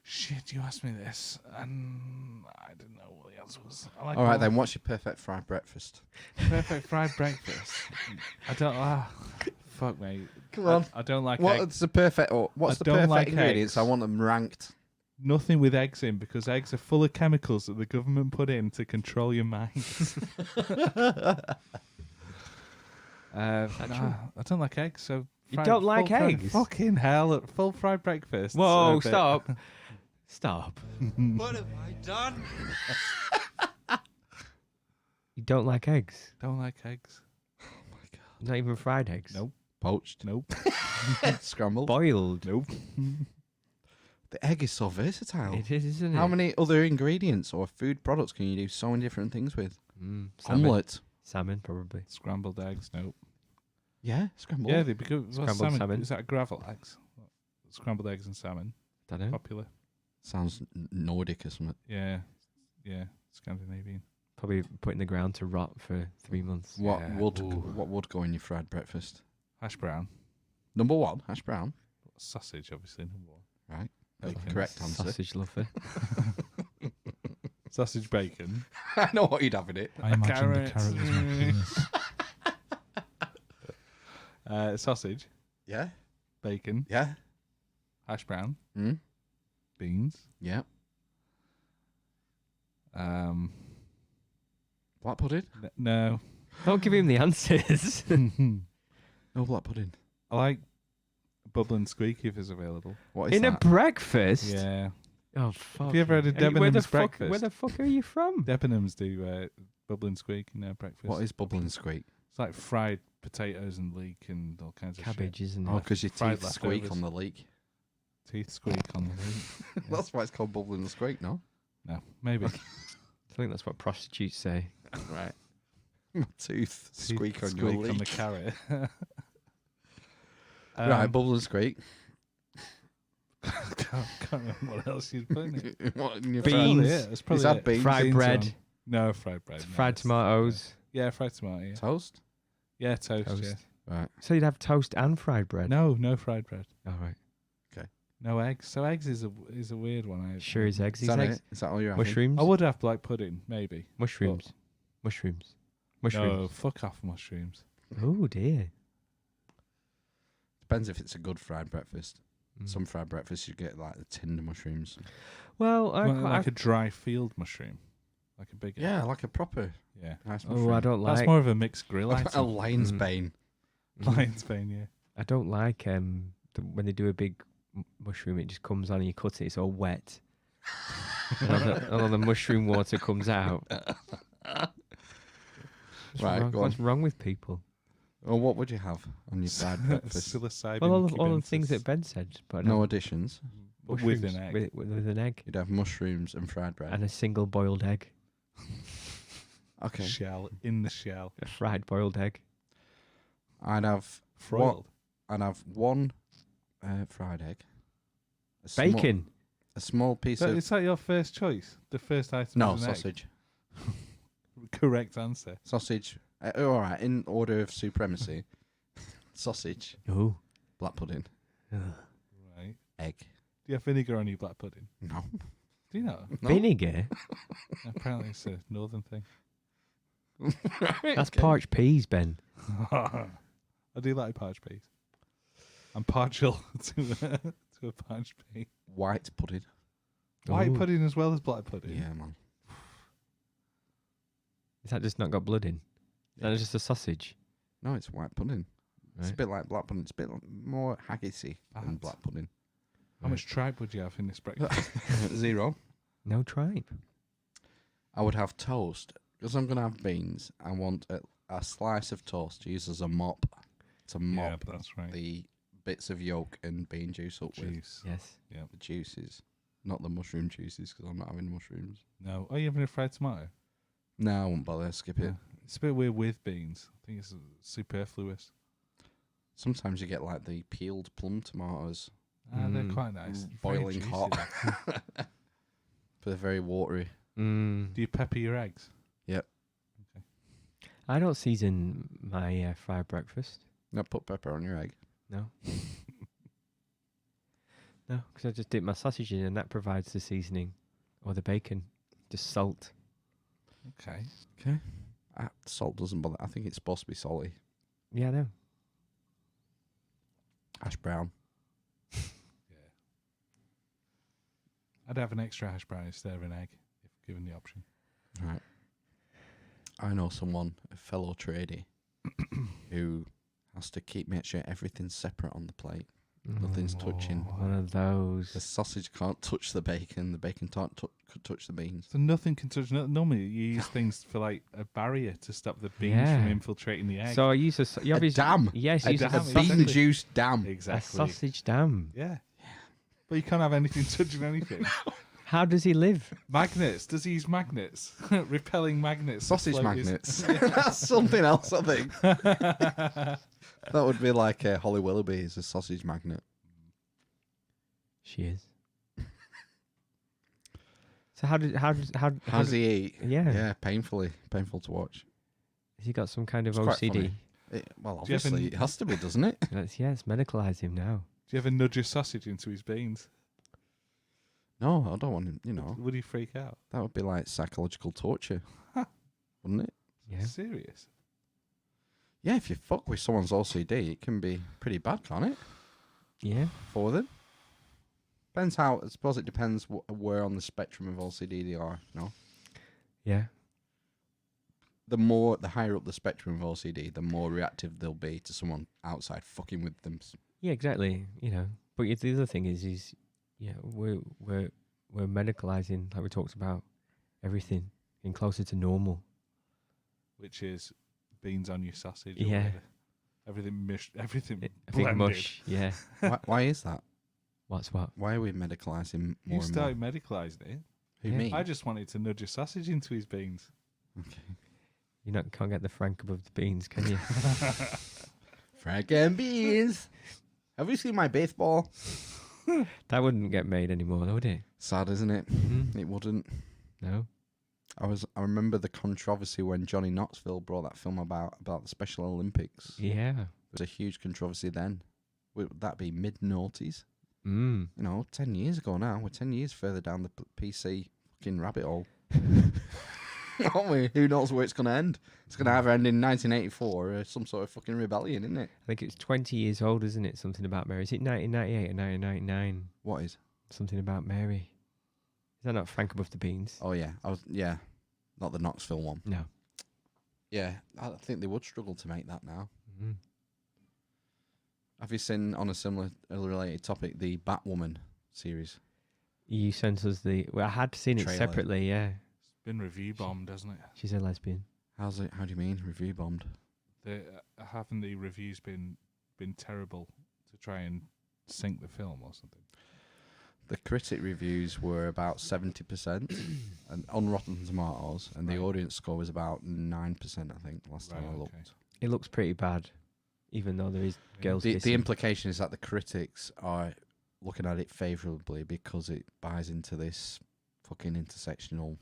Speaker 2: Shit, you asked me this, and I didn't know what the answer was. I like
Speaker 1: All right,
Speaker 2: all-
Speaker 1: then. What's your perfect fried breakfast?
Speaker 2: Perfect fried breakfast. I don't. Fuck, mate.
Speaker 1: Come on.
Speaker 2: I don't like eggs.
Speaker 1: What's the perfect? Or what's
Speaker 2: I
Speaker 1: the
Speaker 2: don't
Speaker 1: perfect
Speaker 2: like
Speaker 1: ingredients?
Speaker 2: eggs.
Speaker 1: I want them ranked.
Speaker 2: Nothing with eggs in, because eggs are full of chemicals that the government put in to control your mind. I don't like eggs, so
Speaker 3: You don't like
Speaker 2: full fried-
Speaker 3: eggs?
Speaker 2: Fucking hell! Full fried breakfast.
Speaker 3: Whoa,
Speaker 2: a bit-
Speaker 3: stop. Stop.
Speaker 4: What have I done?
Speaker 3: You don't like eggs?
Speaker 2: Don't like eggs.
Speaker 3: Not even fried eggs?
Speaker 2: Nope.
Speaker 1: Poached,
Speaker 2: Nope.
Speaker 1: scrambled.
Speaker 3: Boiled?
Speaker 2: Nope.
Speaker 1: The egg is so versatile.
Speaker 3: It is, isn't it?
Speaker 1: How many other ingredients or food products can you do so many different things with?
Speaker 3: Salmon.
Speaker 1: Omelette.
Speaker 3: Salmon, probably.
Speaker 2: Scrambled eggs. Nope.
Speaker 1: Yeah, scrambled.
Speaker 2: Yeah, they become
Speaker 3: Scrambled salmon.
Speaker 2: Is that gravel eggs? Scrambled eggs and salmon.
Speaker 3: Don't know.
Speaker 2: Popular.
Speaker 1: Sounds Nordic or something.
Speaker 2: Yeah. Yeah. Scandinavian.
Speaker 3: Probably put in the ground to rot for 3 months.
Speaker 1: What
Speaker 2: Yeah.
Speaker 1: would
Speaker 2: Ooh.
Speaker 1: what would go in your fried breakfast?
Speaker 2: Hash brown.
Speaker 1: Number one, hash brown.
Speaker 2: Sausage, obviously. Number one.
Speaker 1: Right.
Speaker 2: Bacon.
Speaker 1: Correct answer.
Speaker 3: Sausage lover.
Speaker 2: Sausage bacon.
Speaker 1: I know what you'd have in it.
Speaker 7: I imagine
Speaker 2: Carrot.
Speaker 7: the carrot was my penis.
Speaker 2: Sausage.
Speaker 1: Yeah.
Speaker 2: Bacon.
Speaker 1: Yeah.
Speaker 2: Hash brown.
Speaker 1: Mm.
Speaker 2: Beans.
Speaker 1: Yeah.
Speaker 2: Um.
Speaker 1: Black pudding?
Speaker 2: No.
Speaker 3: Don't give him the answers.
Speaker 1: No black pudding.
Speaker 2: I like bubble and squeaky if it's available.
Speaker 1: What is
Speaker 3: In a
Speaker 1: that?
Speaker 3: breakfast?
Speaker 2: Yeah.
Speaker 3: Oh, fuck.
Speaker 2: you ever had a
Speaker 3: Where the
Speaker 2: Debenhams breakfast?
Speaker 3: Where the fuck are you from?
Speaker 2: Debenhams do bubble and squeak in their breakfast.
Speaker 1: What is bubble and squeak?
Speaker 2: It's like fried potatoes and leek and all kinds of
Speaker 3: Cabbage, isn't it?
Speaker 1: Oh, because your
Speaker 2: fried
Speaker 1: teeth squeak
Speaker 2: leftovers.
Speaker 1: on the leak.
Speaker 2: shit. Teeth squeak on the leek.
Speaker 1: That's why it's called bubble and squeak, no?
Speaker 2: No, maybe.
Speaker 3: I think that's what prostitutes say.
Speaker 1: Right. My tooth
Speaker 2: Teeth
Speaker 1: squeak on your leak.
Speaker 2: on the carrot.
Speaker 1: Right, bubble and squeak.
Speaker 2: can't remember what else you'd put in it.
Speaker 1: What in your
Speaker 3: Beans.
Speaker 2: It's probably
Speaker 1: Is that
Speaker 2: it.
Speaker 1: beans?
Speaker 3: Fried
Speaker 2: Beans
Speaker 3: bread.
Speaker 2: on- No, fried bread. no,
Speaker 3: Fried
Speaker 2: that's-
Speaker 3: tomatoes.
Speaker 2: Yeah, fried tomato. Yeah,
Speaker 1: Toast?
Speaker 2: yeah toast.
Speaker 3: Toast.
Speaker 1: Right.
Speaker 3: So you'd have toast and fried bread?
Speaker 2: Yeah. No fried bread.
Speaker 3: All right.
Speaker 2: No eggs. So eggs is a weird one.
Speaker 3: Sure is eggs.
Speaker 1: Is
Speaker 3: These
Speaker 1: that
Speaker 3: eggs.
Speaker 1: it? Is that all you're having?
Speaker 3: Mushrooms?
Speaker 2: I would have black pudding, maybe.
Speaker 3: Mushrooms. Mushrooms.
Speaker 2: No,
Speaker 3: Mushrooms.
Speaker 2: fuck off mushrooms.
Speaker 3: Oh, dear.
Speaker 1: Depends if it's a good fried breakfast.
Speaker 3: Mm.
Speaker 1: Some fried breakfast you get like the tinned mushrooms.
Speaker 3: Well,
Speaker 2: Like a dry field mushroom. Like a big
Speaker 1: Yeah, like a proper
Speaker 2: Yeah.
Speaker 1: nice
Speaker 3: oh,
Speaker 1: mushroom.
Speaker 3: I don't like.
Speaker 2: That's more of a mixed grill
Speaker 1: a
Speaker 2: item.
Speaker 1: lion's
Speaker 3: Mm.
Speaker 1: bane.
Speaker 2: Lion's bane, yeah.
Speaker 3: I don't like when they do a big mushroom. It just comes on and you cut it. It's all wet. and all the mushroom water comes out.
Speaker 1: Right, go on.
Speaker 3: What's wrong with people?
Speaker 1: Or what would you have on your fried breakfast?
Speaker 2: Psilocybin
Speaker 3: Well, all the things
Speaker 2: cubensis.
Speaker 3: that Ben said, but I
Speaker 1: No
Speaker 3: don't-
Speaker 1: additions.
Speaker 2: But with
Speaker 3: mushrooms
Speaker 2: an egg.
Speaker 3: with an egg
Speaker 1: You'd have mushrooms and fried bread.
Speaker 3: and a single boiled egg,
Speaker 1: Okay.
Speaker 2: Shell in the shell.
Speaker 3: a fried boiled egg.
Speaker 1: I'd have
Speaker 2: Froiled.
Speaker 1: I'd have one fried egg.
Speaker 3: Bacon.
Speaker 1: A small piece
Speaker 2: So
Speaker 1: of
Speaker 2: is that your first choice? The first item
Speaker 1: no
Speaker 2: is an egg?
Speaker 1: sausage.
Speaker 2: Correct answer.
Speaker 1: Sausage. All right, in order of supremacy. Sausage,
Speaker 3: Oh.
Speaker 1: black pudding,
Speaker 2: Right.
Speaker 1: egg.
Speaker 2: Do you have vinegar on your black pudding?
Speaker 1: No.
Speaker 2: Do you know?
Speaker 1: No.
Speaker 3: Vinegar?
Speaker 2: Apparently it's a northern thing.
Speaker 3: That's parched peas, Ben.
Speaker 2: I do like parched peas. I'm partial to a parched pea.
Speaker 1: White pudding.
Speaker 2: White
Speaker 3: Ooh.
Speaker 2: pudding as well as black pudding.
Speaker 1: Yeah, man.
Speaker 3: Is that just not got blood in? Is that just a sausage?
Speaker 1: No, it's white pudding. It's a
Speaker 3: Right.
Speaker 1: bit like black pudding. It's a bit more haggisy than
Speaker 2: What?
Speaker 1: black pudding.
Speaker 2: How much tripe would you have in this breakfast?
Speaker 1: 0.
Speaker 3: No tripe.
Speaker 1: I would have toast because I'm gonna have beans. I want a slice of toast to use as a mop to
Speaker 2: yeah,
Speaker 1: mop
Speaker 2: that's right.
Speaker 1: the bits of yolk and bean juice up with
Speaker 2: Juice.
Speaker 3: Yes.
Speaker 1: the juices, not the mushroom juices because I'm not having mushrooms.
Speaker 2: No. Are you having a fried tomato?
Speaker 1: No, I won't bother. Skip it.
Speaker 2: Yeah. It's a bit weird with beans. I think it's superfluous.
Speaker 1: Sometimes you get like the peeled plum tomatoes,
Speaker 2: They're
Speaker 3: Mm.
Speaker 2: quite nice. Very
Speaker 1: boiling
Speaker 2: juicy,
Speaker 1: hot,
Speaker 2: though.
Speaker 1: but they're very watery.
Speaker 3: Mm.
Speaker 2: Do you pepper your eggs?
Speaker 3: I don't season my fried breakfast.
Speaker 1: Not put pepper on your egg.
Speaker 3: No. No, because I just dip my sausage in, and that provides the seasoning, or the bacon, just salt.
Speaker 2: Okay.
Speaker 1: Okay. Salt doesn't bother. I think it's supposed to be salty.
Speaker 3: Yeah, I know.
Speaker 1: Hash brown.
Speaker 2: Yeah. I'd have an extra hash brown instead of an egg, if given the option.
Speaker 1: Right. I know someone, a fellow tradie, who has to make sure everything's separate on the plate. Nothing's touching.
Speaker 3: One of those.
Speaker 1: The sausage can't touch the bacon can't touch the beans.
Speaker 2: So nothing can touch. Normally, you use things for like a barrier to stop the beans from infiltrating the egg.
Speaker 3: So I use a
Speaker 1: A dam.
Speaker 3: Yes,
Speaker 2: A
Speaker 3: use
Speaker 2: dam,
Speaker 3: a
Speaker 1: A
Speaker 3: sausage,
Speaker 1: bean juice dam.
Speaker 2: Exactly.
Speaker 3: a sausage dam.
Speaker 2: Yeah. But you can't have anything touching anything.
Speaker 3: How does he live?
Speaker 2: Magnets. Does he use magnets? Repelling magnets. to
Speaker 1: Sausage
Speaker 2: float his-
Speaker 1: magnets. That's something else, I think. That would be like Holly Willoughby is a sausage magnet.
Speaker 3: She is. So how
Speaker 1: does he eat?
Speaker 3: Yeah.
Speaker 1: Painful to watch.
Speaker 3: Has he got some kind of
Speaker 1: It's quite
Speaker 3: OCD?
Speaker 1: funny. Well,
Speaker 2: Do you have
Speaker 1: obviously
Speaker 2: an-
Speaker 1: it has to be, doesn't it?
Speaker 3: Let's medicalise him now.
Speaker 2: Do you ever nudge a sausage into his beans?
Speaker 1: No, I don't want him. You know,
Speaker 2: Would he freak out?
Speaker 1: that would be like psychological torture, wouldn't it?
Speaker 3: Yeah.
Speaker 2: Serious?
Speaker 1: Yeah, if you fuck with someone's OCD, it can be pretty bad, can't it?
Speaker 3: Yeah.
Speaker 1: For them. Depends how. I suppose it depends where on the spectrum of OCD they are. No,
Speaker 3: Yeah.
Speaker 1: the higher up the spectrum of OCD, the more reactive they'll be to someone outside fucking with them.
Speaker 3: Yeah, exactly. You know, but the other thing is we're medicalising, like we talked about, everything getting closer to normal.
Speaker 2: Which is beans on your sausage.
Speaker 3: Yeah.
Speaker 2: Or whatever. Everything mushed. Everything
Speaker 3: A big
Speaker 2: blended.
Speaker 3: mush. Yeah.
Speaker 1: Why is that?
Speaker 3: What's what?
Speaker 1: Why are we medicalising more
Speaker 2: You
Speaker 1: and more?
Speaker 2: started medicalising it.
Speaker 1: Who,
Speaker 3: Yeah.
Speaker 1: me?
Speaker 2: I just wanted to nudge a sausage into his beans.
Speaker 3: You can't get the frank above the beans, can you?
Speaker 1: Frank and beans. Have you seen my baseball?
Speaker 3: That wouldn't get made anymore, would it?
Speaker 1: Sad, isn't it?
Speaker 3: Mhm.
Speaker 1: It wouldn't.
Speaker 3: No.
Speaker 1: I remember the controversy when Johnny Knoxville brought that film about the Special Olympics.
Speaker 3: Yeah.
Speaker 1: There was a huge controversy then. Would that be mid-noughties?
Speaker 3: Mm.
Speaker 1: 10 years ago now. We're 10 years further down the PC fucking rabbit hole. Aren't we? Who knows where it's going to end? It's going to either end in 1984 or some sort of fucking rebellion, isn't it?
Speaker 3: I think it's 20 years old, isn't it? Something about Mary. Is it 1998 or 1999?
Speaker 1: What is?
Speaker 3: Something about Mary. Is that not Frank above the beans?
Speaker 1: Oh, yeah. Not the Knoxville one.
Speaker 3: No.
Speaker 1: Yeah, I think they would struggle to make that now.
Speaker 3: Mm.
Speaker 1: Have you seen, on a similar related topic, the Batwoman series?
Speaker 3: You sent us I had seen it
Speaker 1: Trailer.
Speaker 3: separately, yeah.
Speaker 2: It's been review bombed, hasn't it?
Speaker 3: She's a lesbian.
Speaker 1: How do you mean review bombed?
Speaker 2: Haven't the reviews been terrible to try and sink the film or something?
Speaker 1: The critic reviews were about 70% and on Rotten Tomatoes, and the
Speaker 2: Right.
Speaker 1: audience score was about 9%, I think, last time I
Speaker 2: Right,
Speaker 1: looked.
Speaker 2: okay.
Speaker 3: It looks pretty bad, even though there is
Speaker 2: Yeah.
Speaker 3: girls
Speaker 1: The
Speaker 3: kissing.
Speaker 1: implication is that the critics are looking at it favourably because it buys into this fucking intersectional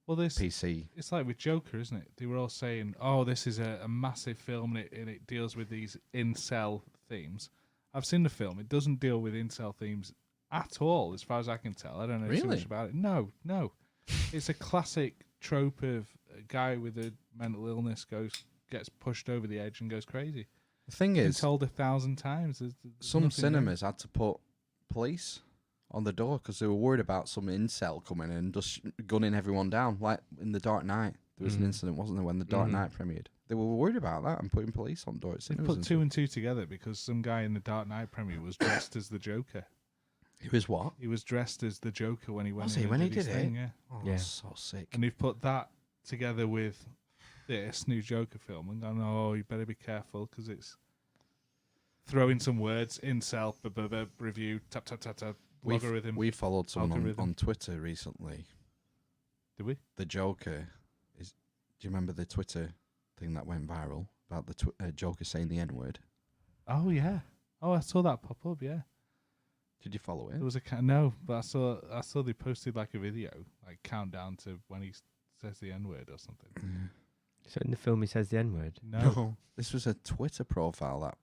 Speaker 2: Well,
Speaker 1: PC.
Speaker 2: it's like with Joker, isn't it? They were all saying, "Oh, this is a massive film, and it deals with these incel themes." I've seen the film; it doesn't deal with incel themes at all, as far as I can tell. I don't know too
Speaker 1: Really?
Speaker 2: much about it. No, it's a classic trope of a guy with a mental illness gets pushed over the edge and goes crazy.
Speaker 1: The thing
Speaker 2: Been
Speaker 1: is,
Speaker 2: told 1,000 times. There's
Speaker 1: some
Speaker 2: nothing there.
Speaker 1: cinemas had to put police on the door because they were worried about some incel coming in and just gunning everyone down. Like in The Dark Knight, there was an incident, wasn't there, when The Dark Knight premiered? They were worried about that and putting police on door at
Speaker 2: They
Speaker 1: cinemas.
Speaker 2: put
Speaker 1: and
Speaker 2: two and two together because some guy in the Dark Knight premiere was dressed as the Joker.
Speaker 1: stuff. It was what?
Speaker 2: He was dressed as the Joker when he went
Speaker 1: Was
Speaker 2: in
Speaker 1: he?
Speaker 2: and
Speaker 1: When he
Speaker 2: his
Speaker 1: did
Speaker 2: thing,
Speaker 1: it?
Speaker 2: yeah.
Speaker 1: Oh,
Speaker 3: Yeah.
Speaker 1: that's so sick.
Speaker 2: And they've put that together with this new Joker film and gone, oh, you better be careful because it's throwing some words, incel, review, tap, logarithm.
Speaker 1: We followed someone
Speaker 2: algorithm.
Speaker 1: on Twitter recently.
Speaker 2: Did we?
Speaker 1: The Joker is. Do you remember the Twitter thing that went viral about the Joker saying the N-word?
Speaker 2: Oh, yeah. Oh, I saw that pop up, yeah.
Speaker 1: Did you follow it?
Speaker 2: There was no, but I saw they posted like a video, like countdown to when he says the N-word or something.
Speaker 3: So in the film he says the N-word.
Speaker 2: No.
Speaker 1: This was a Twitter profile that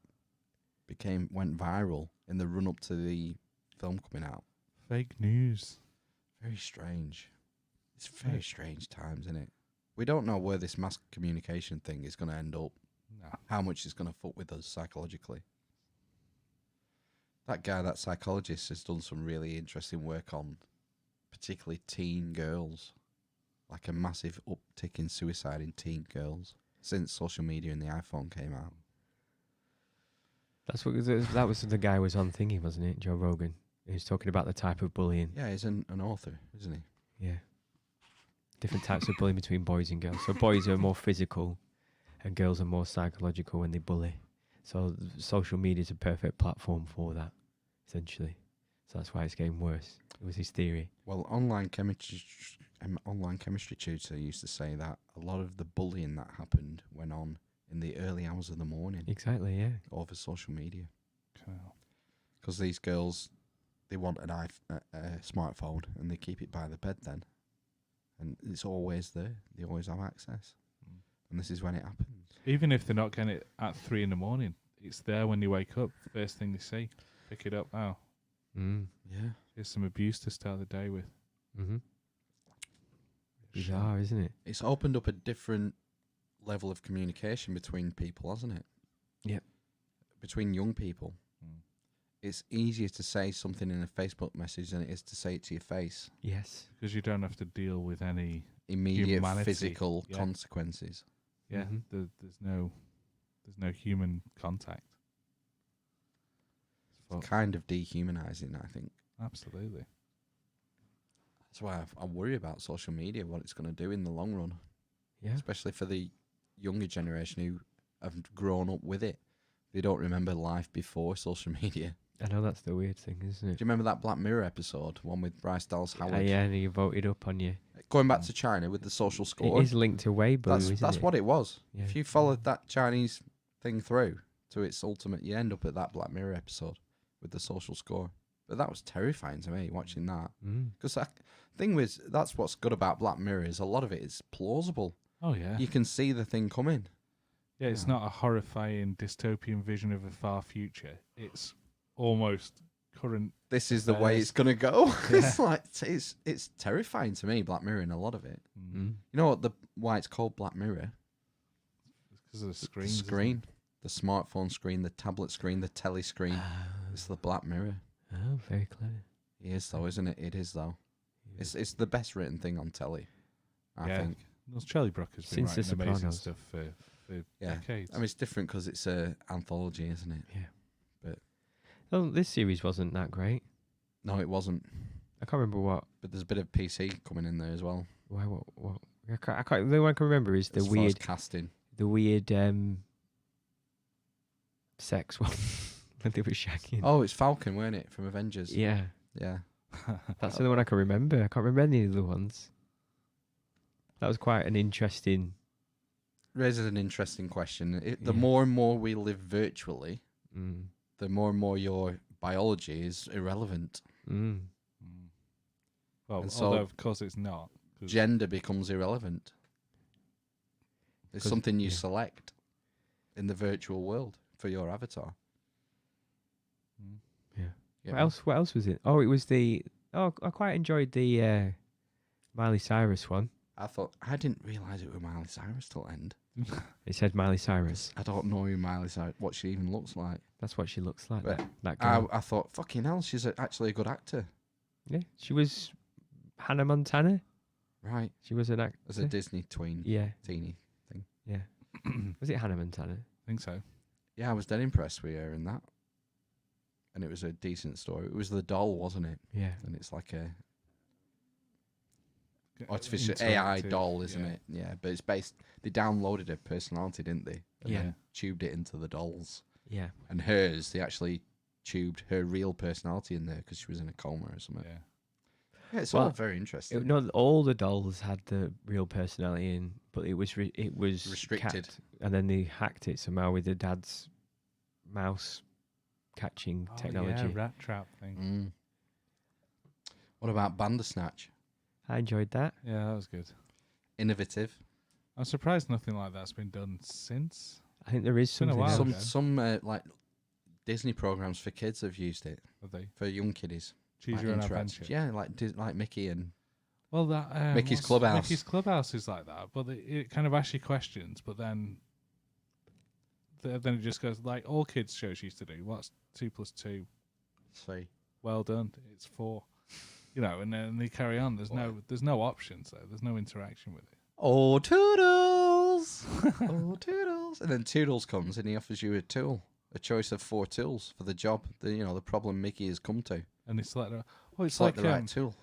Speaker 1: went viral in the run up to the film coming out.
Speaker 2: Fake news.
Speaker 1: Very strange. It's very strange times, isn't it? We don't know where this mass communication thing is going to end up.
Speaker 2: No.
Speaker 1: How much it's going to fuck with us psychologically. That guy, that psychologist, has done some really interesting work on particularly teen girls. Like a massive uptick in suicide in teen girls since social media and the iPhone came out.
Speaker 3: That was the guy was on thingy, wasn't it? Joe Rogan. He was talking about the type of bullying.
Speaker 1: Yeah, he's an author, isn't he?
Speaker 3: Yeah. Different types of bullying between boys and girls. So boys are more physical and girls are more psychological when they bully. So social media is a perfect platform for that, essentially. So that's why it's getting worse. It was his theory.
Speaker 1: Well, online chemistry tutor used to say that a lot of the bullying that happened went on in the early hours of the morning
Speaker 3: Exactly, yeah.
Speaker 1: over social media.
Speaker 2: Cool.
Speaker 1: Because these girls, they want a smartphone and they keep it by the bed then. And it's always there. They always have access. And this is when it happens.
Speaker 2: Even if they're not getting it at 3 a.m, it's there when you wake up. First thing they see. Pick it up now.
Speaker 1: Yeah.
Speaker 2: Here's some abuse to start the day with.
Speaker 3: Mm-hmm. Bizarre, isn't it?
Speaker 1: It's opened up a different level of communication between people, hasn't it?
Speaker 3: Yep.
Speaker 1: Between young people. It's easier to say something in a Facebook message than it is to say it to your face.
Speaker 3: Yes.
Speaker 2: Because you don't have to deal with any
Speaker 1: Immediate
Speaker 2: humanity.
Speaker 1: physical
Speaker 2: Yeah.
Speaker 1: consequences.
Speaker 2: Yeah,
Speaker 3: Mhm.
Speaker 2: there's no human contact.
Speaker 1: It's kind of dehumanizing, I think.
Speaker 2: Absolutely.
Speaker 1: That's why I worry about social media, what it's going to do in the long run,
Speaker 3: Yeah.
Speaker 1: especially for the younger generation who have grown up with it. They don't remember life before social media.
Speaker 3: I know that's the weird thing, isn't
Speaker 1: Do
Speaker 3: it?
Speaker 1: you remember that Black Mirror episode, one with Bryce Dallas Howard?
Speaker 3: Yeah, and you voted up on you.
Speaker 1: Going back to China with the social score.
Speaker 3: It is linked to Weibo, isn't
Speaker 1: That's
Speaker 3: it?
Speaker 1: what it was.
Speaker 3: Yeah.
Speaker 1: If you followed that Chinese thing through to its ultimate, you end up at that Black Mirror episode with the social score. But that was terrifying to me, watching that. Because that's what's good about Black Mirror is a lot of it is plausible.
Speaker 2: Oh, yeah.
Speaker 1: You can see the thing coming.
Speaker 2: Yeah, it's not a horrifying dystopian vision of a far future. It's almost current.
Speaker 1: This is the way
Speaker 2: affairs.
Speaker 1: it's gonna go.
Speaker 2: Yeah.
Speaker 1: It's like it's terrifying to me, Black Mirror, in a lot of it. You know what why it's called Black Mirror?
Speaker 2: Because of the
Speaker 1: The
Speaker 2: screens. isn't
Speaker 1: screen, the smartphone screen, the tablet screen, the telly screen. It's the Black Mirror.
Speaker 3: Oh, very clever.
Speaker 1: It is though, isn't it? It is though. It's the best written thing on telly, I
Speaker 2: Yeah.
Speaker 1: think.
Speaker 2: Well, Charlie Brooker's been
Speaker 3: Since The
Speaker 2: writing amazing
Speaker 3: Sopranos.
Speaker 2: stuff for
Speaker 1: Yeah.
Speaker 2: decades.
Speaker 1: I mean, it's different because it's a anthology, isn't it?
Speaker 3: Yeah.
Speaker 1: But
Speaker 3: Well, this series wasn't that great.
Speaker 1: no, it wasn't.
Speaker 3: I can't remember what.
Speaker 1: But there's a bit of PC coming in there as well.
Speaker 3: Why? What? I can't. The one I can remember is the
Speaker 1: as far as
Speaker 3: weird,
Speaker 1: casting.
Speaker 3: sex one when they were shagging.
Speaker 1: Oh, it's Falcon, weren't it, from Avengers?
Speaker 3: Yeah,
Speaker 1: Yeah.
Speaker 3: that's the only one I can remember. I can't remember any of the ones. That was quite an interesting.
Speaker 1: Raises an interesting question. The
Speaker 3: Yeah.
Speaker 1: more and more we live virtually,
Speaker 3: Mm,
Speaker 1: the more and more your biology is irrelevant.
Speaker 3: mm.
Speaker 2: Well,
Speaker 1: And so-
Speaker 2: although of course it's not. 'cause
Speaker 1: Gender becomes irrelevant. It's
Speaker 3: 'Cause-
Speaker 1: something you
Speaker 3: yeah.
Speaker 1: select in the virtual world for your avatar.
Speaker 2: Mm.
Speaker 3: Yeah.
Speaker 1: Yeah.
Speaker 3: What else was it? Oh, it was the. Oh, I quite enjoyed the Miley Cyrus one.
Speaker 1: I didn't realise it was Miley Cyrus till the end.
Speaker 3: It said Miley Cyrus.
Speaker 1: I don't know who Miley Cyrus, what she even looks like.
Speaker 3: That's what she looks like.
Speaker 1: But
Speaker 3: That girl.
Speaker 1: I thought, fucking hell, she's actually a good actor.
Speaker 3: Yeah, she was Hannah Montana.
Speaker 1: Right.
Speaker 3: She was an actor.
Speaker 1: As a Disney tween,
Speaker 3: Yeah,
Speaker 1: teeny thing.
Speaker 3: yeah. Was it Hannah Montana?
Speaker 2: I think so.
Speaker 1: Yeah, I was dead impressed with her in that. And it was a decent story. It was the doll, wasn't it?
Speaker 3: Yeah.
Speaker 1: And it's like a artificial AI doll, isn't it? Yeah, but it's based. They downloaded her personality, didn't they? And
Speaker 3: Yeah.
Speaker 1: then tubed it into the dolls.
Speaker 3: Yeah.
Speaker 1: And hers, they actually tubed her real personality in there because she was in a coma or something.
Speaker 2: Yeah.
Speaker 1: Yeah, it's
Speaker 3: Well,
Speaker 1: all very interesting.
Speaker 3: No, all the dolls had the real personality in, but it was
Speaker 1: Restricted.
Speaker 3: capped, and then they hacked it somehow with the dad's mouse catching
Speaker 2: Oh,
Speaker 3: technology.
Speaker 2: yeah, rat trap thing.
Speaker 1: Mm. What about Bandersnatch?
Speaker 3: I enjoyed that.
Speaker 2: Yeah, that was good.
Speaker 1: Innovative.
Speaker 2: I'm surprised nothing like that's been done since.
Speaker 3: I think there is
Speaker 2: been a
Speaker 3: something
Speaker 2: while
Speaker 3: else.
Speaker 2: ago.
Speaker 1: Some like Disney programs for kids have used it.
Speaker 2: Have Have they?
Speaker 1: for young kiddies.
Speaker 2: Choose
Speaker 1: Like
Speaker 2: your own
Speaker 1: interactive.
Speaker 2: adventure.
Speaker 1: Yeah, like Mickey and
Speaker 2: Well, that
Speaker 1: Mickey's
Speaker 2: what's-
Speaker 1: Clubhouse.
Speaker 2: Mickey's Clubhouse is like that, but it kind of asks you questions, but then it just goes like all kids shows used to do. What's 2 + 2?
Speaker 1: 3.
Speaker 2: Well done. It's 4. You know, and then they carry on. There's no options though. There's no interaction with it.
Speaker 1: Oh, Toodles! Oh, Toodles! And then Toodles comes and he offers you a tool, a choice of 4 tools for the job. The problem Mickey has come to.
Speaker 2: And it's like, it's
Speaker 1: Select
Speaker 2: like
Speaker 1: the right tool.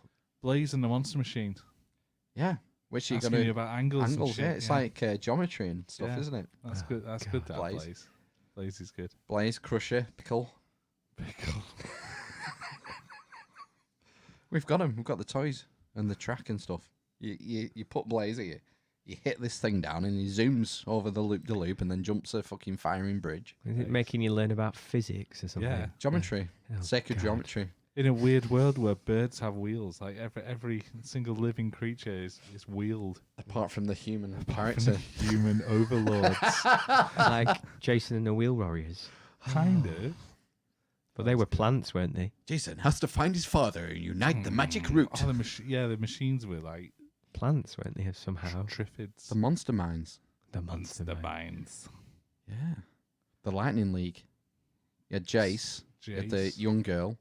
Speaker 2: Blaze and the Monster Machine.
Speaker 1: Yeah, which you're
Speaker 2: Asking
Speaker 1: gonna
Speaker 2: you about angles. And shit,
Speaker 1: yeah, it's like geometry and stuff,
Speaker 2: Yeah.
Speaker 1: isn't it?
Speaker 2: That's good. That's good. That
Speaker 1: Blaze.
Speaker 2: Blaze. Blaze is good.
Speaker 1: Blaze, Crusher, Pickle.
Speaker 2: Pickle.
Speaker 1: We've got them. We've got the toys and the track and stuff. You put Blaze here, you hit this thing down and he zooms over the loop and then jumps a fucking firing bridge.
Speaker 3: Is it making you learn about physics or something?
Speaker 2: Yeah.
Speaker 1: Geometry,
Speaker 3: Oh,
Speaker 1: sacred
Speaker 3: God.
Speaker 1: geometry.
Speaker 2: In a weird world where birds have wheels, like every single living creature is wheeled.
Speaker 1: Apart from the human
Speaker 2: Apart from
Speaker 1: character.
Speaker 2: the human overlords.
Speaker 3: Like Jason and the Wheel Warriors.
Speaker 2: Kind of.
Speaker 3: But they were plants, weren't they?
Speaker 1: Jason has to find his father and unite the magic root.
Speaker 2: Oh, the machines were like
Speaker 3: Plants, weren't they, somehow?
Speaker 2: Triffids.
Speaker 1: The Monster Mines.
Speaker 3: The monster
Speaker 2: the
Speaker 3: mine.
Speaker 2: mines.
Speaker 1: Yeah. The Lightning League. You had Jace, you had the
Speaker 2: Jace.
Speaker 1: young girl,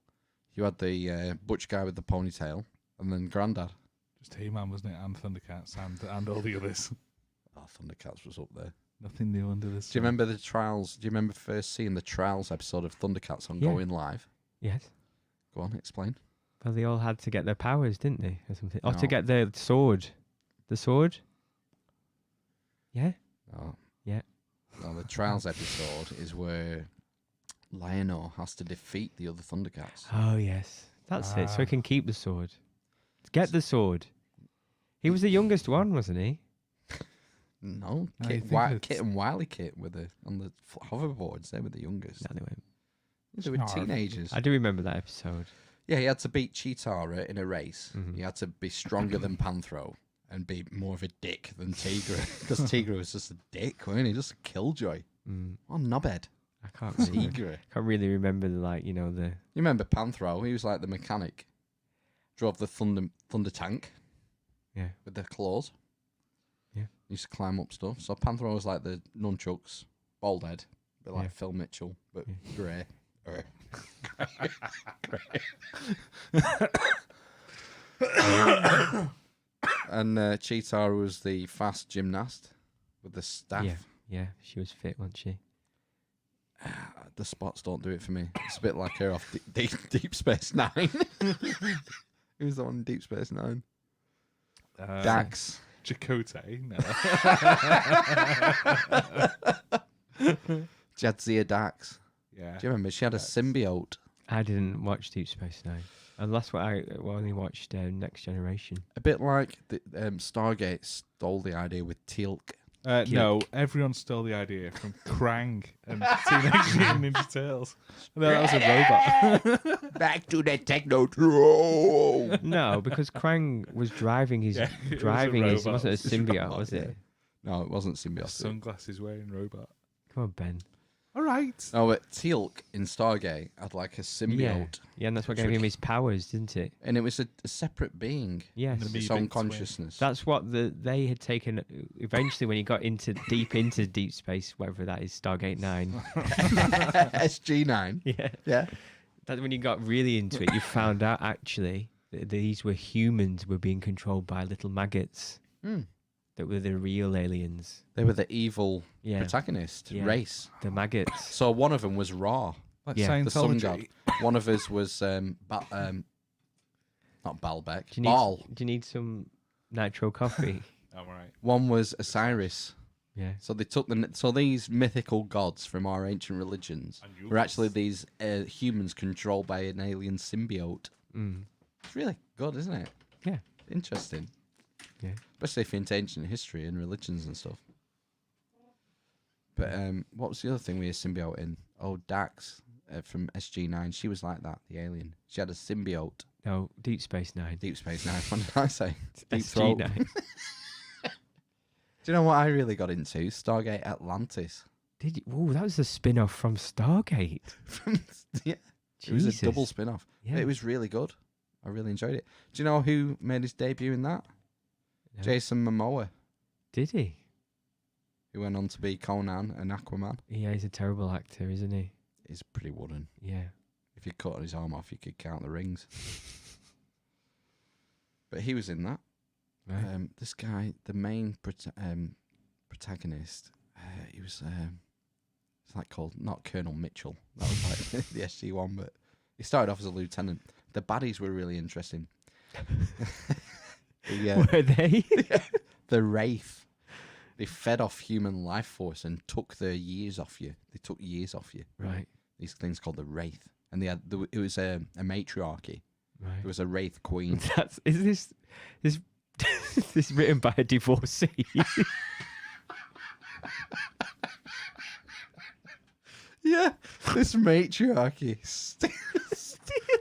Speaker 1: you had the butch guy with the ponytail, and then Grandad.
Speaker 2: Just He-Man, wasn't it? And Thundercats and all the others.
Speaker 1: Oh, Thundercats was up there.
Speaker 2: Nothing new under the sun.
Speaker 1: Do you remember the trials? Do you remember first seeing the trials episode of Thundercats on
Speaker 3: Yeah.
Speaker 1: Going Live?
Speaker 3: Yes.
Speaker 1: Go on, explain.
Speaker 3: Well, they all had to get their powers, didn't they? Or something. Or to
Speaker 1: No.
Speaker 3: get their sword. The sword? Yeah?
Speaker 1: Oh.
Speaker 3: Yeah.
Speaker 1: No, the trials episode is where Lionel has to defeat the other Thundercats.
Speaker 3: Oh, yes. That's it. So he
Speaker 2: Ah.
Speaker 3: can keep the sword. Get the sword. He was the youngest one, wasn't he?
Speaker 1: No,
Speaker 2: I
Speaker 1: Kit,
Speaker 2: think
Speaker 1: Kit
Speaker 2: it's-
Speaker 1: and Wily Kit were on the hoverboards. They were the youngest.
Speaker 3: No, they weren't.
Speaker 1: They were
Speaker 2: Snarf.
Speaker 1: teenagers.
Speaker 3: I do remember that episode.
Speaker 1: Yeah, he had to beat Cheetara in a race.
Speaker 3: Mhm.
Speaker 1: He had to be stronger than Panthro and be more of a dick than Tigra. Because Tigra was just a dick, wasn't he? Just a killjoy.
Speaker 3: Mm,
Speaker 1: Oh, knobhead.
Speaker 3: I can't really,
Speaker 1: Tigra.
Speaker 3: can't really remember the
Speaker 1: You remember Panthro? He was like the mechanic. Drove the thunder tank
Speaker 3: yeah.
Speaker 1: with the claws.
Speaker 3: Yeah.
Speaker 1: Used to climb up stuff. So Panthro was like the nunchucks, bald head, a bit like
Speaker 3: Yeah.
Speaker 1: Phil Mitchell, but
Speaker 3: Yeah.
Speaker 1: grey. And Cheetara was the fast gymnast with the staff.
Speaker 3: Yeah. Yeah, she was fit, wasn't she?
Speaker 1: The spots don't do it for me. It's a bit like her off Deep Space Nine. Who's the one in Deep Space Nine? Dax.
Speaker 2: Chakotay. No.
Speaker 1: Jadzia Dax.
Speaker 2: Yeah.
Speaker 1: Do you remember? She had a
Speaker 2: Dax.
Speaker 1: symbiote.
Speaker 3: I didn't watch Deep Space Nine. And that's what I only watched Next Generation.
Speaker 1: A bit like the, Stargate stole the idea with Teal'c.
Speaker 2: No, everyone stole the idea from Krang and Teenage Mutant Ninja Turtles. No, that was a robot.
Speaker 1: Back to the Technodrome.
Speaker 3: No, because Krang was driving his
Speaker 2: Yeah, it was a
Speaker 3: it
Speaker 2: robot.
Speaker 3: wasn't a symbiote,
Speaker 1: robot,
Speaker 3: was it?
Speaker 1: No, it wasn't symbiotic.
Speaker 2: Sunglasses wearing robot.
Speaker 3: Come on, Ben.
Speaker 2: All right.
Speaker 1: No, but Teal'c in Stargate had like a symbiote.
Speaker 3: Yeah, and that's what
Speaker 1: It's
Speaker 3: gave him
Speaker 1: ridiculous.
Speaker 3: his powers, didn't it?
Speaker 1: And it was a separate being.
Speaker 3: Yes.
Speaker 2: The
Speaker 1: Its
Speaker 2: Amoebic
Speaker 1: own
Speaker 2: twin.
Speaker 1: consciousness.
Speaker 3: That's what they had taken eventually when he got deep into deep space, whatever that is, Stargate 9.
Speaker 1: SG9.
Speaker 3: Yeah.
Speaker 1: Yeah.
Speaker 3: That when you got really into it, you found out actually that these were humans were being controlled by little maggots
Speaker 1: Mm.
Speaker 3: that were the real aliens.
Speaker 1: They were the evil
Speaker 3: Yeah.
Speaker 1: protagonist
Speaker 3: Yeah.
Speaker 1: race.
Speaker 3: The maggots.
Speaker 1: So one of them was Ra,
Speaker 2: Like
Speaker 3: Yeah.
Speaker 1: the sun
Speaker 2: Scientology.
Speaker 1: god. One of us was not Baalbek,
Speaker 3: Do you
Speaker 1: Baal.
Speaker 3: need, do you need some nitro coffee?
Speaker 2: I'm right.
Speaker 1: One was Osiris.
Speaker 3: Yeah.
Speaker 1: So they took these mythical gods from our ancient religions were actually these humans controlled by an alien symbiote.
Speaker 3: Mm.
Speaker 1: It's really good, isn't it?
Speaker 3: Yeah.
Speaker 1: Interesting.
Speaker 3: Yeah.
Speaker 1: Especially if you're into ancient history and religions and stuff. But what was the other thing we had symbiote in? Oh, Dax from SG9. She was like that, the alien. She had a symbiote.
Speaker 3: No, Deep Space Nine.
Speaker 1: Deep Space Nine. What did I say? Deep Throat.
Speaker 3: SG9.
Speaker 1: Do you know what I really got into? Stargate Atlantis.
Speaker 3: Did you? Ooh, that was a spin-off from Stargate.
Speaker 1: Yeah. It was a
Speaker 3: Jesus.
Speaker 1: double spin-off.
Speaker 3: Yeah.
Speaker 1: It was really good. I really enjoyed it. Do you know who made his debut in that?
Speaker 3: No.
Speaker 1: Jason Momoa,
Speaker 3: Did he?
Speaker 1: who went on to be Conan and Aquaman.
Speaker 3: Yeah, he's a terrible actor, isn't he?
Speaker 1: He's pretty wooden.
Speaker 3: Yeah.
Speaker 1: If you cut his arm off, you could count the rings. But he was in that.
Speaker 3: Right.
Speaker 1: This guy, the main protagonist, he was, it's like called, not Colonel Mitchell. That was like the SG one, but he started off as a lieutenant. The baddies were really interesting.
Speaker 3: Were they?
Speaker 1: The Wraith. They fed off human life force and took their years off you. They took years off you.
Speaker 3: Right.
Speaker 1: These things called the Wraith. And they had, it was a matriarchy.
Speaker 3: Right.
Speaker 1: It was a Wraith queen.
Speaker 3: Is this written by a divorcee?
Speaker 1: Yeah, this matriarchy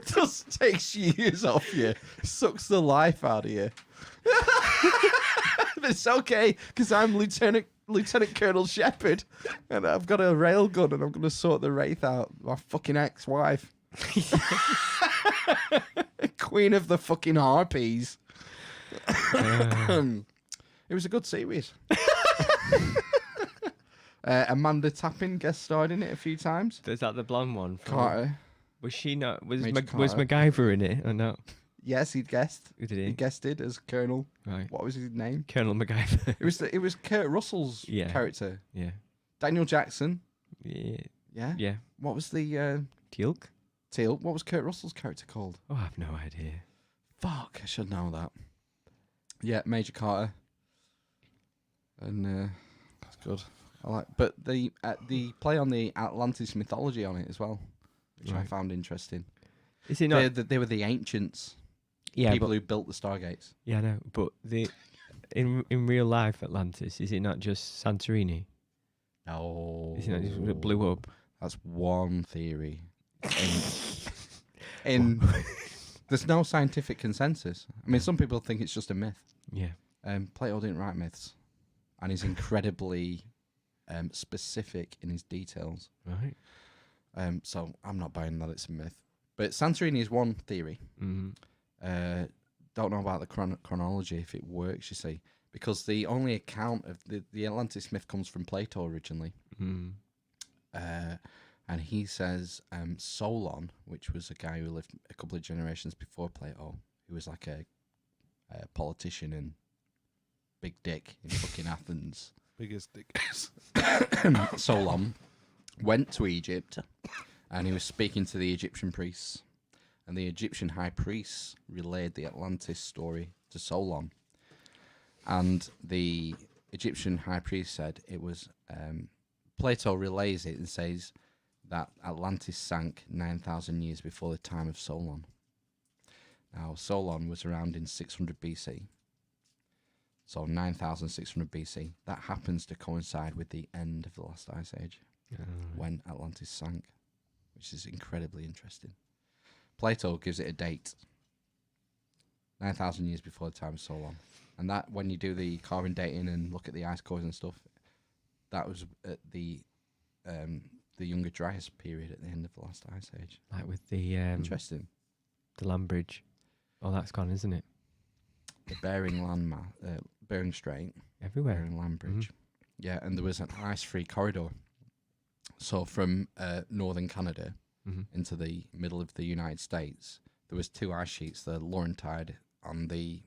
Speaker 1: just takes years off you, sucks the life out of you. But it's okay, because I'm Lieutenant Colonel Shepard, and I've got a railgun, and I'm going to sort the Wraith out. My fucking ex-wife. Queen of the fucking harpies. It was a good series. Amanda Tappin guest starred in it a few times.
Speaker 3: Is that the blonde one?
Speaker 1: Carter.
Speaker 3: Was she not? Was
Speaker 1: Major
Speaker 3: was
Speaker 1: Carter.
Speaker 3: MacGyver in it or not?
Speaker 1: Yes, he guessed.
Speaker 3: Who did
Speaker 1: He
Speaker 3: he?
Speaker 1: guested as Colonel.
Speaker 3: Right.
Speaker 1: What was his name?
Speaker 3: Colonel MacGyver.
Speaker 1: It was Kurt Russell's
Speaker 3: Yeah.
Speaker 1: character.
Speaker 3: Yeah.
Speaker 1: Daniel Jackson.
Speaker 3: Yeah.
Speaker 1: Yeah.
Speaker 3: Yeah.
Speaker 1: What was the
Speaker 3: Teal'c?
Speaker 1: Teal? What was Kurt Russell's character called?
Speaker 3: Oh, I have no idea.
Speaker 1: Fuck, I should know that. Yeah, Major Carter. And that's good. I like, but the play on the Atlantis mythology on it as well, which I
Speaker 3: Right.
Speaker 1: found interesting.
Speaker 3: Is it not?
Speaker 1: They were the ancients,
Speaker 3: Yeah,
Speaker 1: people
Speaker 3: but
Speaker 1: who built the Stargates.
Speaker 3: yeah, no. But in real life Atlantis, is it not just Santorini?
Speaker 1: No,
Speaker 3: Is it not just what blew up?
Speaker 1: That's one theory. In there's no scientific consensus. I mean, some people think it's just a myth.
Speaker 3: Yeah.
Speaker 1: Plato didn't write myths, and he's incredibly specific in his details.
Speaker 3: Right.
Speaker 1: So I'm not buying that it's a myth. But Santorini is one theory.
Speaker 3: Mm-hmm.
Speaker 1: Don't know about the chronology, if it works, you see. Because the only account of the Atlantis myth comes from Plato originally.
Speaker 3: Mm.
Speaker 1: And he says Solon, which was a guy who lived a couple of generations before Plato, who was like a politician and big dick in fucking Athens.
Speaker 2: Biggest dick.
Speaker 1: Solon went to Egypt and he was speaking to the Egyptian priests. And the Egyptian high priests relayed the Atlantis story to Solon. And the Egyptian high priest said it was... Plato relays it and says that Atlantis sank 9,000 years before the time of Solon. Now, Solon was around in 600 BC. So 9,600 BC. That happens to coincide with the end of the last ice age, when Atlantis sank, which is incredibly interesting. Plato gives it a date, 9,000 years before the time of Solon. And that, when you do the carbon dating and look at the ice cores and stuff, that was at the Younger Dryas period at the end of the last ice age.
Speaker 3: Like with the
Speaker 1: Interesting.
Speaker 3: the land bridge. Oh, that's gone, isn't it?
Speaker 1: The Bering Bering Strait,
Speaker 3: Everywhere.
Speaker 1: Bering Land Bridge. Yeah, and there was an ice-free corridor. So from northern Canada into the middle of the United States, there was two ice sheets, the Laurentide and the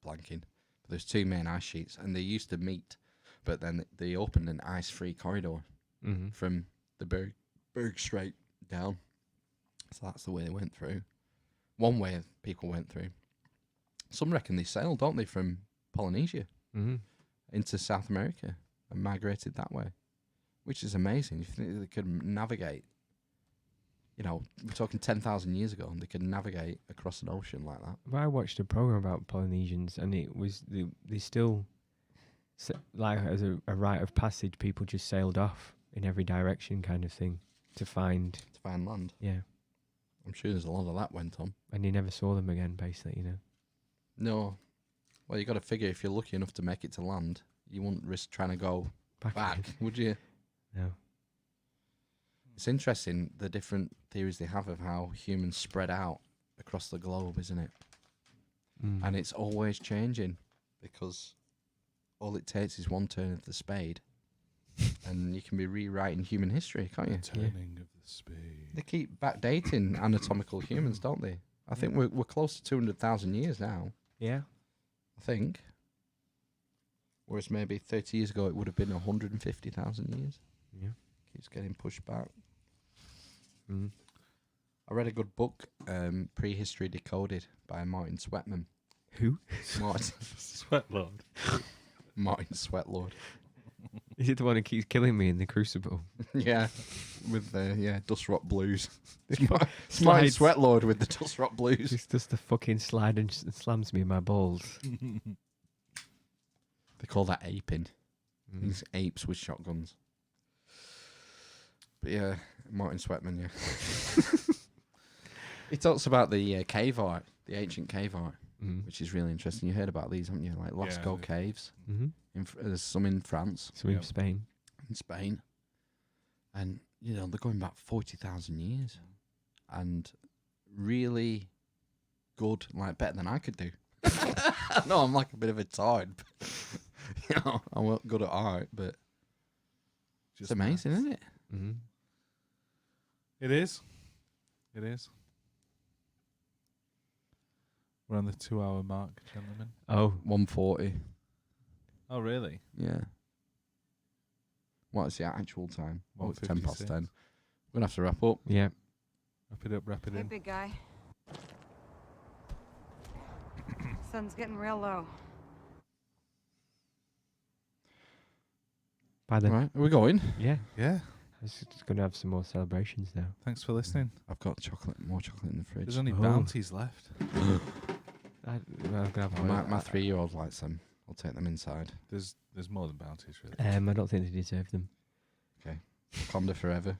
Speaker 1: blanking. But there's two main ice sheets, and they used to meet, but then they opened an ice-free corridor from the Bering Strait down. So that's the way they went through. One way people went through. Some reckon they sailed, don't they, from Polynesia into South America and migrated that way, which is amazing. You think they could navigate, you know, we're talking 10,000 years ago, and they could navigate across an ocean like that.
Speaker 3: Well, I watched a program about Polynesians, and it was they still, like as a rite of passage, people just sailed off in every direction, kind of thing, to find
Speaker 1: land.
Speaker 3: Yeah,
Speaker 1: I'm sure there's a lot of that went on.
Speaker 3: and you never saw them again, basically, you know.
Speaker 1: No. Well, you got to figure if you're lucky enough to make it to land, you wouldn't risk trying to go back,
Speaker 3: again.
Speaker 1: would you?
Speaker 3: No.
Speaker 1: It's interesting the different theories they have of how humans spread out across the globe, isn't it? And it's always changing because all it takes is one turn of the spade, and you can be rewriting human history, can't you?
Speaker 2: Turning of the spade.
Speaker 1: They keep backdating anatomical humans, don't they? I think we're close to 200,000 years now.
Speaker 3: Yeah.
Speaker 1: I think. Whereas maybe 30 years ago it would have been 150,000 years.
Speaker 3: Yeah.
Speaker 1: Keeps getting pushed back.
Speaker 3: Mm.
Speaker 1: I read a good book, Prehistory Decoded, by Martin Sweatman.
Speaker 3: Who?
Speaker 1: Martin,
Speaker 2: Sweatlord.
Speaker 1: Martin Sweatlord.
Speaker 3: Is it the one who keeps killing me in the Crucible?
Speaker 1: Yeah, with the Dust Rock Blues. It's Martin
Speaker 3: Slides.
Speaker 1: Sweatlord with the Dust Rock Blues.
Speaker 3: It's just the fucking slide and slams me in my balls.
Speaker 1: They call that aping. These apes with shotguns. But yeah, Martin Sweatman, yeah. He talks about the cave art, the ancient cave art, which is really interesting. You heard about these, haven't you? Like Lascaux caves. There's some in France.
Speaker 3: So in Spain.
Speaker 1: In Spain. And, you know, they're going back 40,000 years. And really good, like better than I could do. No, I'm like a bit of a tard. You know, I'm not good at art, but it's amazing, isn't it?
Speaker 3: Mm-hmm.
Speaker 2: It is. It is. We're on the 2-hour mark, gentlemen.
Speaker 3: Oh,
Speaker 1: 1:40.
Speaker 2: Oh, really?
Speaker 1: Yeah. What's the actual time? Oh, it's 10 past
Speaker 2: 1:56.
Speaker 1: 10. We're going to have to wrap up.
Speaker 3: yeah.
Speaker 2: Wrap it up, wrap it
Speaker 8: Hey,
Speaker 2: in.
Speaker 8: big guy. Sun's getting real low.
Speaker 3: By the
Speaker 1: Right, are we going?
Speaker 3: yeah.
Speaker 2: Yeah.
Speaker 3: I was just going to have some more celebrations now.
Speaker 2: Thanks for listening.
Speaker 1: I've got more chocolate in the fridge.
Speaker 2: There's only
Speaker 3: Oh.
Speaker 2: bounties left.
Speaker 3: I'm gonna have
Speaker 1: Oh, my 3-year-old likes them. I'll take them inside.
Speaker 2: There's more than bounties, really.
Speaker 3: I don't think they deserve them.
Speaker 1: Ponder forever.